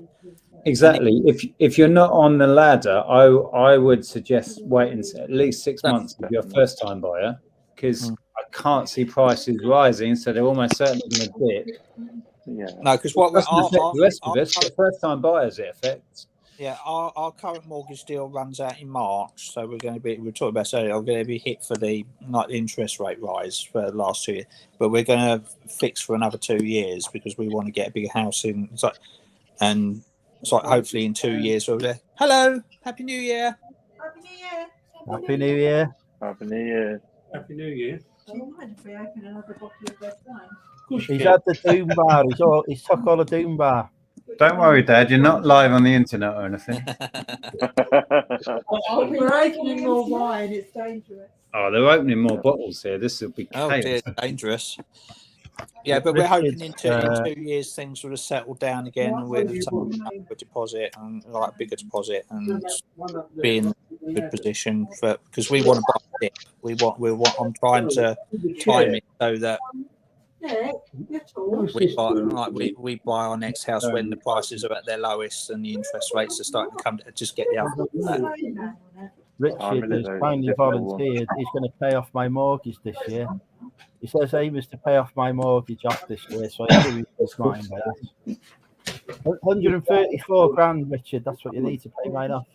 exactly. If you're not on the ladder, I would suggest waiting at least 6 months if you're a first time buyer, because I can't see prices rising, so they're almost certainly going to dip. Yeah. No, because what the rest of us, the first time buyers, it affects. Yeah, our current mortgage deal runs out in March, so we're talking about earlier. I'm going to be hit for the interest rate rise for the last 2 years, but we're going to fix for another 2 years because we want to get a bigger house in. And hopefully in 2 years we'll be there. Hello, Happy New Year. Happy New Year. Happy New Year. Happy New Year. Happy New Year. Do you mind if we open another bottle of red wine? He's had the Doom bar. He's took all the Doom bar. Don't worry, Dad. You're not live on the internet or anything. We're opening more wine. It's dangerous. Oh, they're opening more bottles here. This will be chaos. Oh dear, dangerous. Yeah, but we're hoping in 2 years things will have settled down again, and we'll have a deposit and like a bigger deposit and be in a good position because we want to buy a dip. I'm trying to time it so that we buy our next house when the prices are at their lowest and the interest rates are starting to come. Just get the other. Richard has finally volunteered. He's going to pay off my mortgage this year. He says aim is to pay off my mortgage off this year, so I do his mind by that. 134 grand, Richard. That's what you need to pay mine off.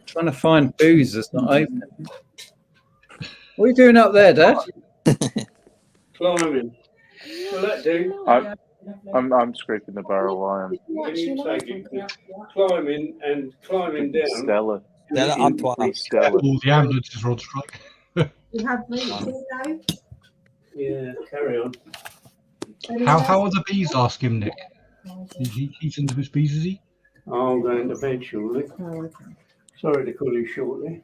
Trying to find booze that's not open. What are you doing up there, Dad? Climbing. Will that do? I'm scraping the barrel wire. Climbing down. Stella. All the ambulances are on strike. You have me too, though. Yeah, carry on. How are the bees? Ask him, Nick. He's into his bees, is he? I'm going to bed shortly. Oh, okay. Sorry to call you shortly.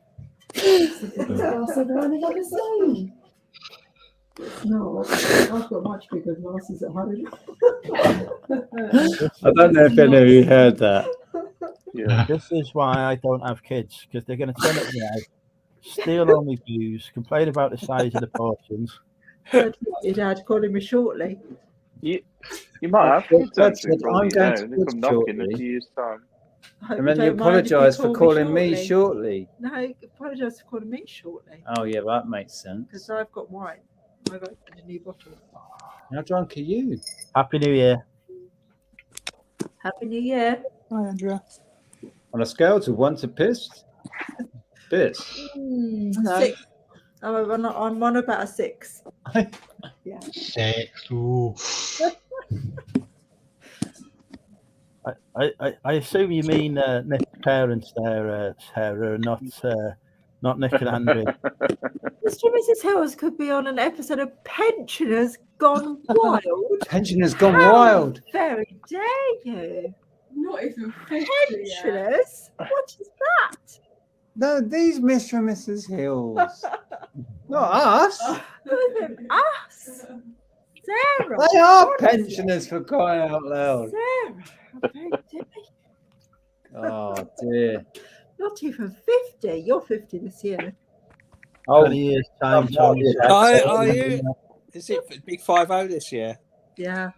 No, I've got much bigger glasses at home. I don't know if any of you heard that. Yeah. This is why I don't have kids, because they're going to turn up the house, steal all my booze, complain about the size of the portions. Your dad calling me shortly. You might have kids. Dad said, I'm going to they come knocking in a few years' time. And then you apologise for calling me shortly. No, apologise for calling me shortly. Oh, yeah, that makes sense. Because I've got wine. I've got a new bottle. How drunk are you? Happy New Year. Happy New Year. Hi, Andrea. On a scale to 1 to piss? Piss. No. 6. I'm on about a 6. Yeah. 6. Ooh. I assume you mean Nick's parents there, Sarah, not Nick and Andrew. Mr. and Mrs. Hills could be on an episode of Pensioners Gone Wild. Pensioners Gone Wild. Very dare you. Not even Pensioners? What is that? No, these Mr. and Mrs. Hills. Not us. Us, Sarah. They are honestly. pensioners for crying out loud. Sarah, I don't do it. Oh dear. Not even 50. You're 50 this year. 20 years time, Tom. Are you? Is it Big 50 this year? Yeah.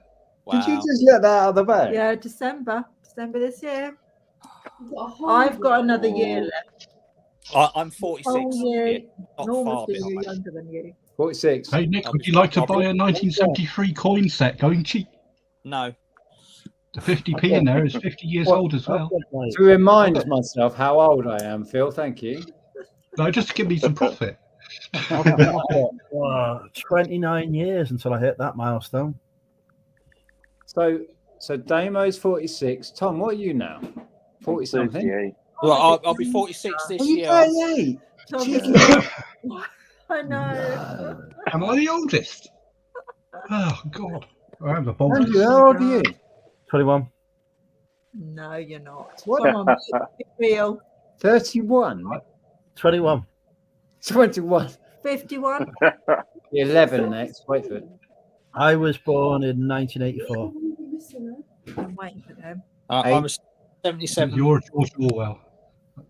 Wow. Did you just let that out of the bag? Yeah, December this year. I've got another year left. I'm 46. Oh, yeah. Not far Enormously behind. younger than you. 46. Hey Nick, would you like to buy a 1973 coin set going cheap? No. The 50p in there is 50 years old as well. To remind myself how old I am, Phil, thank you. No, just to give me some profit. 29 years until I hit that milestone. So Damo's 46. Tom, what are you now? 40 something? 38. Well, I'll be 46 this Are you year. 38? I know. Am I the oldest? Oh God. I am the boldest. Andrew, how old are you? 21. No, you're not. What? Come on, be real. 31? 21. 21. 51. 11 next. Wait for it. I was born in 1984. I'm waiting for them. I was 77. You're George Orwell.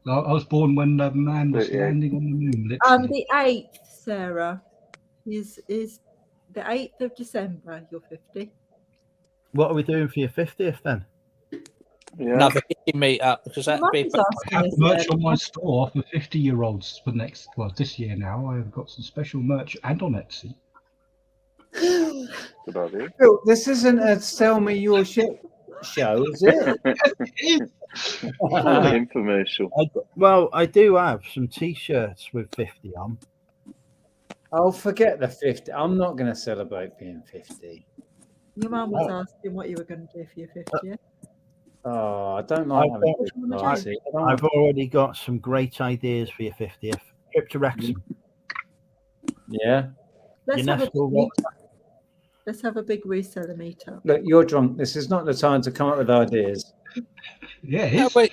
I was born when the man was landing on the moon. Literally. The 8th, Sarah, is the 8th of December. You're 50. What are we doing for your 50th then? Yeah. Another hitting meetup because that'd be. Mum's I have asking us merch then. on my store for 50-year-olds for this year now. I have got some special merch and on Etsy. Good idea. Phil, this isn't a sell me your shit show, is it? Infomercial. I do have some T-shirts with 50 on. Oh, forget the 50. I'm not going to celebrate being 50. Your mum was asking what you were going to do for your 50th. Oh, I don't like having Which one would you party. I don't I've already got some great ideas for your 50th. Trip to Wrexham. Yeah. Let's have, UNESCO let's have a big reseller meetup. Look, you're drunk. This is not the time to come up with ideas. Yeah, it No, is. but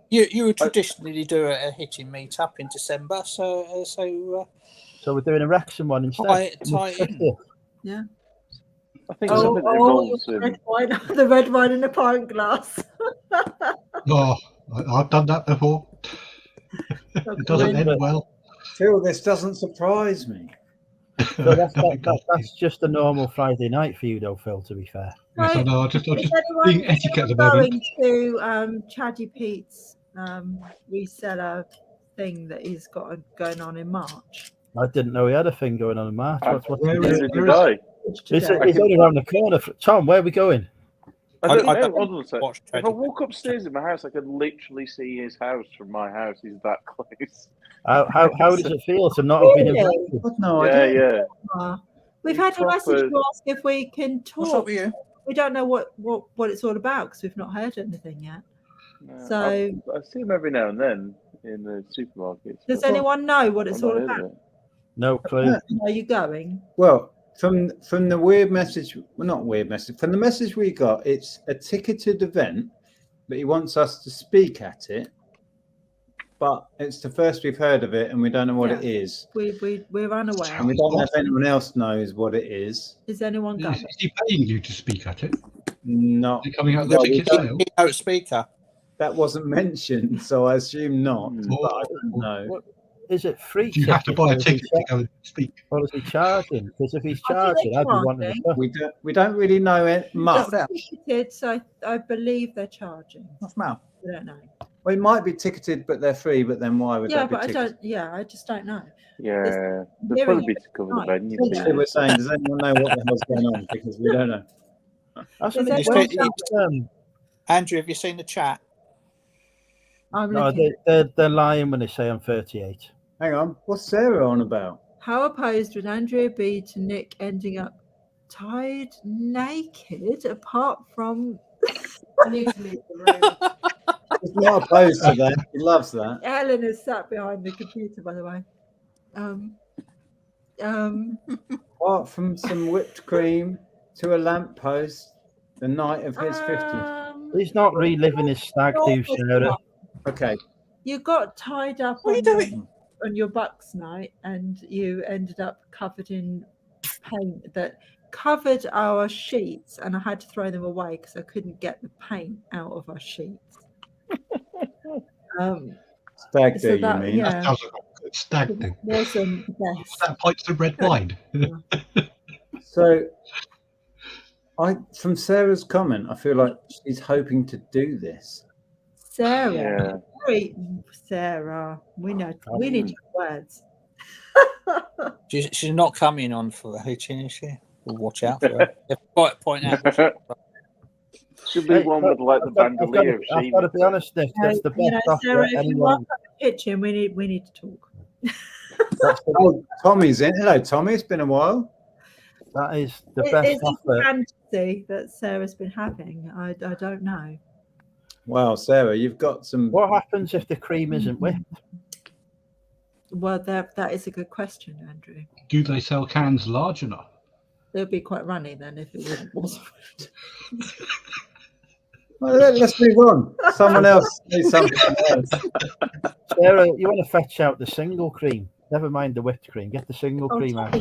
you would traditionally do a hitting meetup in December, so So we're doing a Wrexham one instead. tie it in. Yeah. I think some of the goals. red wine, the red wine in a pint glass. Oh, I've done that before. It doesn't end well. Phil, this doesn't surprise me. So that's just a normal Friday night for you, though, Phil, to be fair. Yes, I know. I'm just Is being etiquette at the moment. going to Chaddy Pete's reseller thing that he's got going on in March? I didn't know he had a thing going on in March. What's Where he is- doing? Did you die? He's only around the corner. Tom, where are we going? I don't I know. Hold on a sec. watch If I Teddy. walk upstairs in my house, I could literally see his house from my house. He's that close. How does it feel to not have been Really? invited? I've no Yeah, idea. yeah. We've He's had a message proper- to ask if we can What's up talk. with you? We don't know what it's all about because we've not heard anything yet. No, So- I see him every now and then in the supermarkets. Does but anyone know what it's I've not all heard about? of it. No clue. Are you going? Well, from the weird message, well, not weird message, from the message we got, it's a ticketed event, but he wants us to speak at it. But it's the first we've heard of it, and we don't know what it is. We're unaware. And we don't know if anyone else knows what it is. Is anyone Is going? he paying you to speak at it? Not Is it coming out of No, the we ticket don't- sale? Keynote speaker. that wasn't mentioned, so I assume not. Hmm. But I don't know. Is it free? Do you have to buy a or is he ticket to go and speak? Or is he charging? Because if he's I think charging, they're I'd be wanting charging. to go. We don't really know it much. It's ticketed, so I believe they're charging. What's Mal? I don't know. Well, it might be ticketed, but they're free. But then why would Yeah, that be but I ticketed? don't. Yeah, I just don't know. Yeah, there'll hearing probably be it to cover the tonight. venue. Essentially, we're saying, does anyone know what the hell's going on? Because we don't know. That's Is what it anyone was. Andrew, have you seen the chat? I'm No, looking. they're lying when they say I'm 38. Hang on, what's Sarah on about? How opposed would Andrea be to Nick ending up tied naked? Apart from, I need to leave the room. He's not opposed to that. He loves that. Ellen is sat behind the computer, by the way. Apart from some whipped cream to a lamppost the night of his 50th. He's not reliving his stag do, Sarah. Okay. You got tied up What are you doing? on your bucks night, and you ended up covered in paint that covered our sheets, and I had to throw them away because I couldn't get the paint out of our sheets. Stag do, So you that, mean? That yeah, sounds like a good stag do. wasn't the Was best. that pints of red wine? So, from Sarah's comment, I feel like she's hoping to do this. Sarah, Yeah. sorry, Sarah, we need your words. She's not coming on for hitching, is she? We'll watch out for her. You have to point out. Should be one with like the bandolier. I've got to be honest, Nick. That's the best offer Sarah, if you anyone. want to kitchen, we need to talk. Oh, Tommy's in. Hello, Tommy. It's been a while. That is the best Is this offer. a fantasy that Sarah's been having? I don't know. Wow, Sarah, you've got some. What happens if the cream isn't whipped? Well, that is a good question, Andrew. Do they sell cans large enough? They'll be quite runny then if it wasn't. Well, let's move on. Someone else say something else. Sarah, you want to fetch out the single cream? Never mind the whipped cream. Get the single cream out.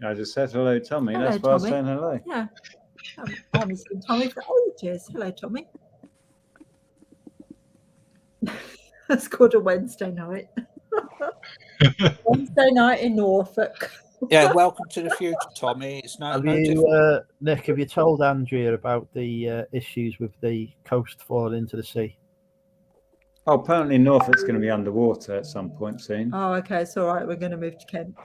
I just said hello, Tommy. Hello, That's why I was Tommy. saying hello. Yeah. I haven't seen Tommy for ages. Hello, Tommy. That's called a Wednesday night. Wednesday night in Norfolk. Yeah, welcome to the future, Tommy. It's no different. Nick, have you told Andrea about the issues with the coast falling into the sea? Oh, apparently Norfolk's going to be underwater at some point soon. Oh, okay. It's all right. We're going to move to Kent.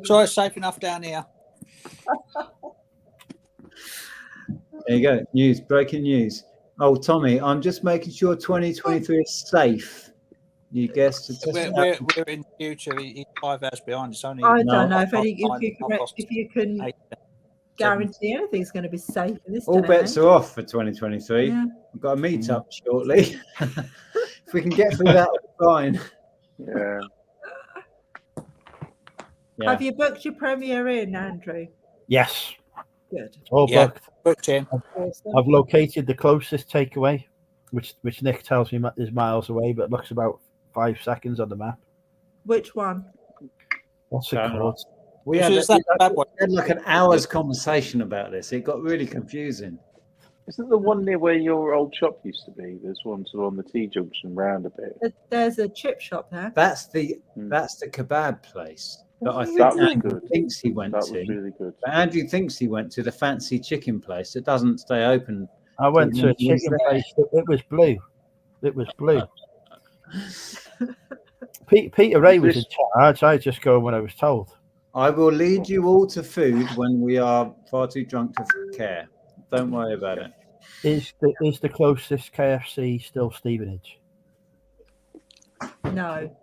So it's safe enough down here. There you go. News, breaking news. Oh, Tommy, I'm just making sure 2023 is safe. You guessed it. We're in the future. He's 5 hours behind. It's only. I don't know I've if you can guarantee anything's going to be safe in this All day bets and are off for 2023. Yeah. We've got a meetup shortly. If we can get through that, we're fine. Yeah. Yeah. Have you booked your premiere in, Andrew? Yes. Good. All Yeah. booked. Booked in. Awesome. I've located the closest takeaway, which Nick tells me is miles away, but looks about 5 seconds on the map. Which one? What's it Don't know. called? We had, Is that bad one? like an hour's conversation about this. It got really confusing. Isn't the one near where your old shop used to be? There's one sort of on the T junction round a bit. There's a chip shop there. That's the kebab place that I think That was Andrew good. thinks he went That to. was really good. But Andrew thinks he went to the fancy chicken place that doesn't stay open. I went to a He was chicken there. place. It was blue. It was blue. Peter Ray was in charge. I just go when I was told. I will lead you all to food when we are far too drunk to care. Don't worry about it. Is the closest KFC still Stevenage? No.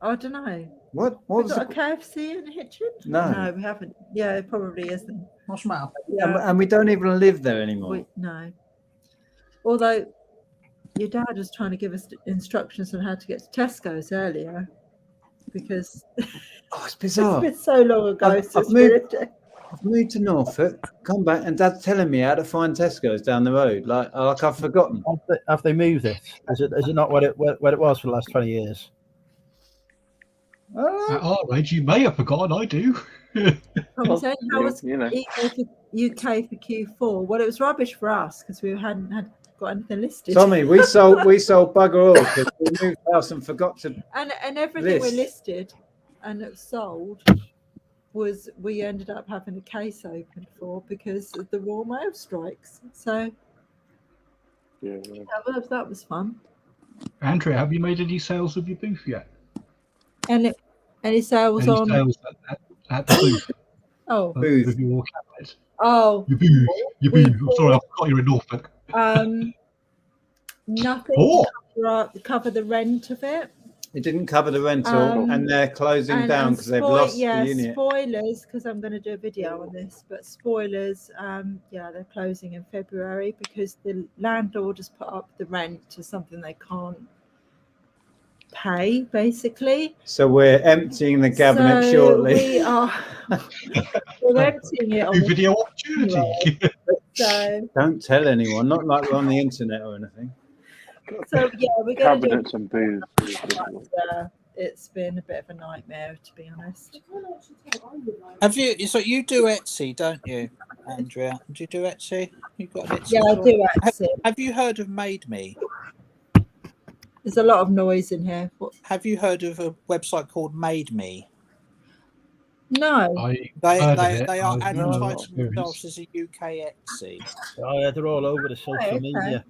I don't know. What We was got it? a KFC in Hitchin? No. No, we haven't. Yeah, it probably isn't. What's the matter? Yeah, And we don't even live there anymore. no. Although your dad was trying to give us instructions on how to get to Tesco's earlier, because Oh, it's bizarre. it's been so long ago I've since we moved- lived there. I've moved to Norfolk, come back, and Dad's telling me how to find Tesco's down the road. Like I've forgotten. Have they moved it? Is it not what it was for the last 20 years? At our age, you may have forgotten. I do. How was You know. UK for Q4? Well, it was rubbish for us because we hadn't got anything listed. Tommy, we sold bugger all because we moved house and forgot to. and everything we list. listed and it sold was we ended up having a case opened for because of the Royal Mail strikes. So Yeah. that was fun. Andrea, have you made any sales of your booth yet? And any sales Any on? sales at the booth? Oh, Booth. Of your cabinet? oh, Your booth. Your We booth. I'm sorry, I forgot you're in Norfolk. nothing Oh. to cover the rent of it. It didn't cover the rental, and they're closing down because they've lost the unit. Spoilers, because I'm going to do a video on this, but spoilers, they're closing in February because the landlord has put up the rent to something they can't pay, basically. So we're emptying the cabinet So shortly. we are we're emptying it on New the video opportunity. so Don't tell anyone. Not like we're on the internet or anything. So yeah, we're going to do. Cabinets and booths. It's been a bit of a nightmare, to be honest. Have you? So you do Etsy, don't you, Andrea? Do you do Etsy? You got an Etsy Yeah, I store? do Etsy. Have you heard of Made Me? There's a lot of noise in here. Have you heard of a website called Made Me? No. They heard of it. are I've no advertising themselves experience. as a UK Etsy. Oh, yeah, they're all over the social okay. media.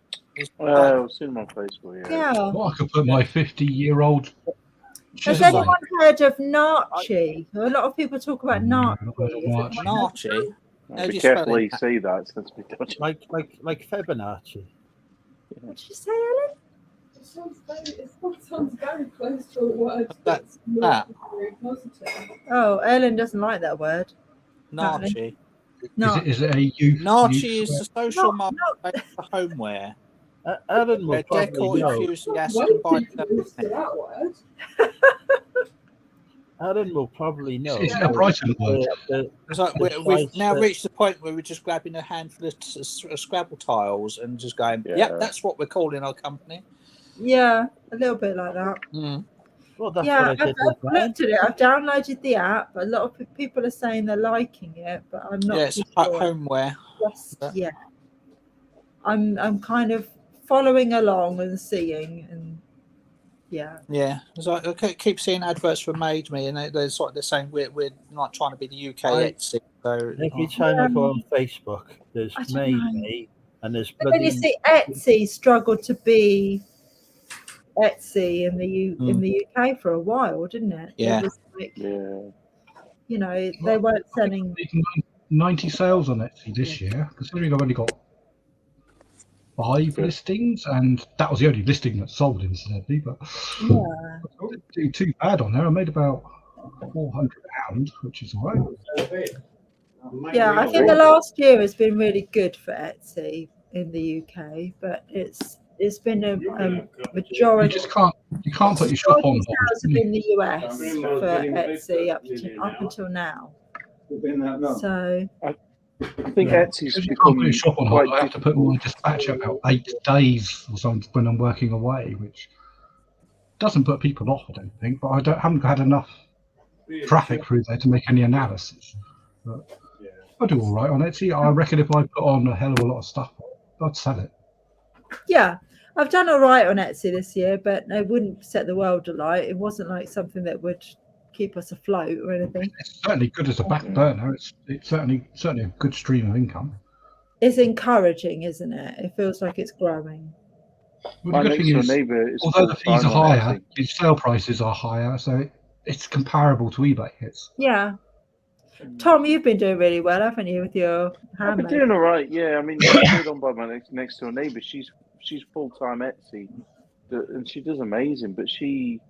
I've seen them on Facebook. Yeah. Yeah. Well, I could put my 50-year-old Has chisel on anyone it. heard of Narchi? A lot of people talk about No, Narchi. not heard of Is it Narchi. Narchi. How do Be you spell careful how you it? say that. It's meant to be dodgy. Like Fibonacci. What did you say, Ellen? It sounds very close to a word That's not very positive. Oh, Ellen doesn't like that word. Narchi. No. Is it a youth? Narchi youth is the social No, market for homeware. Ellen will Where decor probably know. enthusiasts Way can buy too close to that word. Ellen will probably know. Is it a Brighton word? It's like we've now reached the point where we're just grabbing a handful of Scrabble tiles and just going, yep, that's what we're calling our company. Yeah, a little bit like that. Mm. Well, that's Yeah, what I I've did with mine. looked at it. I've downloaded the app. A lot of people are saying they're liking it, but I'm not. Yeah, it's too sure homeware. just yet. I'm kind of following along and seeing, and yeah. Yeah, it's like, I keep seeing adverts for Made Me, and they're sort of they're saying we're not trying to be the UK Etsy. So Every time I go on Facebook, there's I don't Made know. Me, and there's But then you see, Etsy struggled to be Etsy in the UK for a while, didn't it? Yeah. It was like, Yeah. you know, they weren't selling. 90 sales on Etsy this year, considering I've only got 5 listings, and that was the only listing that sold, incidentally. But Yeah. I didn't do too bad on there. I made about £400, which is all right. Yeah, I think the last year has been really good for Etsy in the UK, but it's been a majority. You can't put your shop on sales have been in the US for Etsy up until now. So I think Etsy's Because you become can't put your shop on quite hold. I have to put my dispatch about 8 days or something when I'm working away, which doesn't put people off, I don't think. But haven't had enough traffic through there to make any analysis. But I do all right on Etsy. I reckon if I put on a hell of a lot of stuff, I'd sell it. yeah, I've done all right on Etsy this year, but I wouldn't set the world alight. It wasn't like something that would keep us afloat or anything. It's certainly good as a back burner. It's certainly a good stream of income. It's encouraging, isn't it? It feels like it's growing. Well, the good thing is, although the fees are higher, the sale prices are higher, so it's comparable to eBay. Yeah. Tom, you've been doing really well, haven't you, with your I've been handmade? doing all right. Yeah, I mean, I'm paid on by my next door neighbour. She's full-time Etsy, and she does amazing. But she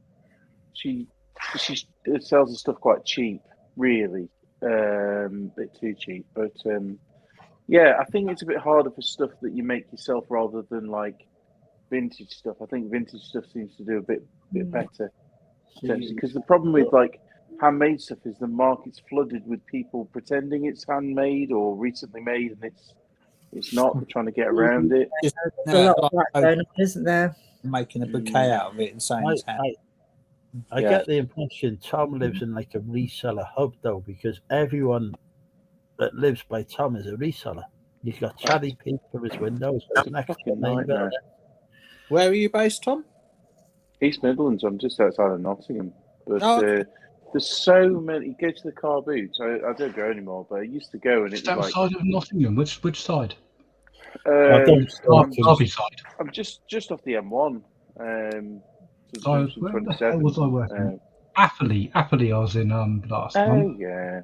sells the stuff quite cheap, really, a bit too cheap. But yeah, I think it's a bit harder for stuff that you make yourself rather than like vintage stuff. I think vintage stuff seems to do a bit better, because the problem with like handmade stuff is the market's flooded with people pretending it's handmade or recently made, and it's not. They're trying to get around it. There's a lot of that going on, isn't there? Making a bouquet out of it and saying it's hand. I get the impression Tom lives in like a reseller hub though, because everyone that lives by Tom is a reseller. He's got Charlie Peak for his windows. Where are you based, Tom? East Midlands. I'm just outside of Nottingham. But there's so many. Go to the car boots. I don't go anymore, but I used to go, and Just it was outside of Nottingham. Which side? Derby side. I'm just off the M1. Where the hell was I working? Apperley, I was in last month. Oh yeah,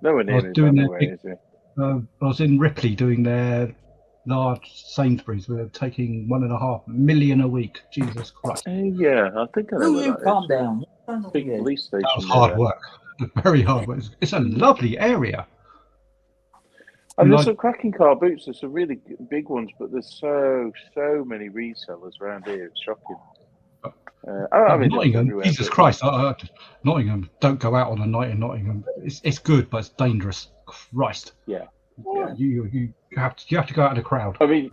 nowhere near. I was doing I was in Ripley doing their large Sainsbury's. We were taking $1.5 million a week. Jesus Christ! Yeah, I think I know where that calm is. down. Big police station. That was hard work. Very hard work. It's a lovely area. And there's some cracking car boots. There's some really big ones, but there's so many resellers around here. It's shocking. I mean, Nottingham, Jesus Christ! Nottingham, don't go out on a night in Nottingham. It's good, but it's dangerous. Christ. Yeah. You have to go out in a crowd. I mean,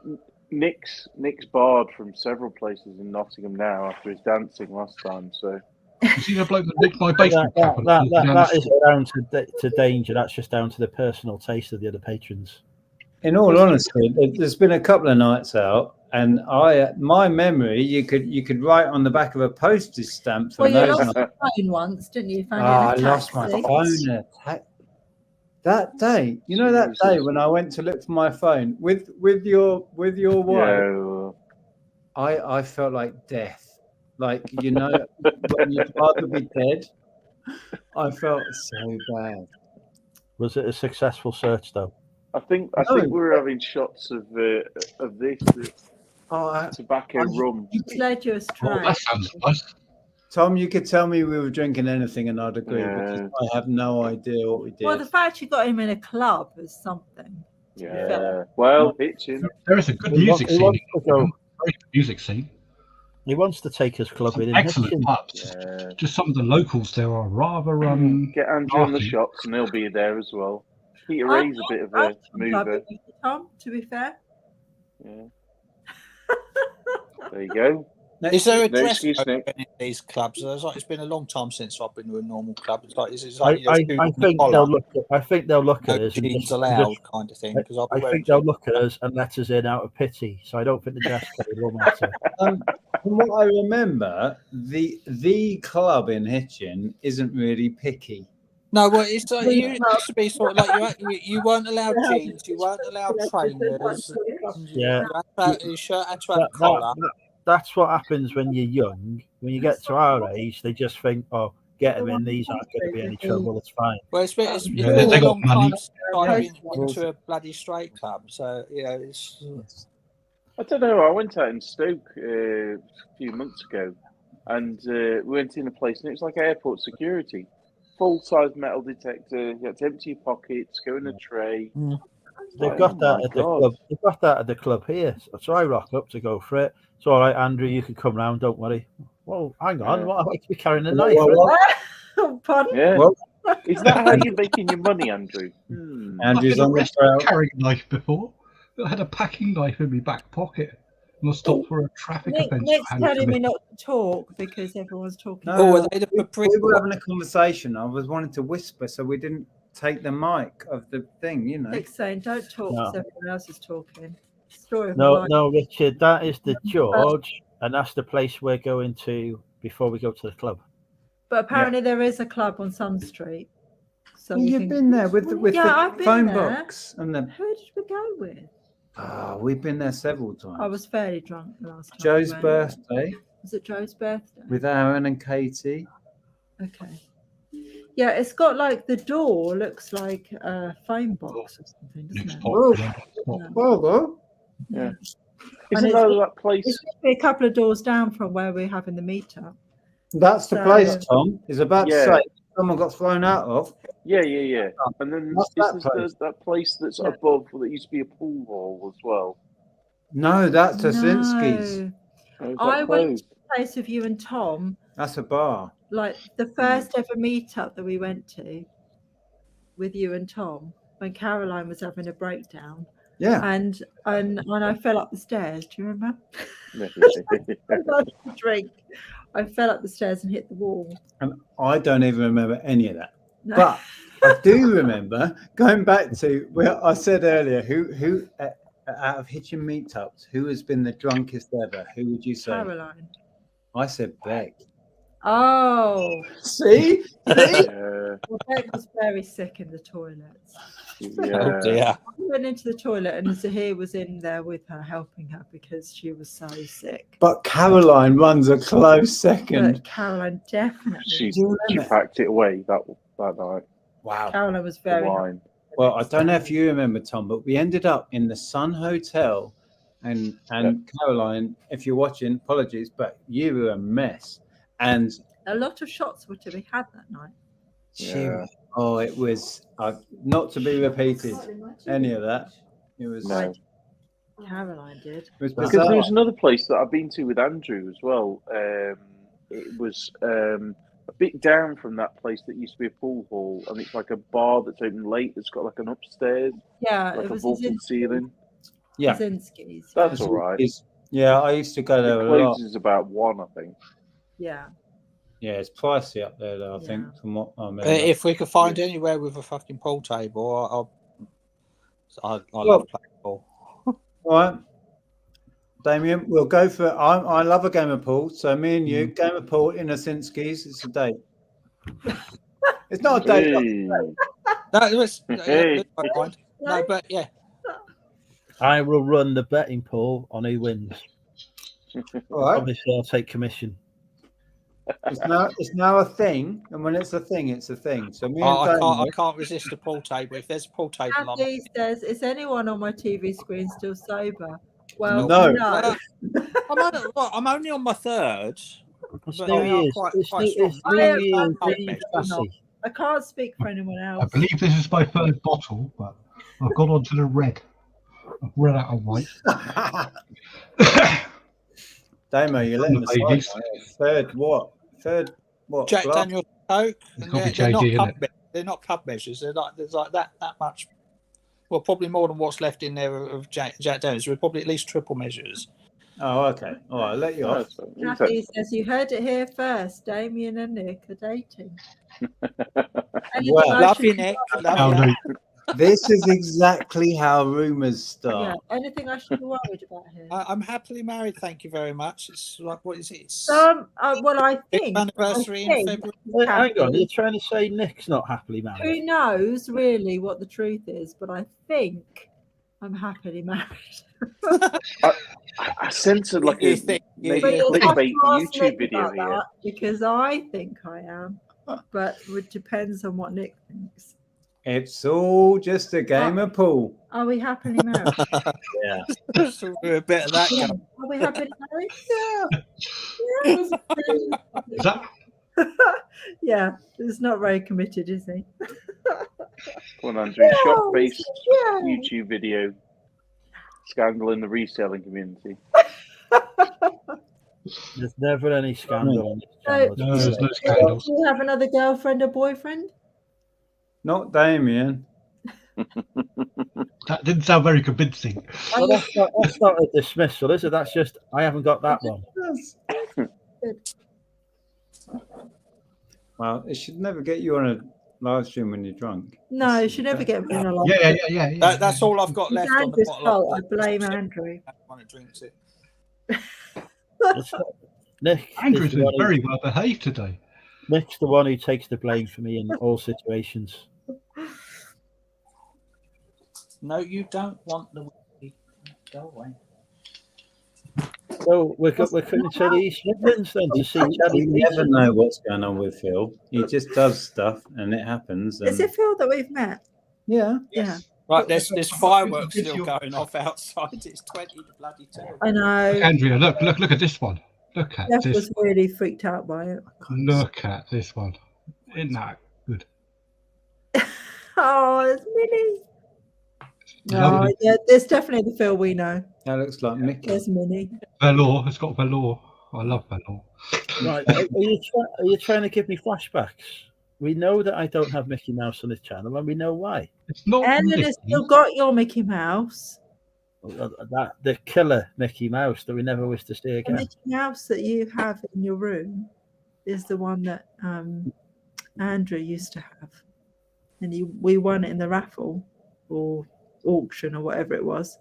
Nick's barred from several places in Nottingham now after his dancing last time. So You see the bloke that nicked my basement cap and walking down the that street? isn't down to danger. That's just down to the personal taste of the other patrons. In all honesty, there's been a couple of nights out, and my memory, you could write on the back of a postage stamp from Well, you those lost nights. your phone once, didn't you? Found Ah, I it in a lost my taxi. phone. That day, you know, that day when I went to look for my phone with your wife, yeah, I felt like death. Like, you know, when you'd rather be dead. I felt so bad. Was it a successful search though? I think we were having shots of this tobacco rum. It's led you Oh, astray. that sounds nice. Tom, you could tell me we were drinking anything and I'd agree, because Yeah. I have no idea what we did. Well, the fact you got him in a club is something. Yeah. Well, Hitchin. There is a good He music wants scene. to go. Very good music scene. He wants to take us clubbing in Excellent Hitchin. pubs. Yeah. Just some of the locals there are rather Get Andrew on the nasty. shots, and he'll be there as well. Peter I've Ray's a bit of I've a gone clubbing mover. with you, Tom, to be fair. Yeah. There you go. Is there a No dress excuse, code Nick. in any of these clubs? It's been a long time since I've been to a normal club. It's like, I think they'll look. I think they'll look at us and jeans just allowed kind of thing. Because I think they'll look at us and let us in out of pity. So I don't think the dress code will matter. From what I remember, the club in Hitchin isn't really picky. No, well, it's like, you used to be sort of like you weren't allowed jeans, you weren't allowed trainers. Yeah. Your shirt had to have a collar. That's what happens when you're young. When you get to our age, they just think, "Oh, get them in. These aren't going to be any trouble. It's fine." Well, it's been Yeah, they a got long money. time since I've been into a bloody straight club. So, you know, it's... I don't know. I went out in Stoke a few months ago, and we went in a place, and it was like airport security. Full-size metal detector. You had to empty your pockets, go in a tray. They've got that at the club. They've got that at the club here. So I rock up to go for it. It's all right, Andrew. You can come round. Don't worry. Well, hang on. Yeah. What? I like to be carrying a knife. Pardon? Yeah. Well, Is that how you're making your money, Andrew? Andrew's I've on been the trail. carrying a knife before. I had a packing knife in my back pocket. And I stopped for a traffic offence. Nick's telling me not to talk because everyone's talking. No, were they the we were having a conversation. I was wanting to whisper, so we didn't take the mic of the thing, you know. Nick's saying, don't talk No. because everyone else is talking. Story of my life. No, Richard. That is the George, and that's the place we're going to before we go to the club. But apparently there is a club on Sun Street. So we You've can... been there with Yeah, the I've been phone there. box and the. Who did we go with? We've been there several times. I was fairly drunk the last time. Joe's we went. birthday Was it Joe's birthday? with Aaron and Katie. Okay. Yeah, it's got like the door looks like a phone box or something, doesn't it? Well, though. Yeah. And Isn't that place? It's a couple of doors down from where we're having the meetup. That's the So- place, Tom. Is about Yeah. to say someone got thrown out of. Yeah. And then What's that there's that place that's Yeah. above that used to be a pool hall as well. No, that's Tosinski's. No. Oh, is that I went to closed? the place with you and Tom, That's a bar. like the first ever meetup that we went to with you and Tom, when Caroline was having a breakdown. Yeah. And I fell up the stairs. Do you remember? I had a drink. I fell up the stairs and hit the wall. And I don't even remember any of that. No. But I do remember going back to where I said earlier, who out of Hitchin meetups, who has been the drunkest ever? Who would you say? Caroline. I said Beck. Oh, See? Yeah. well, Beck was very sick in the toilets. Oh dear. I went into the toilet and Zahir was in there with her, helping her because she was so sick. But Caroline runs a close second. But Caroline definitely. She Do you remember? packed it away that night. Wow. Caroline was The very. wine. Well, I don't know if you remember, Tom, but we ended up in the Sun Hotel, and Caroline, if you're watching, apologies, but you were a mess. And A lot of shots were to be had that night. Yeah. it was not to be repeated. Any of that. It was. No. Caroline did. It was Because bizarre. there's another place that I've been to with Andrew as well. It was a bit down from that place that used to be a pool hall, and it's like a bar that's open late that's got like an upstairs, Yeah, like it a was vaulted ceiling. Yeah. Kaczynski's. That's yeah. all right. Yeah, I used to go there It a lot. closes about 1, I think. Yeah. Yeah, it's pricey up there, though, I Yeah. think, from what I remember. If we could find anywhere with a fucking pool table, I Well- love playing pool. All right. Damien, we'll go for I love a game of pool. So me and you, game of pool in a Sinski's, it's a date. It's not a date. Hey. No, no, but yeah. I will run the betting pool on who wins. All right. Obviously, I'll take commission. It's now a thing, and when it's a thing, it's a thing. So me and I can't resist a pool table. If there's a pool table, Andy says, "Is anyone on my TV screen still sober?" Well, No. no. I'm only on my third. It's But New they are Year's. quite It's strong. New I am Year's not Eve, not. Sassy. I can't speak for anyone I else. believe this is my third bottle, but I've gone on to the red. I've run out of white. Damo, you're letting us Ladies. Third what? Jack glass? Daniel's Coke. It's And got to be they're not JD, pub isn't it? they're not pub measures. There's like that much. Well, probably more than what's left in there of Jack Daniel's. We're probably at least triple measures. Oh, okay. All right, I'll let you off. Kathy says, "You heard it here first. Damien and Nick are dating." Anything Well, I Love should you, be Nick. worried Love How about? do This is exactly how rumours Yeah. start. Anything I should be worried about here? I'm happily married. Thank you very much. It's like, what is it? It's Well, I think anniversary in February. Wait, hang on, Kathy, you're trying to say Nick's not happily married? who knows really what the truth is, but I think I'm happily married. I censored like You a think- maybe But a you'll have clickbait to ask YouTube Nick video about here. that because I think I am, but it depends on what Nick thinks. It's all just a game of pool. Are we happily married? Yeah. We're a bit of that Yeah. going. Are we happily married? Is that Yeah, he's not very committed, is he? Come on, Andrew. Shop-based Yeah. YouTube video. Scandal in the reselling community. There's never any scandal on this So, channel. No, there's no scandals. do you have another girlfriend or boyfriend? Not Damien. That didn't sound very convincing. Well, that's not a dismissal, is it? That's just, I haven't got that one. Well, it should never get you on a live stream when you're drunk. No, you should never get me in a lot. Yeah. That's all I've got left on the Andrew's bottle. fault. I blame Andrew. One that drinks it. It's not- Nick Andrew's is the been one who- very well behaved today. Nick's the one who takes the blame for me in all situations. No, you don't want the whiskey. Go away. So we're coming to the East Midlands then to see You Charlie. never know what's going on with Phil. He just does stuff and it happens. Is And it Phil that we've met? yeah. Yeah, Right, there's fireworks still going off outside. It's 20 to bloody 2. I know. Andrea, look at this one. Look at Jeff this. was really freaked out by it. Look at this one. Isn't that good? Oh, it's Minnie. No, Lovely. yeah, it's definitely the Phil we know. That looks like Mickey. There's Minnie. Velour. It's got velour. I love velour. Right, are you trying to give me flashbacks? We know that I don't have Mickey Mouse on this channel, and we know why. It's not Ellen Mickey. has still got your Mickey Mouse. That the killer Mickey Mouse that we never wish to see The again. Mickey Mouse that you have in your room is the one that Andrew used to have, and we won it in the raffle or auction or whatever it was.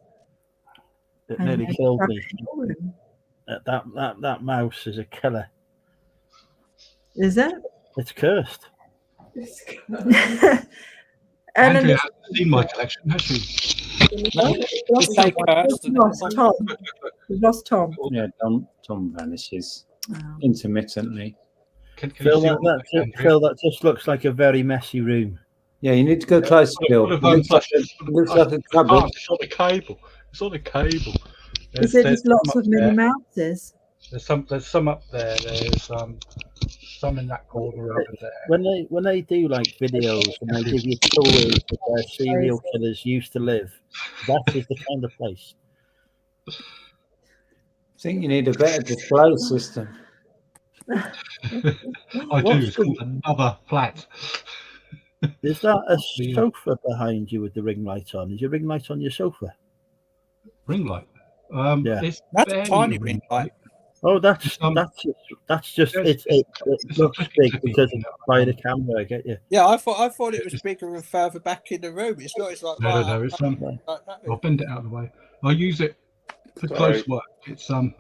It And nearly I killed have me. it in your room. That mouse is a killer. Is it? It's cursed. Ellen Andrea is- hasn't seen my collection, has she? We've lost Take Tom. cursed We've lost Tom. We've lost Tom. Yeah, Tom vanishes Oh. intermittently. Can you Phil, see what that just looks like a very messy room. Yeah, you need to go closer, Phil. It looks like a cupboard. It's on the cable. It's on the cable. Is it There's just lots some of up Minnie there. Mouses? There's some up there. There's some in that corner over there. When they do like videos and they give you tours of where serial killers used to live, that is the kind of place. I think you need a better display system. I do. It's called another flat. Is that a sofa behind you with the ring light on? Is your ring light on your sofa? ring light. Yeah. It's That's a barely tiny a ring light. Oh, that's It's, just it's it a looks clippy big clippy, because isn't it's it? by the camera. I get you. Yeah, I thought it was bigger and further back in the room. It's not. It's like No, right no, up it's like that. I'll bend it out of the way. I use it for Sorry. close work. It's I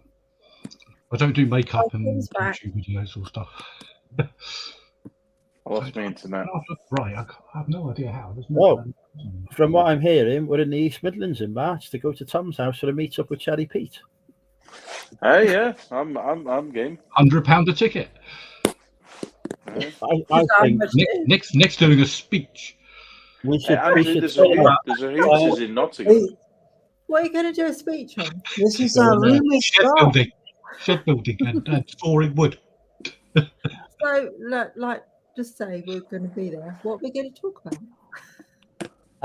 don't do makeup Oh, and Tim's back. YouTube videos or stuff. I lost my internet. Right, I have no idea how. There's Oh, from what I'm hearing, we're in the East Midlands in March to go to Tom's house for a meet up with Cherry Pete. Hey, yeah, I'm game. £100 a ticket. Yeah. I think Nick's doing a speech. we Hey, should. Andrew, there's a Hooters in Nottingham. What are you going to do a speech on? This is our room. Shed building and storing wood. So, like, just say we're going to be there. What are we going to talk about?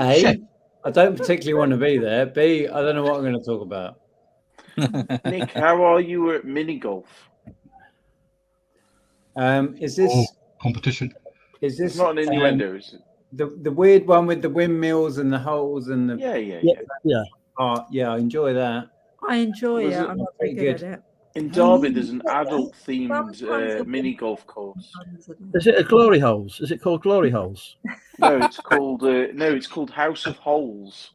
A, I don't particularly want to be there. B, I don't know what I'm going to talk about. Nick, how are you at mini golf? Is this competition? Is this It's not an innuendo, is it? The weird one with the windmills and the holes and the yeah. Oh yeah, I enjoy that. I enjoy Was it. it I'm not pretty very good good? at it. In Derby, there's an adult themed mini golf course. Is it a glory holes? Is it called glory holes? No, it's called House of Holes.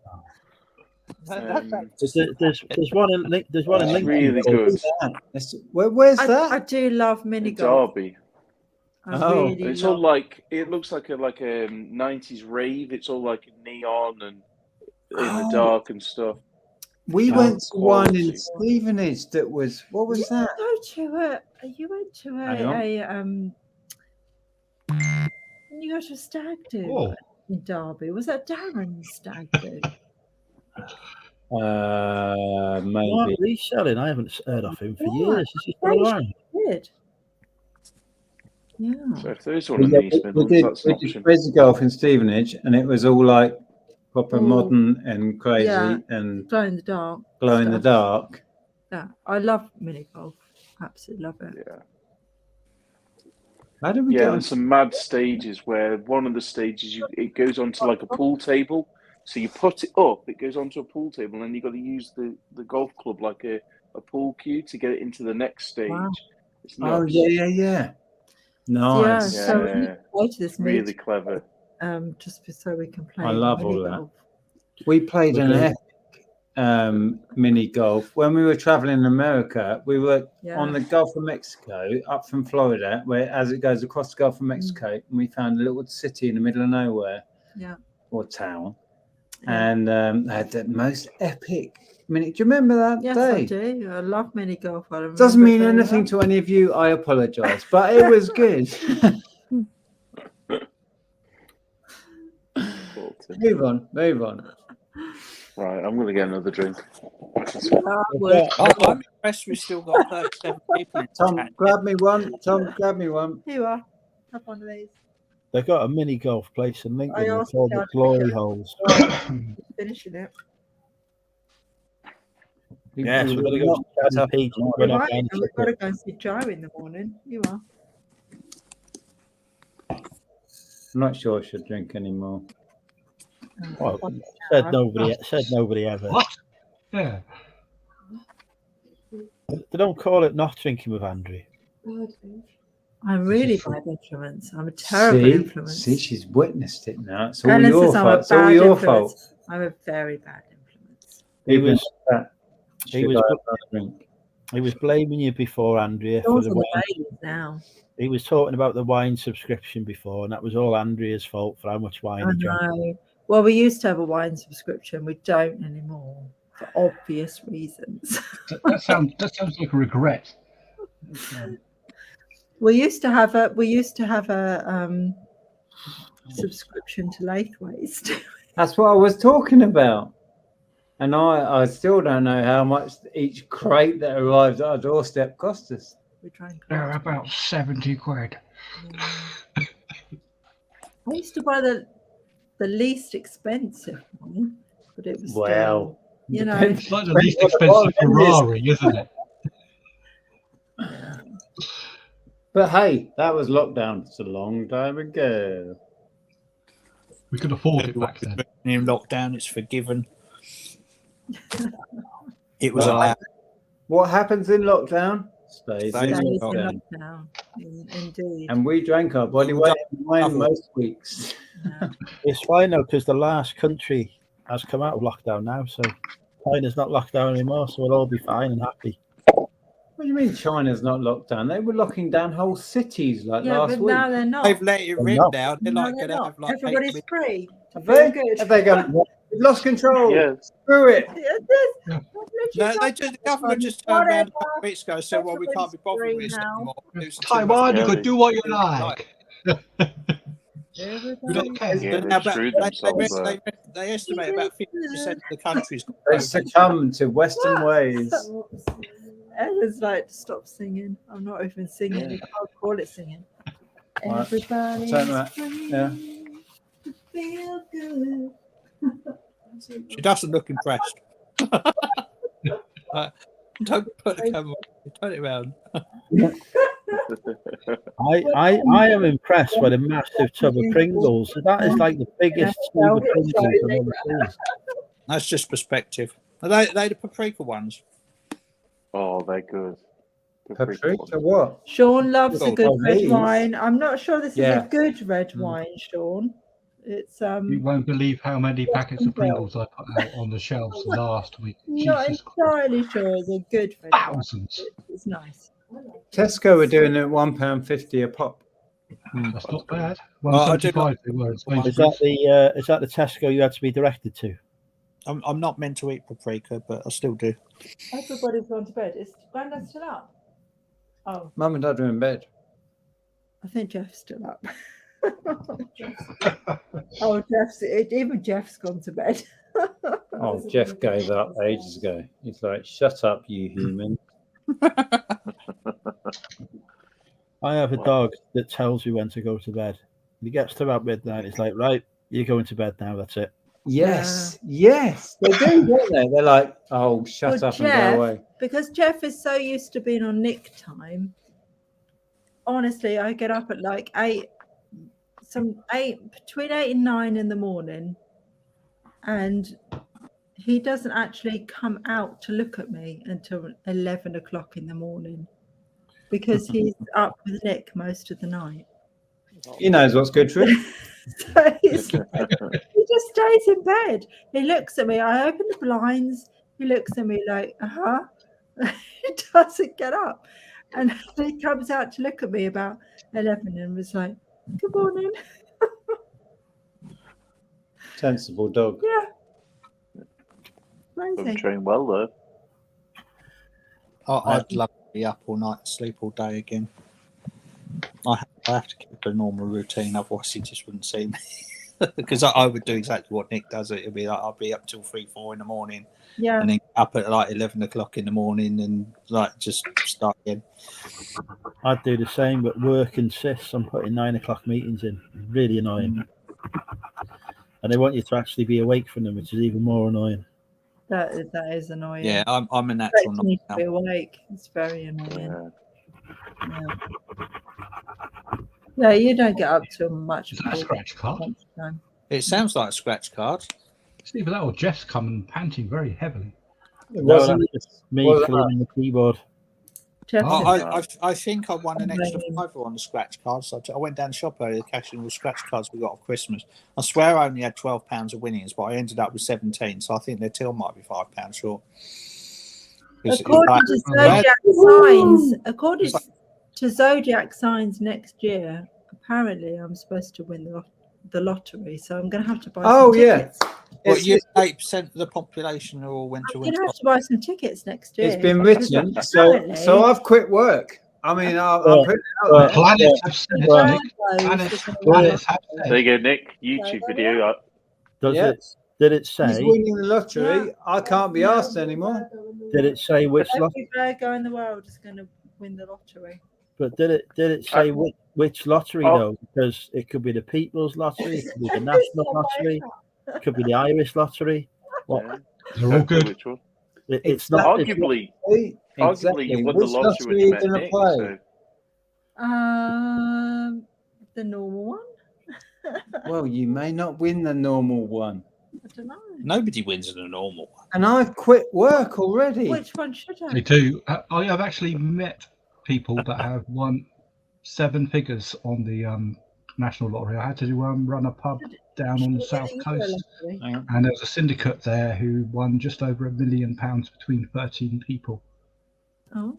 There's one in Lincoln. It's really good. Where's that? I do love mini In golf. Derby. Really It's love all like it looks like a 90s rave. It's all like neon and in the dark and stuff. We went to one in Stevenage that was what was that? You went to Hang when you go to a stag do in Derby. Was that Darren's stag do? Maybe reselling. I haven't heard of him for years. Is he still around? Did. Yeah. So if there is one in the East Midlands, that's an we did option. crazy golf in Stevenage, and it was all like proper modern and crazy and glow in the dark. Glow in the dark. Yeah, I love mini golf. Absolutely love it. Yeah. How did we get on some mad stages where one of the stages it goes onto like a pool table. So you put it up, it goes onto a pool table, and then you've got to use the golf club like a pool cue to get it into the next stage. Wow. It's nuts. Oh yeah. Nice. Yeah, so we need to go to this really meeting, clever. just so we can play. I love mini all that. golf. We played an epic mini golf when we were traveling in America. We were on the Gulf of Mexico, up from Florida, where as it goes across the Gulf of Mexico, and we found a little city in the middle of nowhere, or town, and they had the most epic mini. Do you remember that Yes, day? I do. I love mini golf. I Doesn't mean remember it very anything well. to any of you. I apologise, but it was good. Move on. Right, I'm going to get another drink. I'm impressed we've still got 37 people. Tom, grab me one. Here you are. Have one of these. They've got a mini golf place in Lincoln. I They're asked called Dad the to Glory pick it up. Holes. Finishing it. Yes, we're going to go to Cherry Pete. We've got to go and see Joe in the morning. You are. I'm not sure I should drink anymore. Well, said nobody ever. What? Yeah. They don't call it not drinking with Andrew. I'm really bad influence. I'm a terrible influence. See, she's witnessed it now. It's all Ellen your says I'm a fault. It's all bad your influence. fault. I'm a very bad influence. He was blaming you before, Andrea, for Yours the are the wine. ladies now. He was talking about the wine subscription before, and that was all Andrea's fault for how much wine I he drank. know. Well, we used to have a wine subscription. We don't anymore for obvious reasons. That sounds like a regret. We used to have a subscription to Laithways. That's what I was talking about. And I still don't know how much each crate that arrives at our doorstep cost us. They're about 70 quid. I used to buy the least expensive one, but it was still, you know, It's like the least expensive Ferrari, isn't it? But hey, that was lockdown. It's a long time ago. We could afford it back then. In lockdown, it's forgiven. It was Right. allowed. What happens in lockdown stays Stays in in Days in lockdown. lockdown. Indeed. And we drank our body We weight got in wine trouble. most weeks. Yeah. It's fine though, because the last country has come out of lockdown now, so China's not locked down anymore, so we'll all be fine and happy. What do you mean China's not locked down? They were locking down whole cities like Yeah, last but week. now they're not. They've let it They're rip not. now. They're No, like they're going to not. have like Everybody's 8 free. To Have feel they? good. Have they gone? We've lost control. Yes. Screw it. Yeah, it is. Yeah. I've literally No, done the that government one. just turned around a couple Whatever. of weeks ago and said, well, we can't be bothered with this Everybody's anymore. We're losing too much Taiwan, you Yeah, could they- do what you they- like. We don't care. Yeah, Now, they've but screwed they, themselves there. they estimate about 50% of the country's got They COVID. succumb to Western ways. Ella's like, stop singing. I'm not even singing. Yeah. You can't call it singing. Right, Everybody's turn that, free yeah. to feel good. She doesn't look impressed. Don't put the camera on. Turn it around. I am impressed by the massive tub of Pringles. That is like the biggest tube of Pringles I've ever seen. That's just perspective. Are they the paprika ones? Oh, they're good. Paprika what? Sean loves a good Oh, red these? wine. I'm not sure this is Yeah. a good red wine, Sean. It's You won't believe how many packets of Pringles I put out on the shelves last week. not Jesus Christ. entirely sure it's a good red wine. Thousands. It's nice. Tesco were doing it at £1.50 a pop. That's not bad. Well, I do 175 they were. at Is that Sainsbury's. is that the Tesco you had to be directed to? I'm not meant to eat paprika, but I still do. Everybody's gone to bed. Is Grandad still up? Oh, Mum and Dad are in bed. I think Jeff's still up. Oh, even Jeff's gone to bed. Oh, Jeff gave up ages ago. He's like, shut up, you human. I have a dog that tells me when to go to bed. He gets to about midnight. It's like, right, you're going to bed now. That's it. Yes, yes, they do, don't they? They're like, oh, shut Well, up and Jeff, go away. because Jeff is so used to being on Nick time. Honestly, I get up at like 8, between 8 and 9 in the morning, and he doesn't actually come out to look at me until 11 o'clock in the morning because he's up with Nick most of the night. He knows what's good for him. So he just stays in bed. He looks at me. I open the blinds. He looks at me like, He doesn't get up. And he comes out to look at me about 11 and was like, good morning. Sensible dog. Yeah. I'm Amazing. trained well though. I'd love to be up all night, sleep all day again. I have to keep a normal routine, otherwise he just wouldn't see me. Because I would do exactly what Nick does. It'd be like I'll be up till 3-4 in the morning, Yeah. and then up at like 11 o'clock in the morning, and like just start again. I'd do the same, but work insists on putting 9 o'clock meetings in. Really annoying. And they want you to actually be awake from them, which is even more annoying. That is annoying. Yeah, I'm a natural Expecting you night to be owl. awake. It's very annoying. Yeah. Yeah, you don't get up till much Is that a before scratch card? lunchtime. It sounds like a scratch card. It's either that or Jeff's coming panting very heavily. It No, wasn't that's just me was cleaning the keyboard. Jeff Oh, said- I think I won an extra Amazing. £5 on the scratch card. So I went down the shop earlier, cashing all the scratch cards we got off Christmas. I swear I only had £12 of winnings, but I ended up with 17. So I think their till might be £5 short. According to zodiac signs, according to zodiac signs next year, apparently I'm supposed to win the lottery. So I'm going to have to buy some tickets. Well, you 8% of the population are all went to I'm win. going to have to buy some tickets next year. It's been because written, apparently- so I've quit work. I mean, I'm putting it out there. Planets have said it, Well, Nick. Planets have said There it. you go, Nick. YouTube video. Does Yeah. it? Did it He's say? winning the lottery. I can't be asked anymore. Did it say which lottery? Every guy in the world is going to win the lottery. But did it say which lottery though? Because it could be the People's Lottery, it could be the National Lottery, it could be the Irish Lottery. What? Yeah. They're all good. Which one? It's not. It's not- Arguably, Exactly. you won the Which lottery when lottery you are met you going to Nick. play? So. The normal one. Well, you may not win the normal one. I don't know. Nobody wins in a normal one. And I've quit work already. Which one should I? They do. I have actually met people that have won 7 figures on the national lottery. I had to run a pub down on the south coast, and there was a syndicate there who won just over £1 million between 13 people. Oh.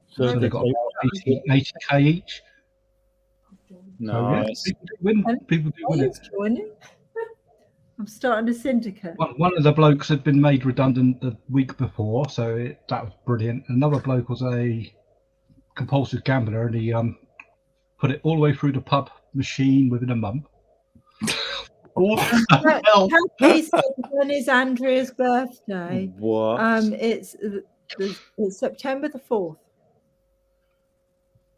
So they got about 80k each. Nice. So, yeah, people do win. People do win it. Joining. I'm starting a syndicate. One of the blokes had been made redundant the week before, so that was brilliant. Another bloke was a compulsive gambler, and he put it all the way through the pub machine within a month. What the hell? When is Andrea's birthday? What? It's September the 4th.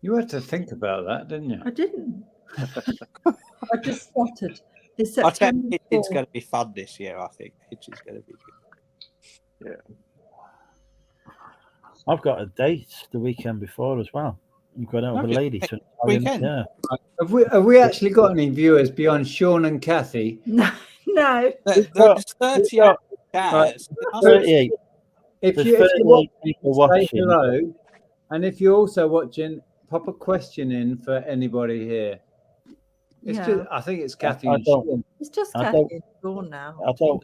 You had to think about that, didn't you? I didn't. I just spotted. It's I tell September you, it's going to be fun this year. I think it's going to be good. Yeah. I've got a date the weekend before as well. I'm going out with a lady. Weekend. Yeah. Have we actually got any viewers beyond Sean and Kathy? No. There's 38 cats. 38. If There's you 38 people say watching. hello, and if you're also watching, pop a question in for anybody here. It's just, I think it's Kathy and Sean. It's just Kathy and Sean now.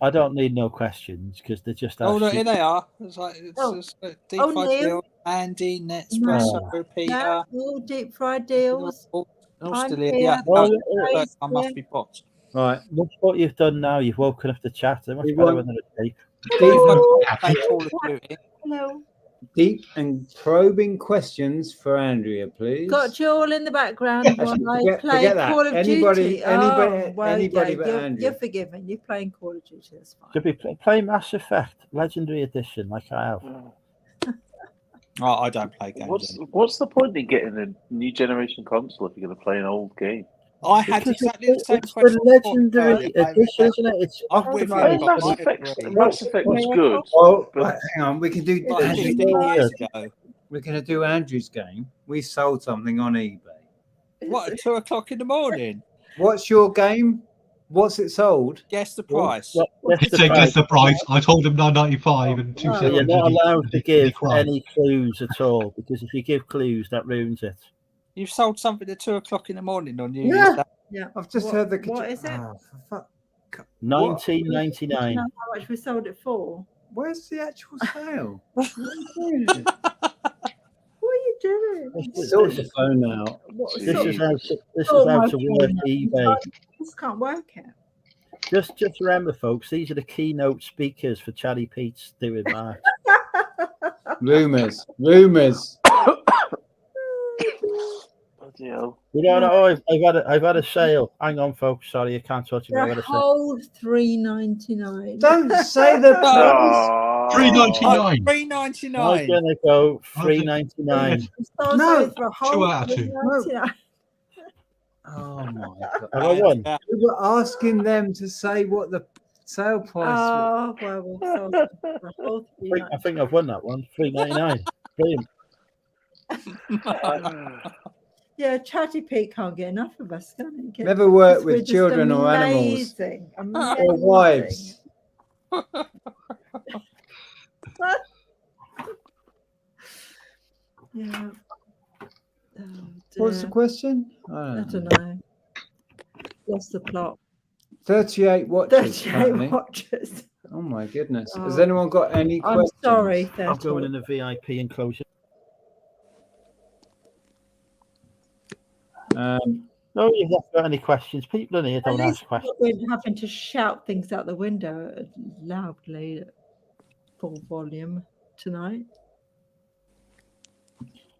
I don't need no questions because they're just. Oh no, here they are. It's like deep fried Neil. deal. Andy, Nespresso, Peter. All deep fried deals. All I'm still here. here. Yeah, I must be pots. Right. Look what you've done now. You've woken up the chat. They're much We better want- when they're asleep. Hello. Deep and probing questions for Andrea, please. Got you all in the background while I forget play that. Call of Anybody- Duty. anybody- well, anybody yeah, but you're Andrea. forgiven. You're playing Call of Duty. That's fine. Should we play Mass Effect Legendary Edition like I have? Oh, I don't play games. What's the point in getting a new generation console if you're going to play an old game? I had Because exactly the same it's question. the Legendary Edition, isn't it? It's I'm with you. optimized. Mass Effect was good. Oh, but hang on. We can do. Like 15 years ago. We're going to do Andrew's game. We sold something on eBay. What, at 2 o'clock in the morning? What's your game? What's it sold? Guess the price. He said, guess the price. I told him £9.95 and 2 So seconds. you're not allowed to and he give cried. any clues at all because if you give clues, that ruins it. You've sold something at 2 o'clock in the morning on New Yeah. Year's Day. Yeah. I've just heard the. What is it? Oh, for fuck. 1999. Do you know how much we sold it for? Where's the actual sale? What are you doing? Sort your phone out. This is how to work eBay. Just can't work it. Just remember, folks, these are the keynote speakers for Charlie Pete's doing Mark. Rumours. We don't know. I've had a sale. Hang on, folks. Sorry, you can't touch it. For I've a had a sale. whole $3.99. Don't say the price. $3.99. $3.99. I was gonna go $3.99. No. For a whole 2 out of 2. $3.99. Oh my god! Have I won? We were asking them to say what the sale price was. Oh, well, we'll sell it for a whole I think I've won that one. $3.99. Brilliant. Yeah, Chatty Pete can't get enough of us, can he? Never worked We're with just children or animals amazing. or wives. Yeah. Oh, What's the dear. question? I don't know. Lost the plot. 38 watches. 38 apparently. watches. Oh my goodness! Oh. Has anyone got any I'm questions? sorry. I'm going in the VIP enclosure. Um, No, you've not got any questions. People in here don't ask questions. We're having to shout things out the window loudly at full volume tonight.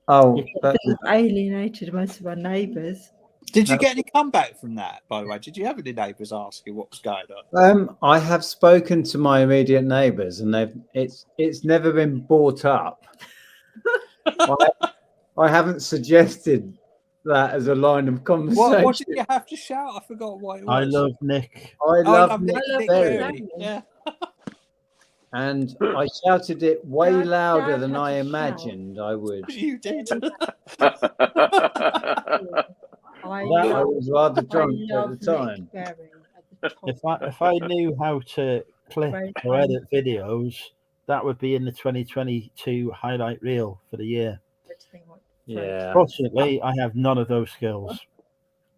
oh, that, We've alienated most of our neighbours. Did you get any comeback from that, by the way? Did you have any neighbours ask you what was going on? I have spoken to my immediate neighbours, and it's never been brought up. I haven't suggested that as a line of conversation. What did you have to shout? I forgot what it was. I love Nick. I love Nick Nick Berry. Berry. Yeah. And I shouted it way Dad louder than had I to shout. imagined I would. You did. I I was rather drunk at love the time. Nick Berry at the top. If I knew how to clip Very or funny. edit videos, that would be in the 2022 highlight reel for the year. Yeah. Fortunately, I have none of those skills,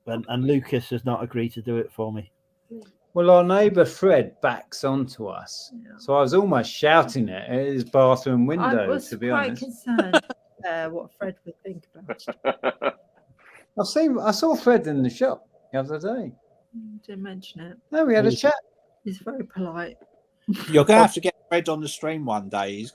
and Lucas has not agreed to do it for me. Well, our neighbour Fred backs onto us, so I was almost shouting it at his bathroom window. I was to be quite honest, concerned what Fred would think about it. I saw Fred in the shop the other day. Didn't mention it. No, we had a chat. He's very polite. You're going to have to get Fred on the stream one day. His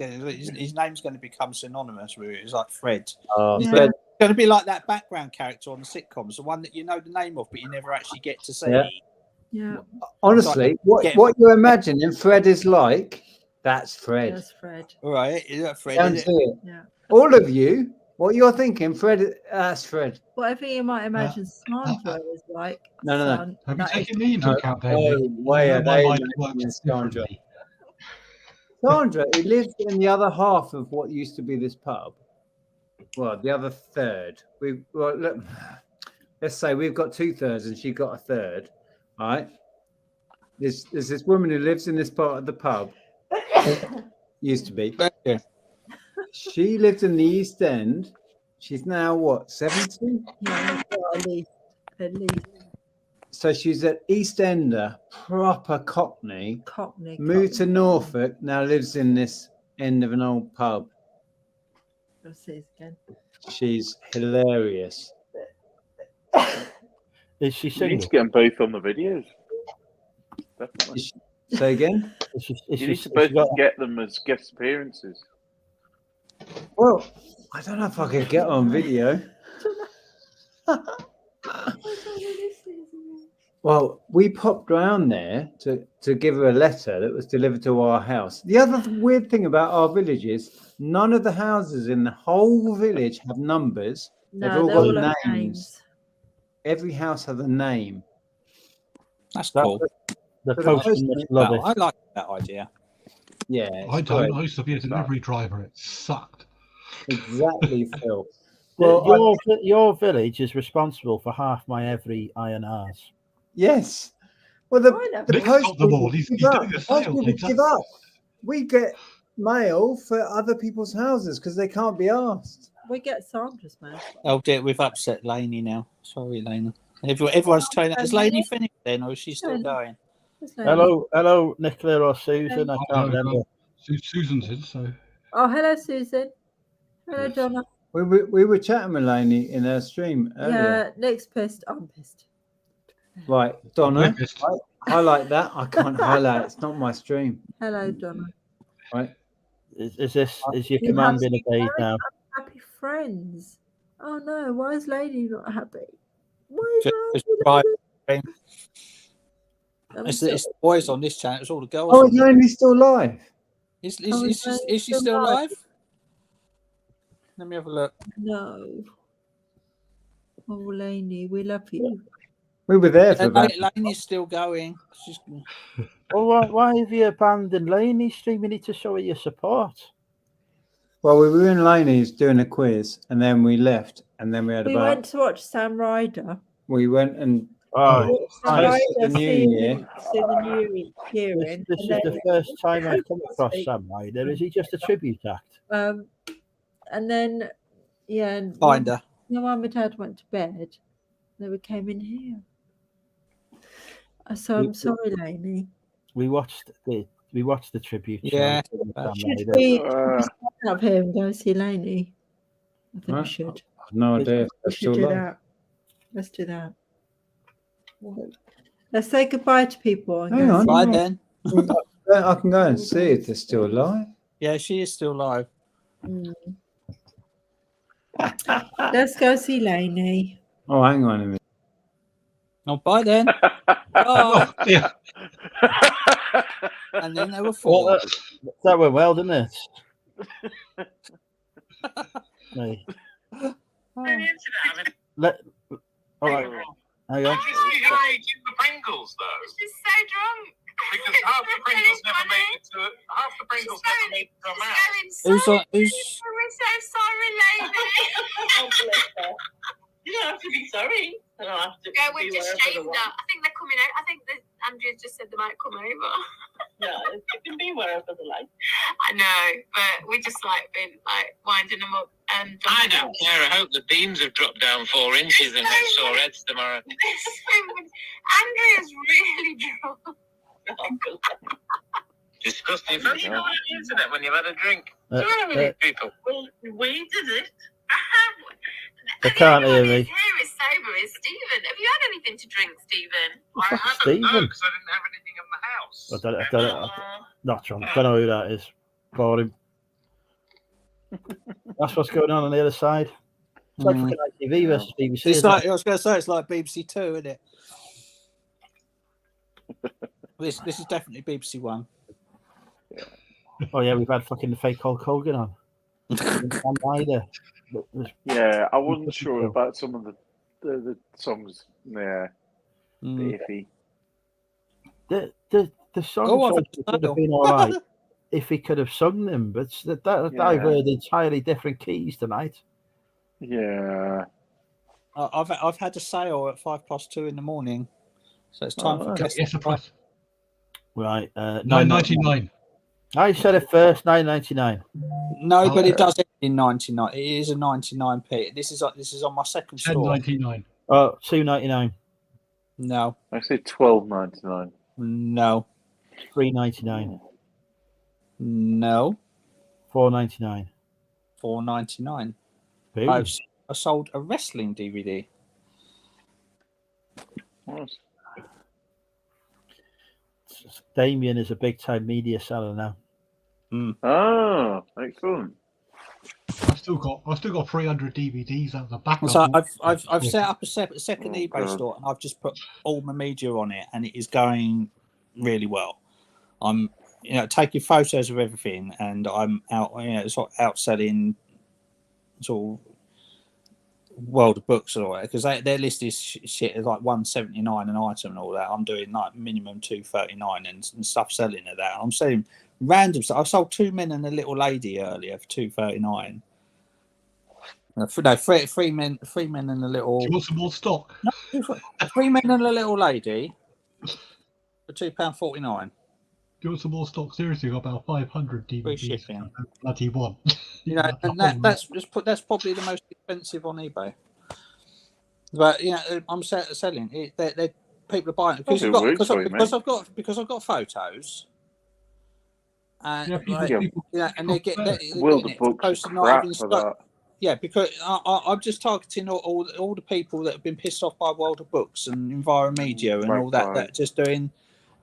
name's going to become synonymous with it. It's like Fred. Oh, Yeah. Fred. It's going to be like that background character on the sitcoms, the one that you know the name of, but you never actually get to see. Yeah. Yeah, Honestly, what you're imagining Fred is like, that's Fred. that's Fred. All right, is that Fred? Don't Is see it. Yeah. All of you, what you're thinking, Fred, that's Fred. Whatever you might imagine Sandra is like. No. Have you that taken me into account there? Oh, Nick? why You know are my they mind making works Sandra? differently. Sandra, who lives in the other half of what used to be this pub. Well, the other third. Look, let's say we've got 2/3 and she got a third. All right. There's this woman who lives in this part of the pub. Used to be. Yeah. She lived in the East End. She's now what, 70? Yeah, at least. So she's an East Ender, proper Cockney. Cockney. Moved to Norfolk, now lives in this end of an old pub. Let's see it again. She's hilarious. Is she You need single? to get them both on the videos. Definitely. Say again? You need to both get them as guest appearances. Well, I don't know if I could get on video. Well, we popped round there to give her a letter that was delivered to our house. The other weird thing about our village is none of the houses in the whole village have numbers. No, They've all they got all have names. names. Every house has a name. That's cool. The So the postman must love Well, it. I like that idea. Yeah, I it's don't. great. I used to be a delivery driver. It sucked. Exactly, Phil. Well, your village is responsible for half my every INRs. Yes. Well, the Nick's post got them people all. He's give doing up. the The post sales. people He's give up. We get mail for other people's houses because they can't be asked. We get Sandra's man. Oh dear, we've upset Lainey now. Sorry, Lainey. Everyone's turning out. Has Lainey finished then, or is she still going? Hello, Nicola or Susan. I can't remember. Susan's in, so. Oh, hello, Susan. Hello, Donna. We were chatting with Lainey in her stream earlier. Yeah, Nick's pissed. I'm pissed. Right, Donna, I highlight that. I can't highlight it. It's not my stream. Hello, Donna. Right. Is your You command have been obeyed now? Happy friends. Oh no, why is Lady not happy? Why is Just Lady right. not happy? It's the boys on this channel. It's all the girls. Oh, on is it. Lainey still live? Is she still live? Let me have a look. No. Oh, Lainey, we love you. We were there for about. Lainey's still going. She's... Well, why have you abandoned Laney's stream? You need to show her your support. Well, we were in Laney's doing a quiz, and then we left, and then we had We went to watch Sam Ryder. We went and Sam Ryder the New Year. see the New Year in. This is the first time I've come across Sam Ryder. Is he just a tribute act? And then, yeah. And Kinda. when Mum and Dad went to bed, they came in here. So I'm sorry, Lainey. We watched the tribute. Yeah. Should we up here and go see Lainey? I think we should. I've no idea. We should do that. Let's do that. Let's say goodbye to people. And Hang go on. see Bye Lainey. then. I can go and see if they're still alive. Yeah, she is still live. Let's go see Lainey. Oh, hang on a minute. Oh, bye then. Bye. Yeah. And then they were four. Well, that went well, didn't it? Hey. All right. Hang on. The Pringles, though. She's so drunk. Because half the Pringles never made it to a mouth. Who's We're so sorry, lady. You don't have to be sorry. I don't have to. Yeah, we're just shamed her. I think they're coming out. I think Andrea just said they might come over. Yeah, it can be wherever they like. I know, but we just like been like winding them up. And I don't care. I hope the beams have dropped down 4 inches and got sore heads tomorrow. Andrea's really drunk. Disgusting. You fancy going on the internet when you've had a drink? Do you want to meet people? Well, we did it. They can't hear me. Here is sober is Stephen. Have you had anything to drink, Stephen? I haven't, Stephen? no, because I didn't have anything in the house. I don't, not drunk. Don't know who that is. Boring. That's what's going on the other side. It's like fucking ITV versus BBC. It's like I was going to say, it's like BBC Two, isn't it? This is definitely BBC One. Oh yeah, we've had fucking the fake Hulk Hogan on. Yeah, I wasn't sure about some of the songs. Yeah, iffy. The songs would have been all right if he could have sung them, but I've heard entirely different keys tonight. Yeah, I've had a sale at 2:05 in the morning, so it's time for yes, the price. Right, $9.99. I said it first, $9.99. No, but it does end in 99. It is a 99p. This is on my second store. $10.99. Oh, $2.99. No. I say $12.99. No. $3.99. No. $4.99. $4.99. Boom. I sold a wrestling DVD. Nice. Damien is a big time media seller now. Oh, excellent. I've still got 300 DVDs out the back. So I've set up a second eBay store, and I've just put all my media on it, and it is going really well. I'm taking photos of everything, and I'm out sort of outselling sort of World of Books and all that, because their list is shit is like $179 an item and all that. I'm doing like minimum $239 and stuff selling at that. I'm selling random stuff. I sold 2 men and a little lady earlier for $239. No, 3 men and a little. Do you want some more stock? No, 3 men and a little lady for £2.49. Do you want some more stock? Seriously, got about 500 DVDs. Free shipping. Bloody one. And that's probably the most expensive on eBay. But I'm selling it. They're people are buying it because I've got photos. And and they get World of Books crap for that. Yeah, because I'm just targeting all the people that have been pissed off by World of Books and Enviromedia and all that. That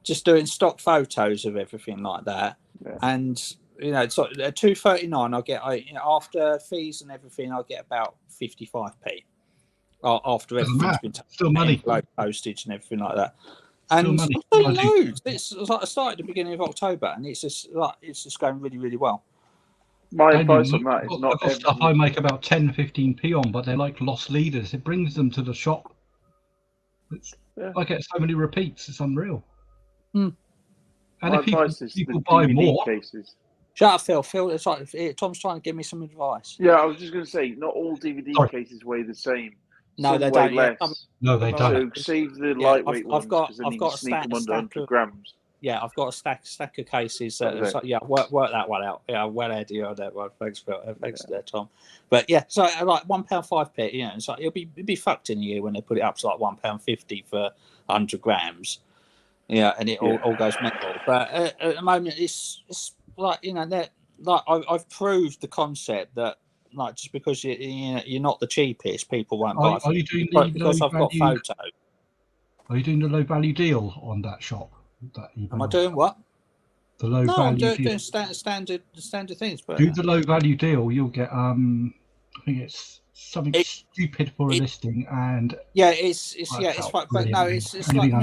just doing stock photos of everything like that. Yeah. And it's like at $2.39, I'll get after fees and everything, I'll get about 55p. After everything's been still money, postage and everything like that. And loads. It's like I started at the beginning of October, and it's just going really, really well. My advice on that is not stuff I make about 10-15p on, but they're like lost leaders. It brings them to the shop. I get so many repeats, it's unreal. And if people buy more, cases. Shut up, Phil. Phil, it's like Tom's trying to give me some advice. Yeah, I was just going to say, not all DVD cases weigh the same. No, they don't. No, they don't. So save the lightweight ones. I've got a sneak them under 100 grams. Yeah, I've got a stack of cases. Work that one out. Yeah, well ahead of you on that one. Thanks, Phil. Thanks there, Tom. But yeah, so like £1.5p. It's like it'll be fucked in a year when they put it up to like £1.50 for 100 grams. Yeah, and it all goes mental. But at the moment, it's like I've proved the concept that like just because you're not the cheapest, people won't buy. Are you doing because I've got photos? Are you doing the low value deal on that shop? Am I doing what? The low value deal. I'm doing standard things. But do the low value deal, you'll get I think it's something stupid for a listing, and it's fine. But no, it's like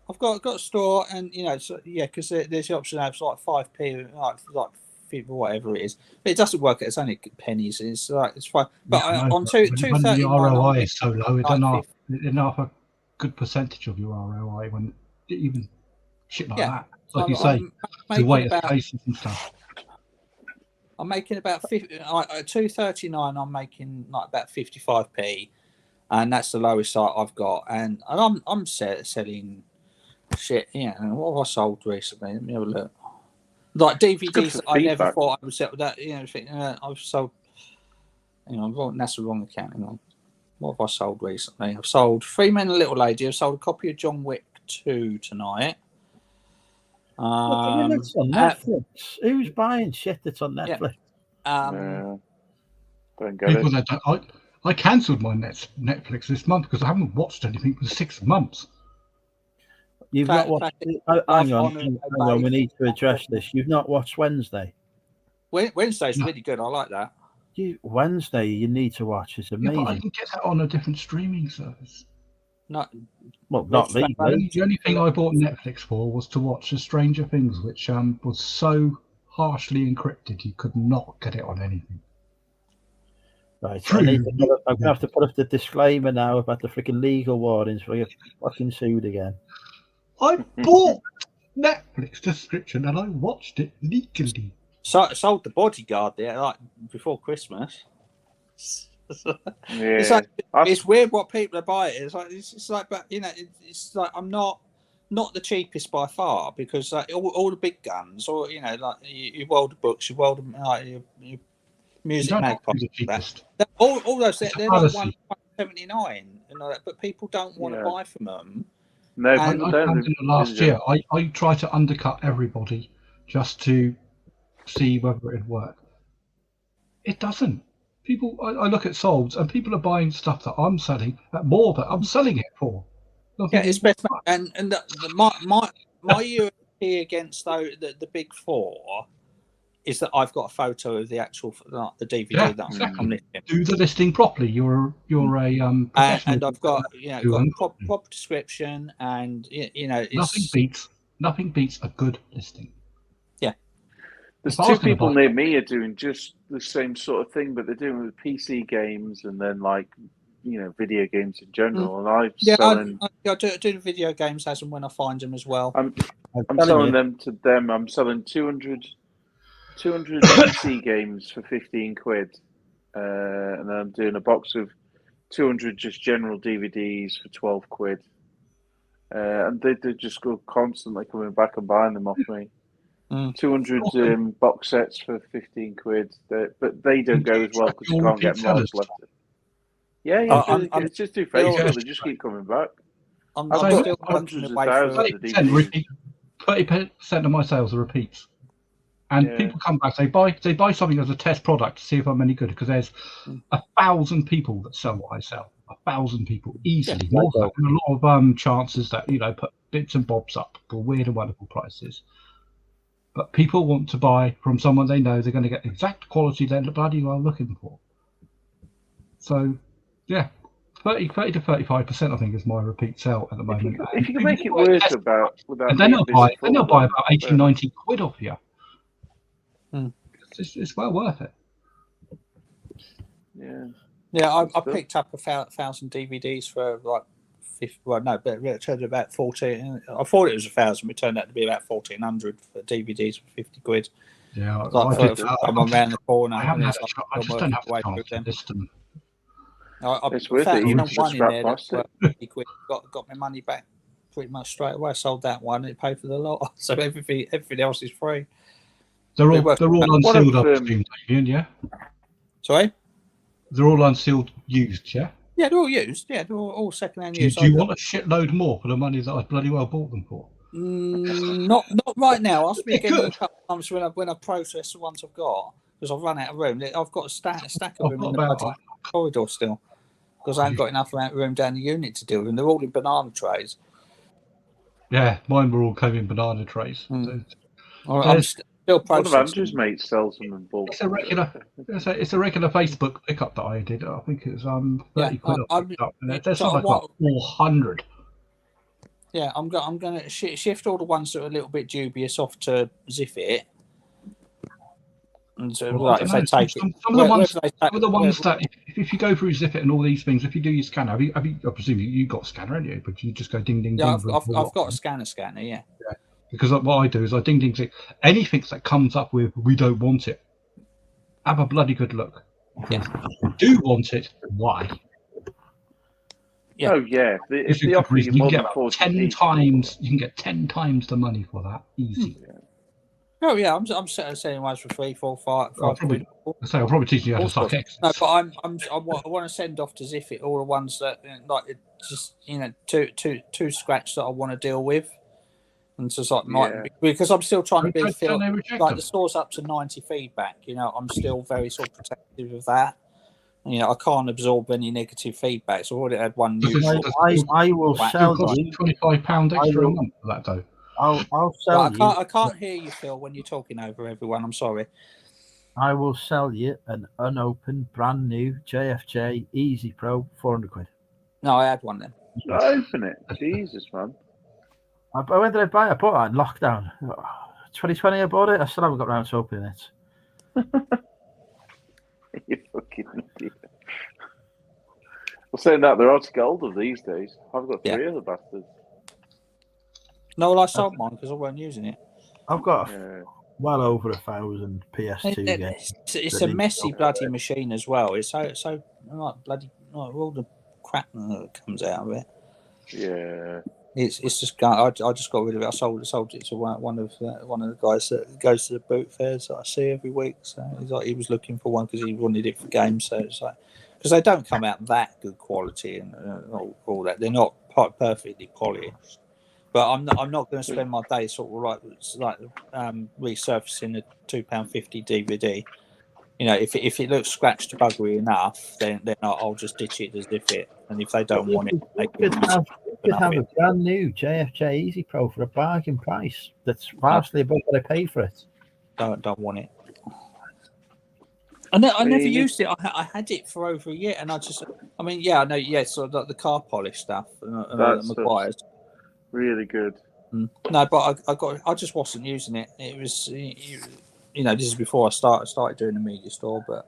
I've got a store, and because there's the option to have like 5p, like whatever it is. But it doesn't work. It's only pennies. It's fine. But on $2.39, the ROI is so low, it's enough a good percentage of your ROI when even shit like that. Like you say, the weight of cases and stuff. I'm making about $2.39. I'm making like about 55p, and that's the lowest I've got. And I'm selling shit. Yeah, what have I sold recently? Let me have a look. Like DVDs that I never thought I would sell. That I've sold. Hang on, that's the wrong account. Hang on. What have I sold recently? I've sold Three Men and a Little Lady. I've sold a copy of John Wick 2 tonight. It's on Netflix. Who's buying shit that's on Netflix? Don't get People it. that I cancelled my Netflix this month because I haven't watched anything for 6 months. You've not watched. Hang on. We need to address this. You've not watched Wednesday. Wednesday's really good. I like that. Wednesday, you need to watch. It's amazing. Yeah, but I can get that on a different streaming service. Not legally. The only thing I bought Netflix for was to watch The Stranger Things, which was so harshly encrypted you could not get it on anything. Right, I'm going to have to put up the disclaimer now about the freaking legal warnings for you fucking sued again. I bought Netflix subscription and I watched it legally. So I sold The Bodyguard there like before Christmas. It's weird what people are buying. It's like, but it's like I'm not the cheapest by far because all the big guns, or like your World of Books, your World of your Music Magpie, all those they're like $179, but people don't want to buy from them. No, last year I tried to undercut everybody just to see whether it'd work. It doesn't. People, I look at solds and people are buying stuff that I'm selling at more that I'm selling it for. It's better. And my USP against the big four is that I've got a photo of the actual the DVD that I'm listing. Do the listing properly. You're a professional. And I've got got proper description and nothing beats a good listing. Yeah. There's two people near me are doing just the same sort of thing, but they're doing it with PC games and then video games in general. And I do the video games as and when I find them as well. I'm selling them to them. I'm selling 200 PC games for 15 quid, and then I'm doing a box of 200 just general DVDs for 12 quid, and they just go constantly coming back and buying them off me. 200 box sets for 15 quid, but they don't go as well because you can't get mods left. It's just too faithful. They just keep coming back. I've got hundreds of thousands of DVDs. 30% of my sales are repeats. And people come back, they buy something as a test product to see if I'm any good, because there's 1,000 people that sell what I sell. 1,000 people easily. And a lot of chances that put bits and bobs up for weird and wonderful prices. But people want to buy from someone they know they're going to get the exact quality they're bloody well looking for. So, 30 to 35%, I think, is my repeat sale at the moment. If you can make it worth without and then they'll buy about 80, 90 quid off you. It's well worth it. I picked up 1,000 DVDs for like 50. Well, no, but it turned out about 14. I thought it was 1,000. It turned out to be about 1,400 for DVDs for 50 quid. Yeah, I'm around the corner. I just don't have the chance to list them. It's worth it. Even one in there that 50 quid got my money back pretty much straight away. I sold that one. It paid for the lot. So everything else is free. They're all unsealed up, Damien, yeah? Sorry? They're all unsealed used, yeah? Yeah, they're all used. Yeah, they're all second-hand used. Do you want a shitload more for the money that I bloody well bought them for? Not right now. Ask me again in a couple of times when I process the ones I've got, because I've run out of room. I've got a stack of them in the bloody corridor still, because I haven't got enough room down the unit to deal with them. They're all in banana trays. Yeah, mine were all came in banana trays. I'm still processing. One of Andrew's mates sells them in bulk. It's a regular Facebook pickup that I did. I think it was 30 quid. There's like 400. Yeah, I'm going to shift all the ones that are a little bit dubious off to Ziffit. And so, if they take some of the ones that if you go through Ziffit and all these things, if you do your scanner, have you I presume you got a scanner, haven't you? But you just go ding ding ding. I've got a scanner. Yeah. Because what I do is I ding ding ding anything that comes up with we don't want it. Have a bloody good look. Yeah. If you do want it, why? Yeah. Oh yeah, if It's a they good offer you reason. You more can than get 40 10 times. You can get 10 times the money for that. Easy. Oh yeah, I'm selling ones for 3, 4, 5, I'll 5 probably, quid. I'll probably teach you how to suck eggs. No, but I want to send off to Ziffit all the ones that like just two scratch that I want to deal with, and just like because I'm still trying to be feel like the store's up to 90 feedback. I'm still very sort of protective of that. I can't absorb any negative feedback. So I already had one new. I will sell you £25 extra a month for that though. I'll sell you. I can't hear you, Phil, when you're talking over everyone. I'm sorry. I will sell you an unopened, brand new JFJ Easy Pro, 400 quid. No, I had one then. Open it, Jesus, man. When did I buy it? I bought it in lockdown. 2020 I bought it. I still haven't got around to opening it. You fucking idiot. Well, saying that, they're hard to get hold of these days. I've got 3 of the bastards. No, well, I sold mine because I weren't using it. I've got well over 1,000 PS2 games. It's a messy bloody machine as well. It's so like bloody all the crap that comes out of it. Yeah. It's just I just got rid of it. I sold it to one of the guys that goes to the boot fairs that I see every week. So he's like, he was looking for one because he wanted it for games. So it's like, because they don't come out that good quality and all that. They're not perfectly polished. But I'm not going to spend my day sort of like resurfacing a £2.50 DVD. If it looks scratched buggery enough, then I'll just ditch it as if it. And if they don't want it, they could have a brand new JFJ Easy Pro for a bargain price. That's vastly above what I pay for it. Don't want it. I never used it. I had it for over a year, and I know, so like the car polish stuff and That's Maguire's. Really good. No, but I just wasn't using it. It was, this is before I started doing the media store, but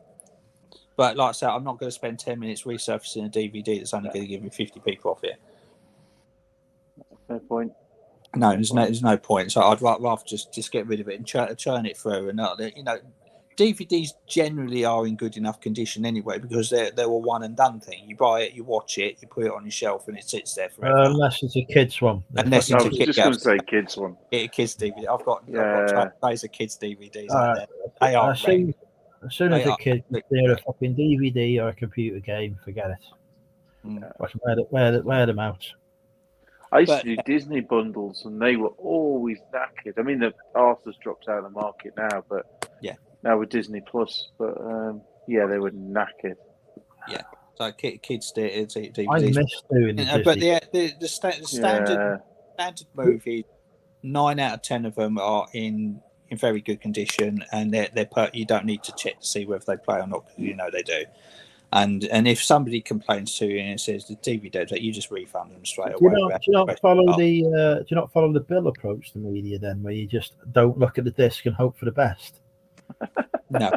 like I said, I'm not going to spend 10 minutes resurfacing a DVD that's only going to give me 50p profit. No point. No, there's no point. So I'd rather just get rid of it and churn it through. And DVDs generally are in good enough condition anyway because they're a one and done thing. You buy it, you watch it, you put it on your shelf, and it sits there forever. Unless it's a kids one. Unless it's I was just going to say kids one. A kids DVD. I've got trays of kids DVDs out there. They are as soon as a kid hear a fucking DVD or a computer game, forget it. I can wear them out. I used to do Disney bundles, and they were always knackered. I mean, the Arthur's dropped out of the market now, but now with Disney Plus. But they were knackered. Yeah, so kids DVDs. I miss doing the but the standard movie, 9 out of 10 of them are in very good condition, and you don't need to check to see whether they play or not because they do. And if somebody complains to you and it says the DVD, that you just refund them straight away. Do you not follow the bill approach to media then, where you just don't look at the disc and hope for the best? No.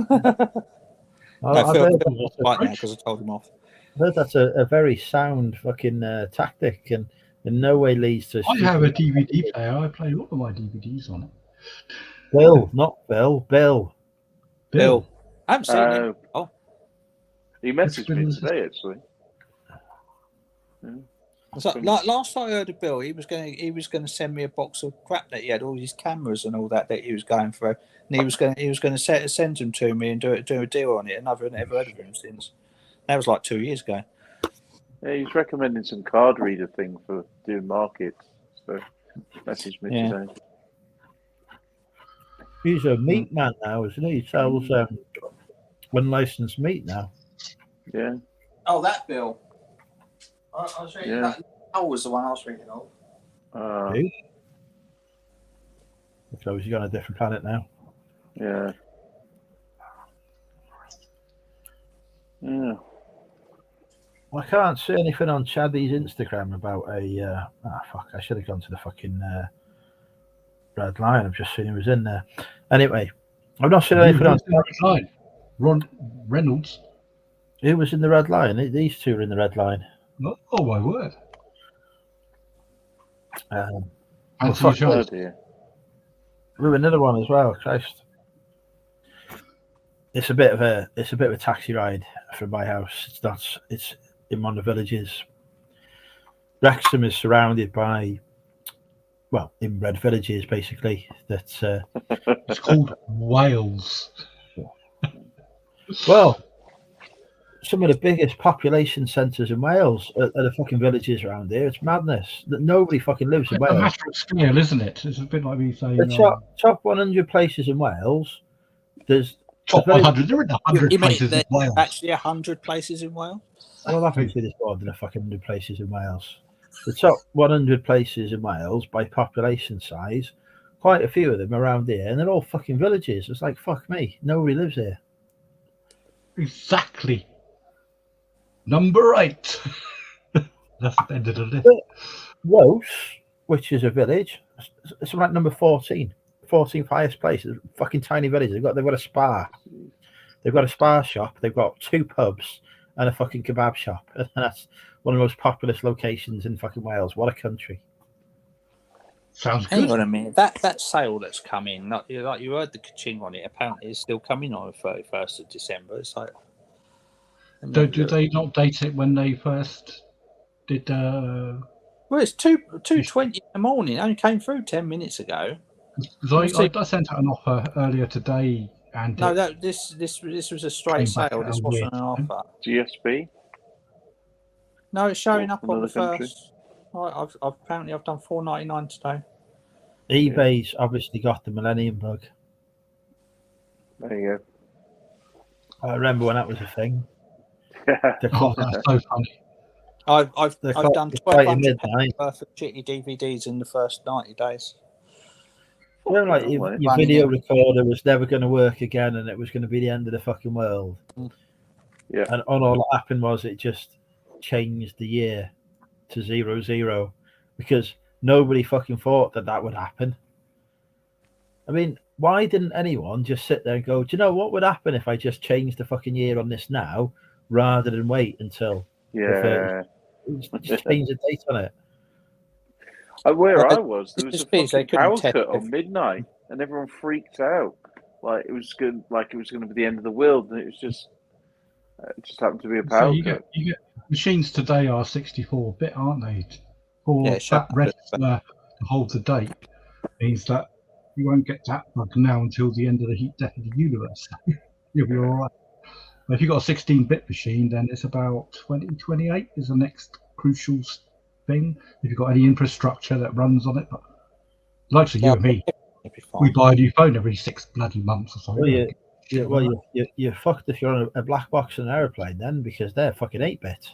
I Phil right now because I told him off. I heard that's a very sound fucking tactic, and in no way leads to. I have a DVD player. I play all of my DVDs on it. Bill, not Bill. Bill. I haven't seen it. Oh. He messaged me today, actually. So, last I heard of Bill, he was going to send me a box of crap that he had, all his cameras and all that he was going through, and he was going to send them to me and do a deal on it. And I've never heard of him since. That was like 2 years ago. Yeah, he's recommending some card reader thing for doing markets. So, messaged me today. He's a meat man now, isn't he? He sells unlicensed meat now. Yeah. Oh, that Bill. I was thinking that was the one I was thinking of. Who? So he's on a different planet now. Yeah. Yeah. I can't see anything on Chaddy's Instagram about a. I should have gone to the fucking Red Line. I've just seen he was in there. Anyway, I've not seen anything on Red Line. Ron Reynolds. Who was in the Red Line? These two are in the Red Line. Oh my word! With another one as well. Christ, it's a bit of a taxi ride from my house. It's in one of the villages Wrexham is surrounded by, well, inbred villages, basically. That's It's called Wales. well, some of the biggest population centres in Wales are the fucking villages around here. It's madness. That nobody fucking lives in It's a Wales. matter of scale, isn't it? It's a bit like me saying The top 100 places in Wales. There's top the village- 100. There are 100 You mean places in there's Wales. actually 100 places in Wales? Well, obviously there's more than a fucking 100 places in Wales. The top 100 places in Wales by population size, quite a few of them around here, and they're all fucking villages. It's like, fuck me, nobody lives here. Exactly. Number 8. That's the end of the list. Rose, which is a village, it's like number 14. 14th highest place. It's a fucking tiny village. They've got a spa. They've got a spa shop. They've got 2 pubs and a fucking kebab shop. And that's one of the most populous locations in fucking Wales. What a country. Sounds Hang good. on a minute. That sale that's come in, like you heard the ka-ching on it, apparently it's still coming on the 31st of December. It's like, Do they not date it when they first did? Well, it's 2:20 in the morning. It only came through 10 minutes ago. Because I sent out an offer earlier today, and No, this was a straight sale. This wasn't an offer. GSB? No, it's showing up on Another the country? first. I've apparently I've done $4.99 today. eBay's obviously got the Millennium Bug. There you I remember when that was a thing. go. oh, that's so funny. I've They're done quite £1,200 midnight. worth of shitty DVDs in the first 90 days. You know, like your video recorder was never going to work again, and it was going to be the end of the fucking world. Yeah. And all that happened was it just changed the year to 00 because nobody fucking thought that would happen. I mean, why didn't anyone just sit there and go, do you know what would happen if I just changed the fucking year on this now rather than wait until Yeah. just change the date on it? Where I was, there was a they fucking couldn't power test cut it. on midnight, and everyone freaked out. Like it was going to be the end of the world, and it just happened to be a So power you cut. get machines today are 64-bit, aren't they? For Yeah, that register to hold the date means that you won't get that bug now until the end of the death of the universe. You'll be all right. But if you've got a 16-bit machine, then it's about 2028 is the next crucial thing. If you've got any infrastructure that runs on it, but like you and me, we buy a new phone every 6 bloody months or so. Well, you're fucked if you're on a black box on an aeroplane then, because they're fucking 8-bit.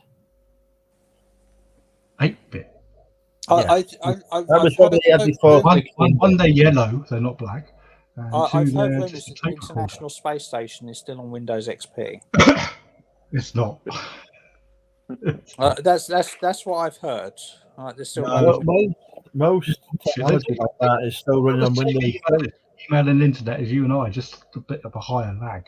8-bit. One they're yellow, they're not black. I've heard rumours that the International Space Station is still on Windows XP. It's not. That's what I've heard. There's still most technology like that is still running on Windows. Email and internet is you and I, just a bit of a higher lag.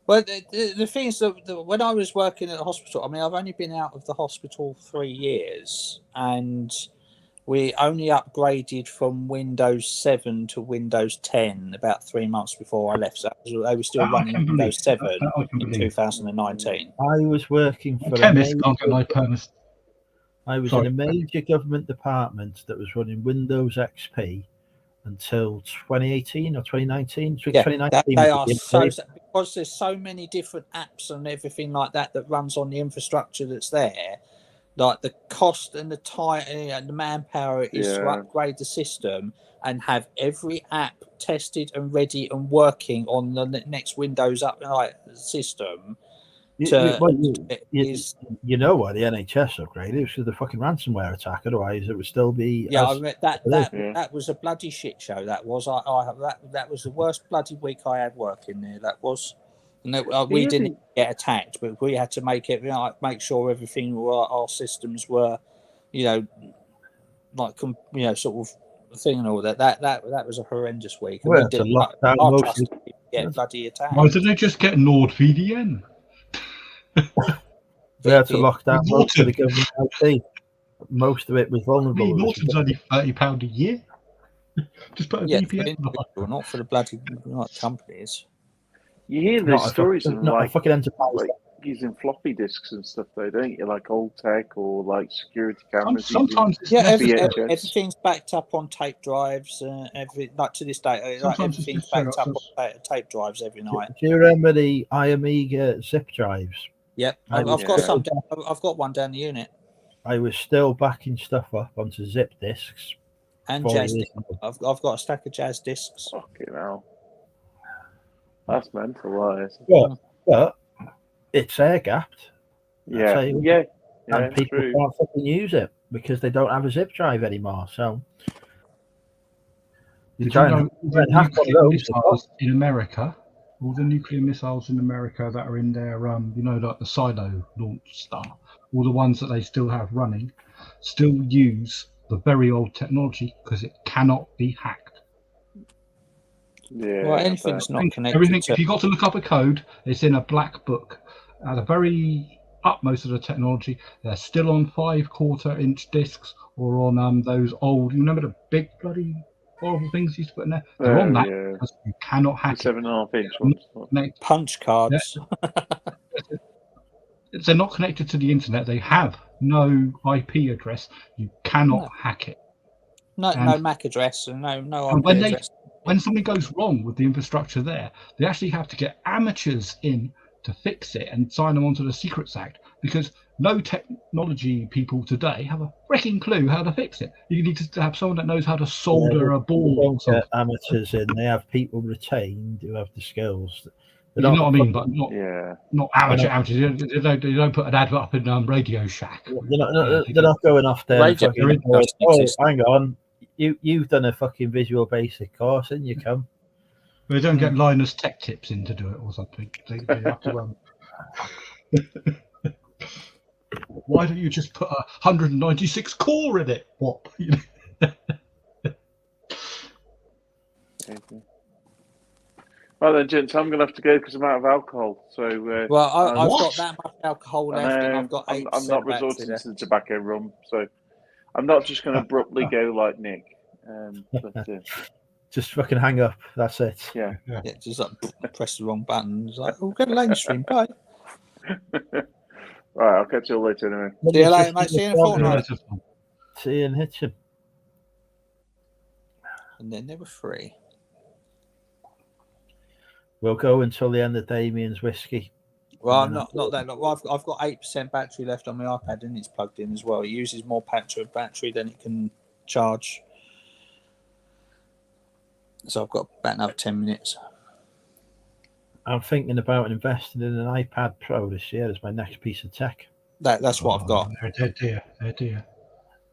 Well, the thing is that when I was working at the hospital, I mean, I've only been out of the hospital 3 years, and we only upgraded from Windows 7 to Windows 10 about 3 months before I left. So they were still running Windows 7 in 2019. I was working for chemist can't get my permit. I was in a major government department that was running Windows XP until 2018 or 2019. Yeah, 2019 they are so, because there's so many different apps and everything like that runs on the infrastructure that's there. Like the cost and the time and the manpower is to upgrade the system and have every app tested and ready and working on the next Windows system. You know why the NHS upgraded? It was because the fucking ransomware attack. Otherwise, it would still be. Yeah, I mean, that was a bloody shit show. That was. That was the worst bloody week I had working there. That was. And we didn't get attacked, but we had to make it. Make sure everything, our systems were, sort of thing and all that. That was a horrendous week. And Well, we did get bloody attacked. Why did they just get NordVPN? We had to lock down most of the government IT. Most of it was vulnerable. Norton's only £30 a year. Just put a VPN. Not for the bloody companies. You hear those stories of not a fucking enterprise. using floppy disks and stuff, though, don't you? Like old tech or like security cameras. Sometimes it's everything's backed up on tape drives. Like to this day, like everything's backed up on tape drives every night. Do you remember the iAmega zip drives? Yep, I've got some. I've got one down the unit. I was still backing stuff up onto zip disks. And jazz discs. I've got a stack of jazz discs. Fucking hell. That's mental, but it's air gapped. Yeah. And people true. can't fucking use it because they don't have a zip drive anymore. So you know, the nuclear missiles in America, all the nuclear missiles in America that are in their you know, like the silo launch stuff, all the ones that they still have running, still use the very old technology because it cannot be hacked. Yeah. Well, anything's not connected. Everything. If you got to look up a code, it's in a black book. At the very utmost of the technology, they're still on 5/4-inch discs or on those old. You remember the big bloody horrible things you used to put in there? They're on that because you cannot hack the 7.5-inch ones. Punch cards. They're not connected to the internet. They have no IP address. You cannot hack it. No MAC address and no IP address. When something goes wrong with the infrastructure there, they actually have to get amateurs in to fix it and sign them onto the Secrets Act because no technology people today have a freaking clue how to fix it. You need to have someone that knows how to solder a board. They don't get amateurs in. They have people retained who have the skills. You know what I mean? But not amateurs. They don't put an advert up in Radio Shack. They're not going off there. Hang on. You've done a fucking Visual Basic course, and you come. They don't get Linus Tech Tips in to do it or something. They have to. Why don't you just put 196 core in it? What? Right then, gents, I'm going to have to go because I'm out of alcohol. So, I've got that much alcohol left, and I've got 8%. I'm not resorting to the tobacco rum, so I'm not just going to abruptly go like Nick. Just fucking hang up. That's it. Yeah. Just like press the wrong button. It's like, get a lane stream. Bye. Right, I'll catch you all later anyway. See you later, mate. See you in a fortnight. See you in Hitchin. And then they were free. We'll go until the end of Damien's whiskey. Well, not that long. Well, I've got 8% battery left on my iPad, and it's plugged in as well. It uses more battery than it can charge. So I've got about another 10 minutes. I'm thinking about investing in an iPad Pro this year as my next piece of tech. That's what I've got. They're dear.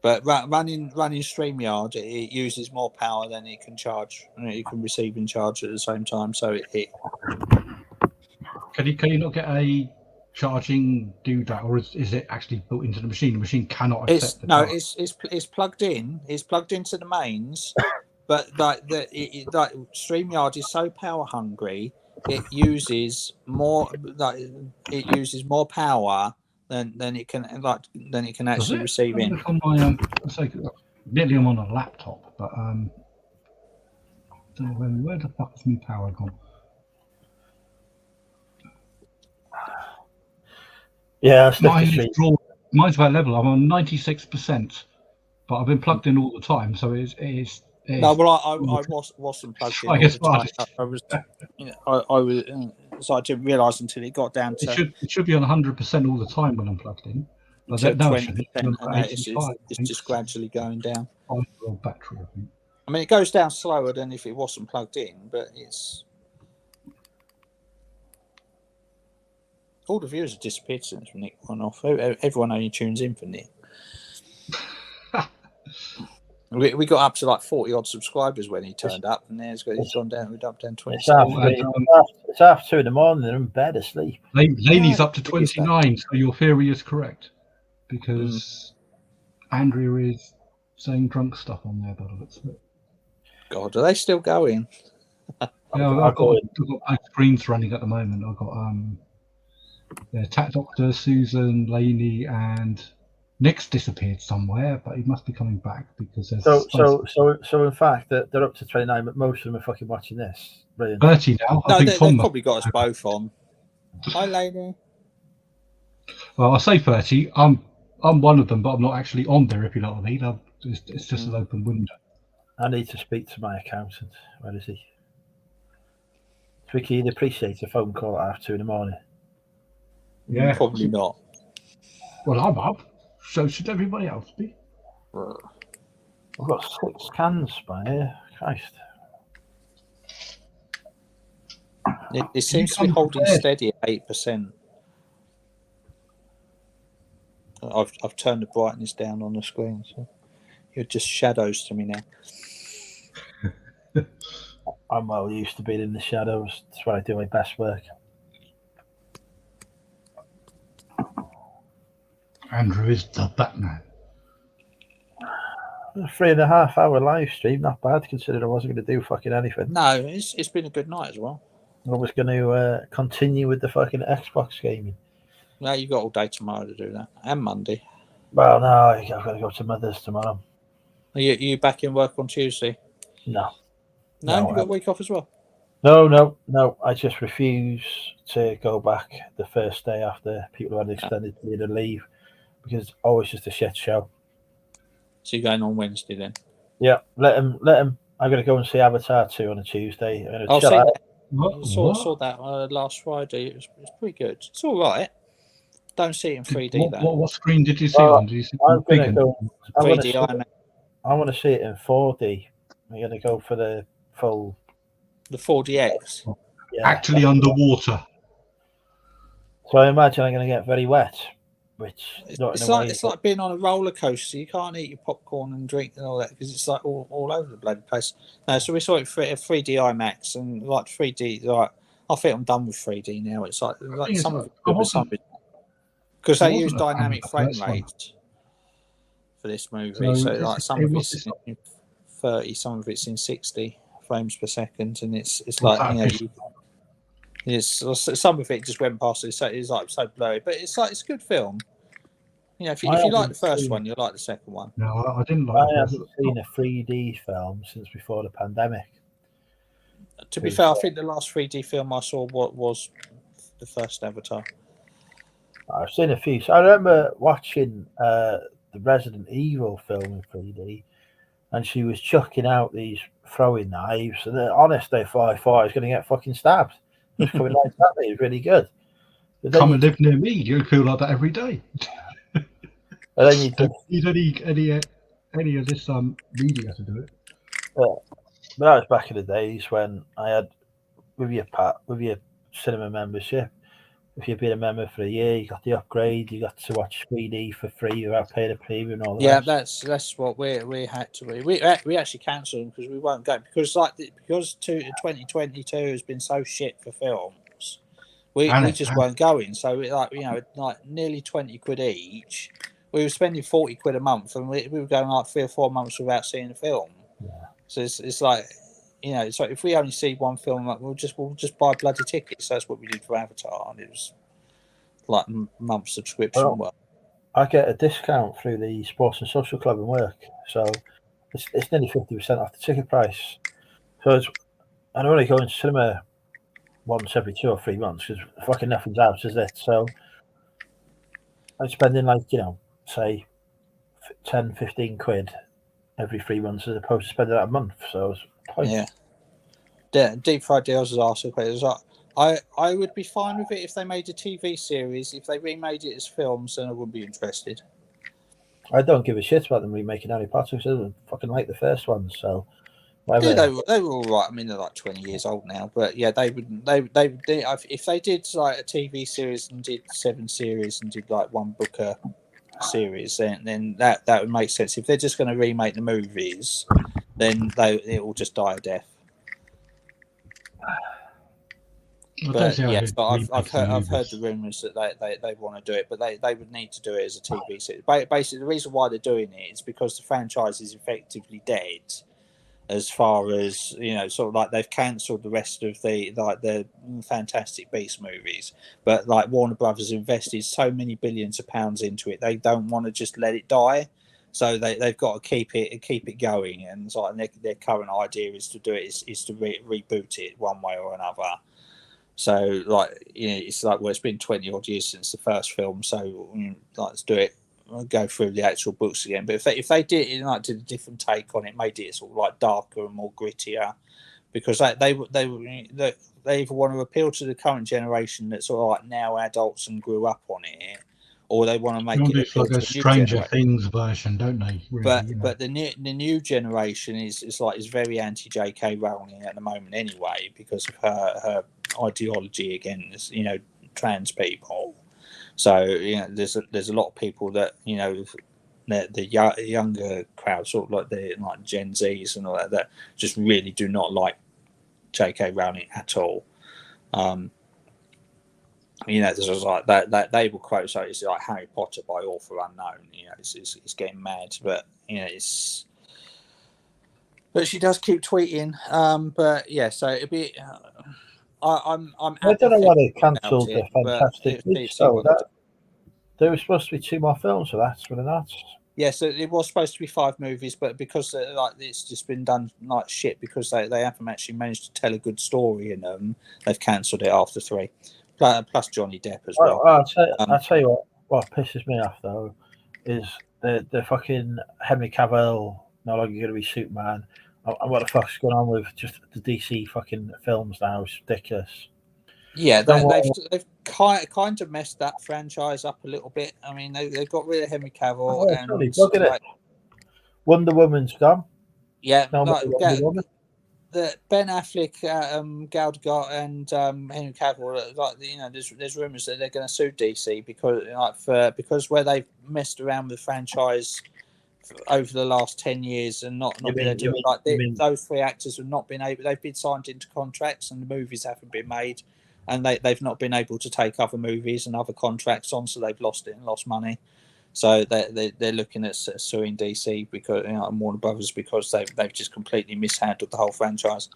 But running StreamYard, it uses more power than it can charge. You can receive and charge at the same time. So it Can you not get a charging doodad, or is it actually built into the machine? The machine cannot accept the power. It's plugged in. It's plugged into the mains. But StreamYard is so power hungry, it uses more power than it can actually receive in. On my nearly I'm on a laptop, but don't know where the fuck is my power gone? Yeah, mine's about level. I'm on 96%, but I've been plugged in all the time, so it is. No, well, I wasn't plugged in all the time. I was, so I didn't realise until it got down to. It should be on 100% all the time when I'm plugged in. But to 20%, it's just gradually going down. Battery, I think. I mean, it goes down slower than if it wasn't plugged in, but it's. All the viewers have disappeared since Nick went off. Everyone only tunes in for Nick. We got up to like 40 odd subscribers when he turned up, and he's gone down. We're up down 20. It's half 2 in the morning. They're in bed asleep. Laney's up to 29, so your theory is correct because Andrea is saying drunk stuff on there, by the looks of it. God, are they still going? Yeah, I've got screens running at the moment. I've got Tat Doctor, Susan, Laney, and Nick's disappeared somewhere, but he must be coming back because there's so in fact they're up to 29, but most of them are fucking watching this. Brilliant. 30 now. No, they've probably got us both on. Hi, Laney. Well, I say 30. I'm one of them, but I'm not actually on there. If you know what I mean. It's just an open window. I need to speak to my accountant. Where is he? Vicky, you'd appreciate a phone call at 2:30 in the morning. Yeah. Probably not. Well, I'm up. So should everybody else be? I've got 6 cans by here. Christ. It seems to be holding steady at 8%. I've turned the brightness down on the screen, so you're just shadows to me now. I'm well used to being in the shadows. That's where I do my best work. Andrew is the Batman. A 3.5 hour live stream, not bad considering I wasn't going to do fucking anything. No, it's been a good night as well. I was going to continue with the fucking Xbox gaming. No, you've got all day tomorrow to do that, and Monday. Well, no, I've got to go to Mother's tomorrow. Are you back in work on Tuesday? No. No, you got a week off as well? No. I just refuse to go back the first day after people had extended period of leave because it's always just a shit show. So you're going on Wednesday then? Yeah, let him. I'm going to go and see Avatar 2 on a Tuesday. I'll see that. Saw that last Friday. It was pretty good. It's all right. Don't see it in 3D though. What screen did you see on? Did you see I'm going to go. 3D IMAX. I want to see it in 4D. I'm going to go for the full. The 4DX. Yeah, actually underwater. So I imagine I'm going to get very wet, which it's like being on a roller coaster. You can't eat your popcorn and drink and all that because it's like all over the bloody place. No, so we saw it for 3D IMAX and like 3D. Like I think I'm done with 3D now. It's like some of it good, but some of it because they use dynamic frame rates for this movie. So like some of it's in 30, some of it's in 60 frames per second, and it's like some of it just went past it. So it's like so blurry, but it's a good film. You know, if you like the first one, you'll like the second one. No, I didn't like. I haven't seen a 3D film since before the pandemic. To be fair, I think the last 3D film I saw was the first Avatar. I've seen a few. So I remember watching the Resident Evil film in 3D, and she was chucking out these throwing knives, and honestly, I thought I was going to get fucking stabbed. It was coming like that. It was really good. Come and live near me. You feel like that every day. And then you need any of this media to do it. But that was back in the days when I had with your cinema membership. If you've been a member for a year, you got the upgrade. You got to watch 3D for free without paying a premium and all that. Yeah, that's what we had to be. We actually cancelled them because we weren't going because 2022 has been so shit for films. We just weren't going. So like nearly 20 quid each. We were spending 40 quid a month, and we were going like 3 or 4 months without seeing a film. Yeah. So it's like so if we only see one film, we'll just buy bloody tickets. That's what we did for Avatar, and it was like month subscription. I get a discount through the Sports and Social Club in work, so it's nearly 50% off the ticket price. So I'm only going to cinema once every 2 or 3 months because fucking nothing's out, is it? So I'm spending say 10, 15 quid every 3 months as opposed to spending that a month. So it's pointless. Yeah, deep fried deals is also great. I would be fine with it if they made a TV series. If they remade it as films, then I wouldn't be interested. I don't give a shit about them remaking Harry Potter because I didn't fucking like the first one. So yeah, they were all right. I mean, they're like 20 years old now, but yeah, they wouldn't. They if they did like a TV series and did 7 series and did like 1 book a series, then that would make sense. If they're just going to remake the movies, then it will just die a death. But yes, but I've heard the rumours that they want to do it, but they would need to do it as a TV series. Basically, the reason why they're doing it is because the franchise is effectively dead. As far as sort of like they've cancelled the rest of the Fantastic Beasts movies, but like Warner Brothers invested so many billions of pounds into it, they don't want to just let it die. So they've got to keep it going, and so their current idea is to do it is to reboot it one way or another. So, like, it's like, well, it's been 20 odd years since the first film, so let's do it. I'll go through the actual books again. But if they did did a different take on it, made it sort of like darker and more grittier, because they either want to appeal to the current generation that's sort of like now adults and grew up on it, or they want to make it it's like a Stranger Things version, don't they? Really, but the new generation is very anti J.K. Rowling at the moment anyway, because of her ideology against trans people. So there's a lot of people that the younger crowd, sort of like Gen Zs and all that just really do not like J.K. Rowling at all. There's like that they will quote, so it's like Harry Potter by author unknown. It's getting mad, but but she does keep tweeting. But yeah, so it'd be. I'm. I don't know why they cancelled the Fantastic Beasts. Beasts. So there was supposed to be 2 more films for that, were there not? Yeah, so it was supposed to be 5 movies, but because it's just been done like shit, because they haven't actually managed to tell a good story in them, they've cancelled it after 3. Plus Johnny Depp as well. I'll tell you what pisses me off though is the fucking Henry Cavill no longer going to be Superman. And what the fuck's going on with just the DC fucking films now? It's ridiculous. Yeah, they've kind of messed that franchise up a little bit. I mean, they got rid of Henry Cavill and look at it. Wonder Woman's gone. Yeah, the Ben Affleck, Gal Gadot, and Henry Cavill. There's rumors that they're going to sue DC because where they've messed around with the franchise over the last 10 years and not been able to do it. Those 3 actors have not been able. They've been signed into contracts and the movies haven't been made, and they've not been able to take other movies and other contracts on, so they've lost it and lost money. So they're looking at suing DC because and Warner Brothers because they've just completely mishandled the whole franchise.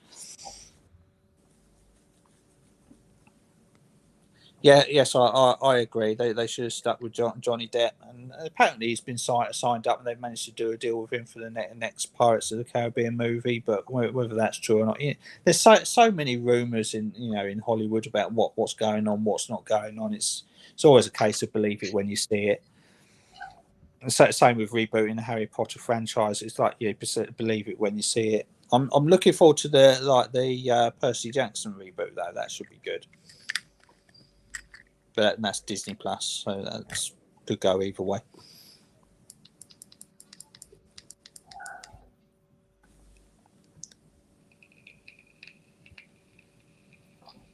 Yeah, yes, I agree. They should have stuck with Johnny Depp, and apparently he's been signed up, and they've managed to do a deal with him for the next Pirates of the Caribbean movie. But whether that's true or not, there's so many rumors in Hollywood about what's going on, what's not going on. It's always a case of believe it when you see it. Same with rebooting the Harry Potter franchise. It's like believe it when you see it. I'm looking forward to the Percy Jackson reboot though. That should be good. But that's Disney Plus, so that could go either way.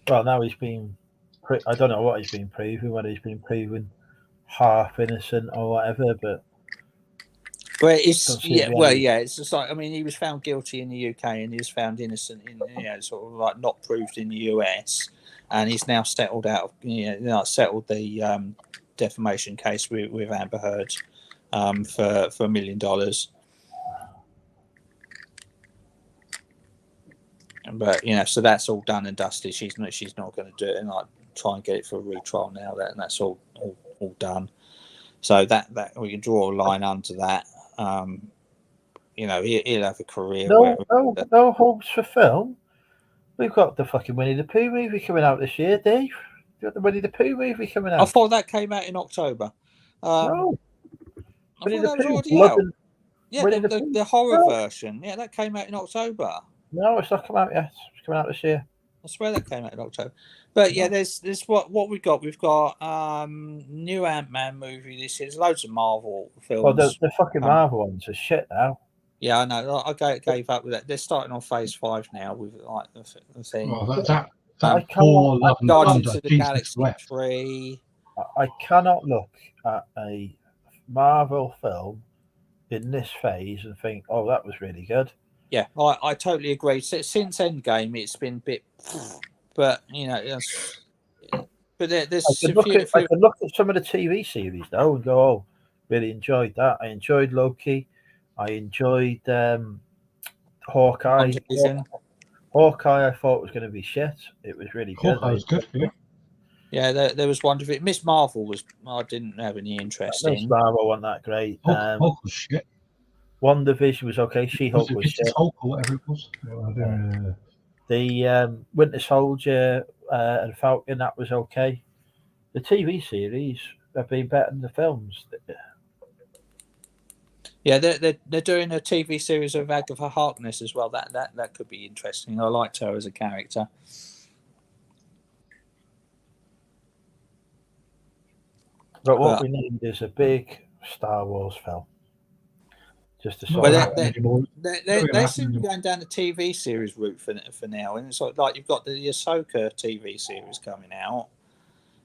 Well, now he's been. I don't know what he's been proven. Whether he's been proven half innocent or whatever, but. Well, it's it's just like he was found guilty in the UK and he was found innocent in sort of like not proved in the US, and he's now settled out. Settled the defamation case with Amber Heard for $1 million. But so that's all done and dusted. She's not going to do it and try and get it for a retrial now. That's all done. So that we can draw a line under that. He'll have a career. No hopes for film. We've got the fucking Winnie the Pooh movie coming out this year, Dave. You've got the Winnie the Pooh movie coming out. I thought that came out in October. No. Winnie the Pooh. Yeah, the horror version. Yeah, that came out in October. No, it's not come out yet. It's coming out this year. I swear that came out in October. But yeah, there's what we've got. We've got new Ant-Man movie this year. There's loads of Marvel films. Well, the fucking Marvel ones are shit now. Yeah, I know. I gave up with that. They're starting on Phase 5 now with the thing. Well, that poor Love and Guardians Thunder, of the Jesus Galaxy wept. 3. I cannot look at a Marvel film in this phase and think, oh, that was really good. Yeah, I totally agree. Since Endgame, it's been a bit, but but there's. I can look at some of the TV series though and go, oh, really enjoyed that. I enjoyed Loki. I enjoyed Hawkeye. Hawkeye, I thought was going to be shit. It was really good. Hawkeye was good. Yeah. Yeah, there was one of it. Miss Marvel I didn't have any interest in. Miss Marvel wasn't that great. Hulk was shit. WandaVision was okay. She-Hulk was shit. Hulk or whatever it was. The Winter Soldier and Falcon, that was okay. The TV series have been better than the films. Yeah, they're doing a TV series of Agatha Harkness as well. That could be interesting. I liked her as a character. But what we need is a big Star Wars film. Just to Well, sort they seem to be going down the TV series route for now, and it's like you've got the Ahsoka TV series coming out.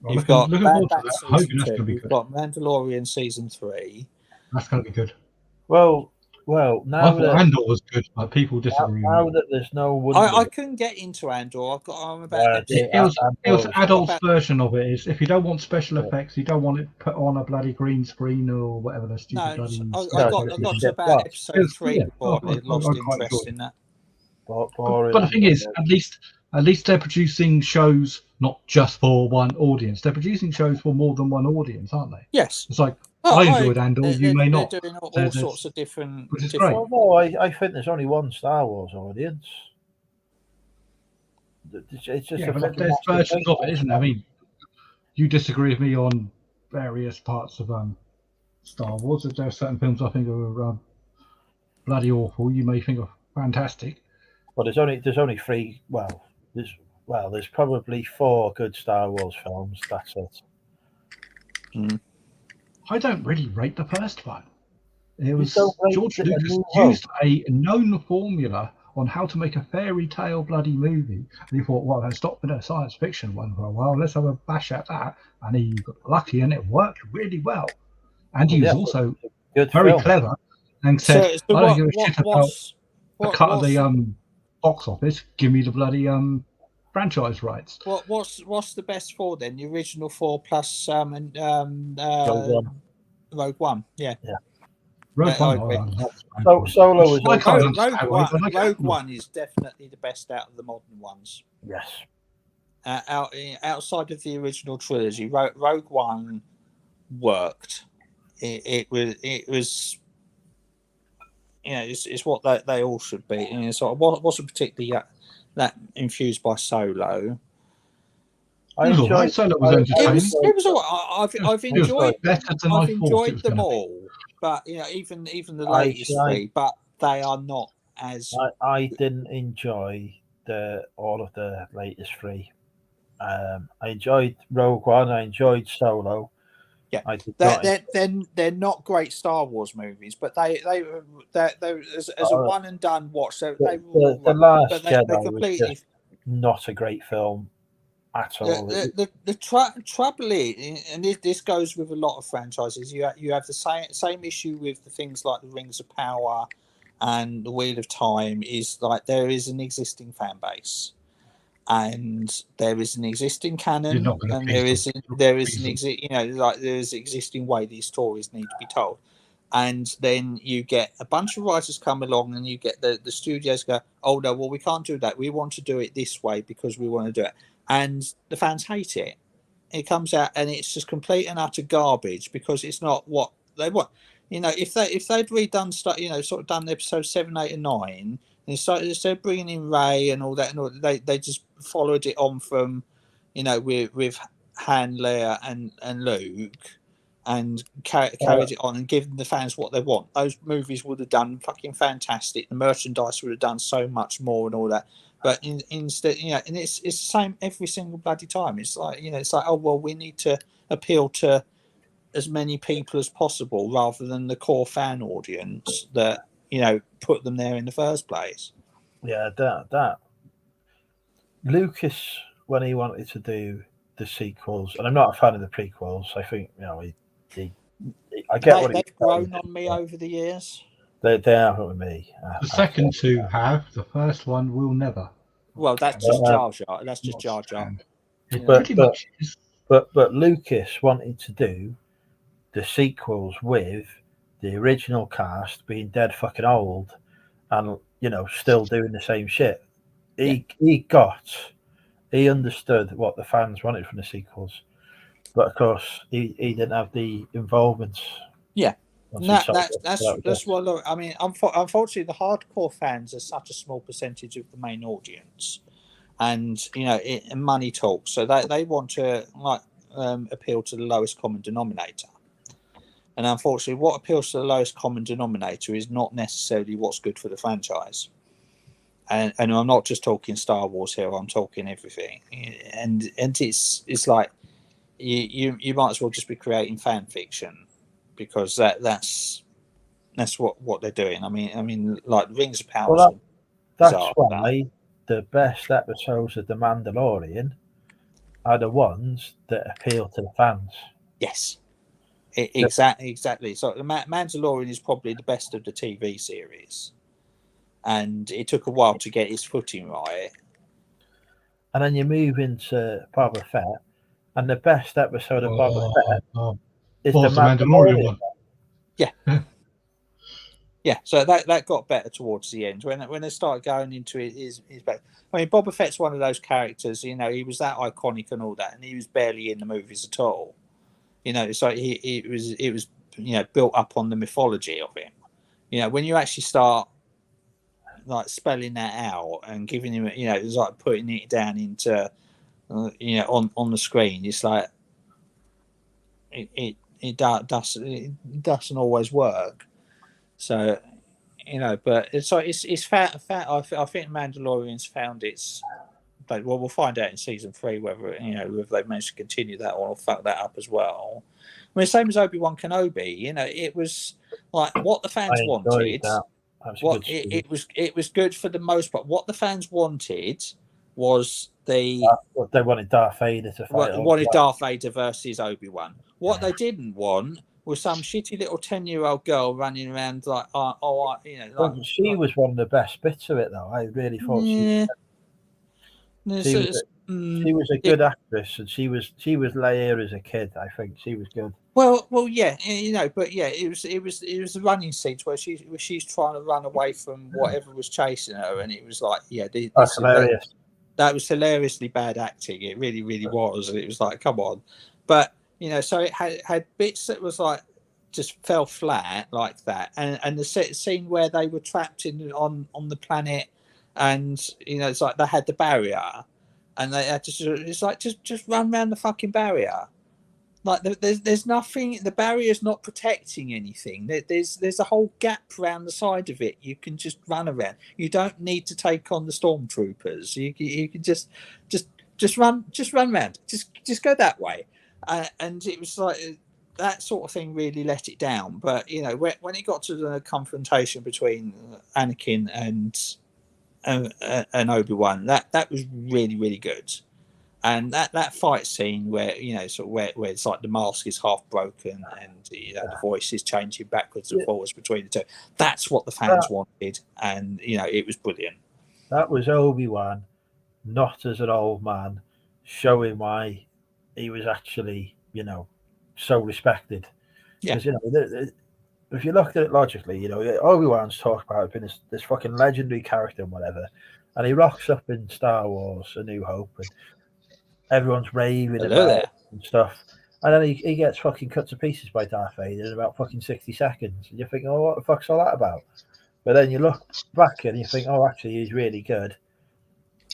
Well, You've got looking Bad forward to Batch that. Hoping season that's 2. going to be You've good. got Mandalorian season 3. That's going to be good. Well, I now thought that Andor was good, but people disagree. now that there's no Wonder I couldn't get into Andor. I'm about It was adults version of it. Is if you don't want special effects, you don't want it put on a bloody green screen or whatever the stupid bloody. I got to about episode 3 before I lost quite interest in that. But the thing is, at least they're producing shows not just for one audience. They're producing shows for more than one audience, aren't they? Yes. It's like I enjoyed Andor. You may not. They're doing all sorts of different. Which is great. Well, no, I think there's only one Star Wars audience. It's just but there's versions of it, isn't it? I mean, you disagree with me on various parts of Star Wars. If there are certain films I think are bloody awful, you may think are fantastic. Well, there's only 3. There's probably 4 good Star Wars films. That's it. I don't really rate the first one. It was rate George A Lucas New Hope? used a known formula on how to make a fairy tale bloody movie, and he thought, well, let's stop with a science fiction one for a while. Let's have a bash at that, and he got lucky, and it worked really well. And he was also very clever, and said, "I don't give a shit about the cut of the box office. Give me the bloody franchise rights." What's the best 4 then? The original 4 plus Rogue One. Yeah. Rogue Solo was Rogue One is definitely the best out of the modern ones. Yes. Outside of the original trilogy, Rogue One worked. It was it's what they all should be. And so it wasn't particularly that infused by Solo. Solo was entertaining. It was all right. I've enjoyed them all. But even the latest 3, but they are not as. I didn't enjoy all of the latest 3. I enjoyed Rogue One. I enjoyed Solo. Yeah, they're not great Star Wars movies, but they as a one and done watch. So the Last Jedi was just not a great film at all. The trouble is, and this goes with a lot of franchises, you have the same issue with the things like the Rings of Power and the Wheel of Time. Is like there is an existing fan base, and there is an existing canon, and there is existing way these stories need to be told. And then you get a bunch of writers come along, and you get the studios go, oh no, well we can't do that. We want to do it this way because we want to do it. And the fans hate it. It comes out and it's just complete and utter garbage because it's not what they want. If they'd redone stuff, sort of done episodes 7, 8, and 9, and instead of bringing in Ray and all that, they just followed it on from, with Han, Leia, and Luke, and carried it on and given the fans what they want. Those movies would have done fucking fantastic. The merchandise would have done so much more and all that. But instead, and it's the same every single bloody time. It's like, oh well, we need to appeal to as many people as possible rather than the core fan audience that put them there in the first place. Yeah, that Lucas, when he wanted to do the sequels, and I'm not a fan of the prequels. I think I get what they've grown on me over the years. They haven't with me. The second 2 have. The first one will never. Well, that's just Jar Jar. That's just Jar Jar. But Lucas wanted to do the sequels with the original cast being dead fucking old, and still doing the same shit. He understood what the fans wanted from the sequels, but of course he didn't have the involvement. Yeah. That's what. Look, I mean, unfortunately, the hardcore fans are such a small percentage of the main audience, and and money talks. So they want to appeal to the lowest common denominator. And unfortunately, what appeals to the lowest common denominator is not necessarily what's good for the franchise. And I'm not just talking Star Wars here; I'm talking everything. And it's like you might as well just be creating fan fiction, because that's what they're doing. I mean, like Rings of Power. Well, that's why the best episodes of The Mandalorian are the ones that appeal to the fans. Yes. Exactly. So the Mandalorian is probably the best of the TV series, and it took a while to get its footing right. And then you move into Boba Fett, and the best episode of Boba Fett is the Mandalorian one. Yeah. Yeah, so that got better towards the end when they started going into it. Is better. I mean, Boba Fett's one of those characters. He was that iconic and all that, and he was barely in the movies at all. So it was built up on the mythology of him. When you actually start like spelling that out and giving him, it's like putting it down into, on the screen. It's like it doesn't always work. So, but it's fat. I think Mandalorian's found its. But we'll find out in season 3 whether they've managed to continue that or fuck that up as well. I mean, same as Obi-Wan Kenobi. It was like what the fans wanted. It was good for the most part. What the fans wanted was they wanted Darth Vader to fight. Wanted Darth Vader versus Obi-Wan. What they didn't want was some shitty little 10-year-old girl running around like, she was one of the best bits of it, though. I really thought she was a good actress, and she was Leia as a kid. I think she was good. Well, yeah, but yeah, it was the running scenes where she's trying to run away from whatever was chasing her, and it was like, that's hilarious. That was hilariously bad acting. It really, really was, and it was like, come on. But so it had bits that was like just fell flat like that, and the scene where they were trapped on the planet. And it's like they had the barrier, and they had to. It's like just run around the fucking barrier. Like there's nothing. The barrier's not protecting anything. There's a whole gap around the side of it. You can just run around. You don't need to take on the stormtroopers. You can just run around. Just go that way. And it was like that sort of thing really let it down. But when it got to the confrontation between Anakin and Obi-Wan, that was really, really good. And that fight scene where where it's like the mask is half broken and the voice is changing backwards and forwards between the two, that's what the fans wanted, and it was brilliant. That was Obi-Wan, not as an old man, showing why he was actually so respected. Because if you look at it logically, Obi-Wan's talked about being this fucking legendary character and whatever, and he rocks up in Star Wars: A New Hope, and everyone's raving about it and stuff, and then he gets fucking cut to pieces by Darth Vader in about fucking 60 seconds, and you think, oh, what the fuck's all that about? But then you look back and you think, oh, actually, he's really good.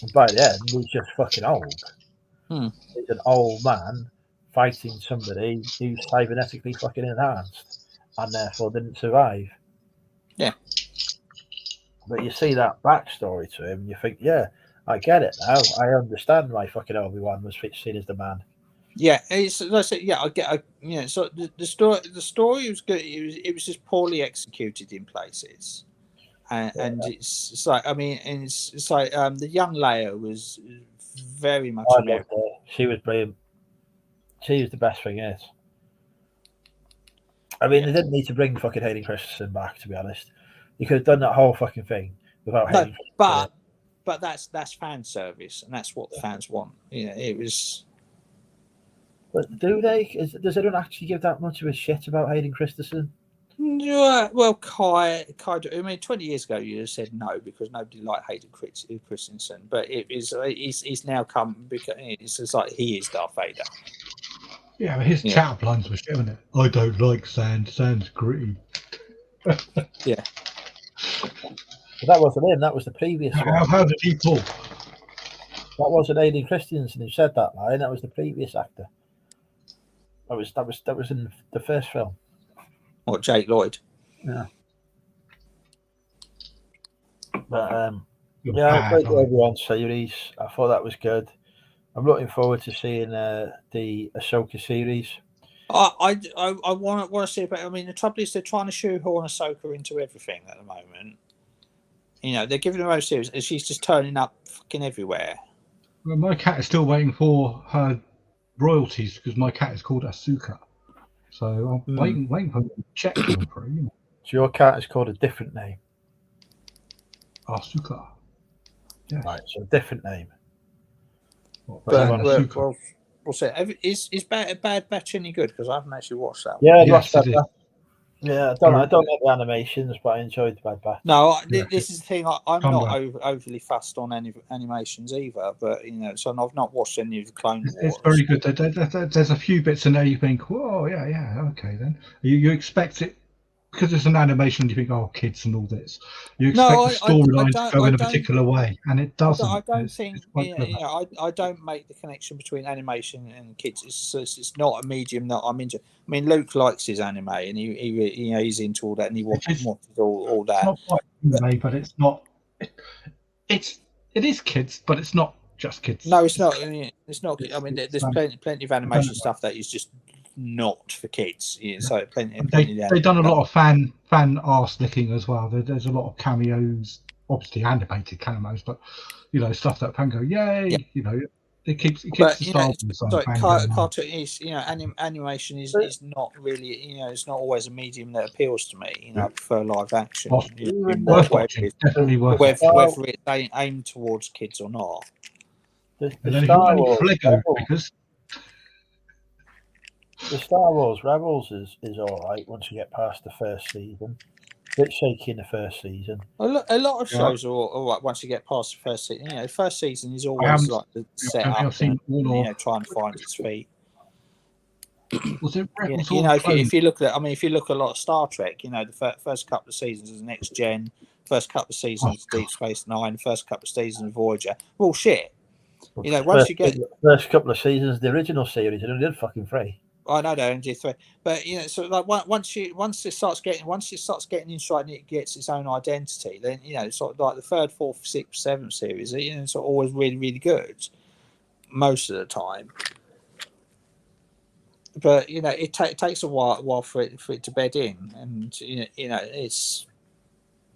And by the end, he's just fucking old. He's an old man fighting somebody who's cybernetically fucking enhanced and therefore didn't survive. Yeah. But you see that backstory to him, and you think, yeah, I get it now. I understand why fucking Obi-Wan was seen as the man. Yeah, it's like I said, I get. So the story was good. It was just poorly executed in places, and it's like, I mean, and it's like the young Leia was very much. She was brilliant. She was the best thing is. I mean, they didn't need to bring fucking Hayden Christensen back, to be honest. You could have done that whole fucking thing without Hayden. But that's fan service, and that's what the fans want. It was. But do they? Does anyone actually give that much of a shit about Hayden Christensen? Yeah, well, Kai. I mean, 20 years ago, you'd have said no because nobody liked Hayden Christensen. But he's now come because it's just like he is Darth Vader. Yeah, but his chat lines were shit, wasn't it? I don't like sand. Sand's gritty. Yeah. But that wasn't him. That was the previous one. How did he talk? That wasn't Aidan Christensen who said that line. That was the previous actor. That was in the first film. What, Jake Lloyd? Yeah. But You're yeah, I bad, played the aren't you? Obi-Wan series. I thought that was good. I'm looking forward to seeing the Ahsoka series. I want to see, but I mean, the trouble is they're trying to shoehorn Ahsoka into everything at the moment. You know, they're giving her own series, and she's just turning up fucking everywhere. Well, my cat is still waiting for her royalties because my cat is called Asuka. So I'm waiting for a check coming through. You know. So your cat is called a different name. Asuka. Yes. Right, so a different name. Well, we'll see. Is Bad Batch any good? Because I haven't actually watched that one. Yeah, Yes, Bad it is. Batch. Yeah, I don't like the animations, but I enjoyed Bad Batch. No, Yeah, this is the thing. I'm Come not back. overly fussed on any animations either. But you know, so I've not watched any of the Clone Wars. It's very good. There's a few bits in there you think, whoa, yeah, okay then. You expect it because it's an animation. You think, oh, kids and all this. You expect the storyline to go in a particular way, and it doesn't. I don't It's think quite clever. I don't make the connection between animation and kids. It's not a medium that I'm into. I mean, Luke likes his anime, and he's into all that, and he watches all that. It's not quite anime, but it's not. It is kids, but it's not just kids. No, it's not. It's not. I mean, there's plenty of animation stuff that is just not for kids. Yeah, so plenty. They've done a lot of fan arse licking as well. There's a lot of cameos, obviously animated cameos, but you know stuff that fan go, yay! Yeah. You know, it keeps the Star Wars cartoon is animation is not really it's not always a medium that appeals to me. You know, I prefer live action. Worth watching, definitely worth watching. Whether it's aimed towards kids or not. The Star Wars Rebels is all right once you get past the first season. A bit shaky in the first season. A lot of shows are all right once you get past the first season. You know, the first season is always like the setup and trying to find its feet. Was it Rebels if you look at, if you look at a lot of Star Trek, you know, the first couple of seasons is Next Gen, first couple of seasons Deep Space Nine, first couple of seasons Voyager. Well, shit. You know, once you get first couple of seasons, the original series, it only did fucking 3. I know they only did 3, but you know, so like once it starts getting inside and it gets its own identity, then you know, sort of like the 3rd, 4th, 6th, 7th series, you know, it's always really, really good most of the time. But you know, it takes a while for it to bed in, and you know, it's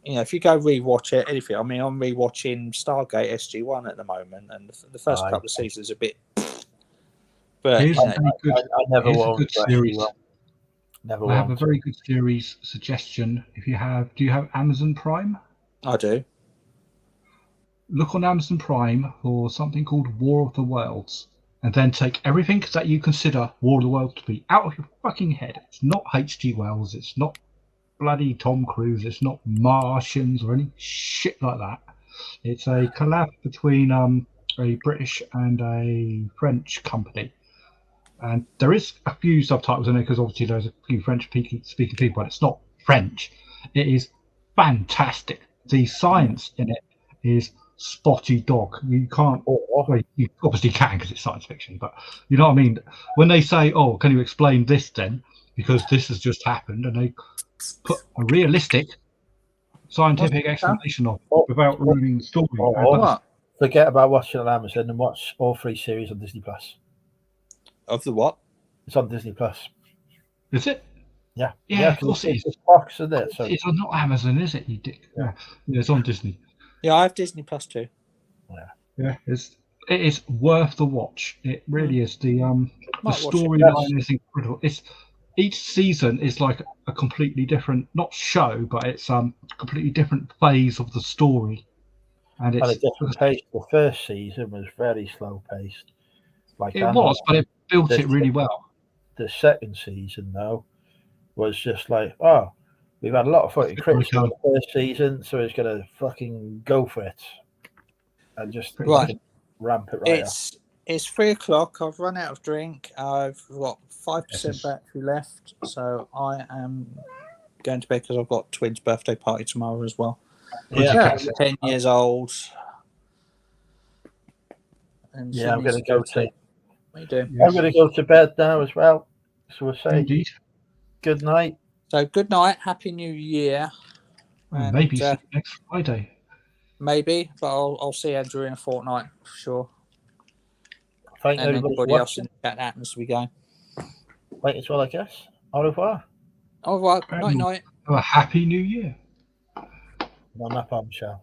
if you go rewatch it, anything. I mean, I'm rewatching Stargate SG-1 at the moment, and the first couple of seasons are a bit. But here's I never watched series. Never I have a very good series suggestion. Do you have Amazon Prime? I do. Look on Amazon Prime for something called War of the Worlds, and then take everything that you consider War of the Worlds to be out of your fucking head. It's not H.G. Wells. It's not bloody Tom Cruise. It's not Martians or any shit like that. It's a collab between a British and a French company. And there is a few subtitles in there because obviously there's a few French-speaking people, but it's not French. It is fantastic. The science in it is spotty dog. You can't. Well, you obviously can because it's science fiction, but you know what I mean. When they say, "Oh, can you explain this then?" Because this has just happened, and they put a realistic scientific explanation of it without ruining the story. Forget about watching on Amazon and watch all 3 series on Disney Plus. Of the what? It's on Disney Plus. Is it? Yeah. Yeah, of course it is. It's Fox, isn't it? So it's not Amazon, is it? You dick. Yeah, it's on Disney. Yeah, I have Disney Plus too. Yeah, it is worth the watch. It really is. The storyline is incredible. Each season is like a completely different, not show, but it's completely different phase of the story. And it's at a different pace. The first season was very slow paced. But it built it really well. The second season, though, was just like, we've had a lot of fucking criticism in the first season, so it's going to fucking go for it and just ramp it right up. It's 3 o'clock. I've run out of drink. I've got 5% battery left, so I am going to bed because I've got Twins' birthday party tomorrow as well. 10 years old. And Yeah, I'm Sydney's going to go to. What are you doing? I'm going to go to bed now as well. So we'll say Indeed. good night. So good night, happy New Year. And, Maybe see you next Friday. Maybe, but I'll see Andrew in a fortnight for sure. Thank And everybody for anybody else in watching. the chat happens to be going. Thank you as well, I guess. Au revoir. Au revoir. Night night. Have a happy New Year. On that bombshell.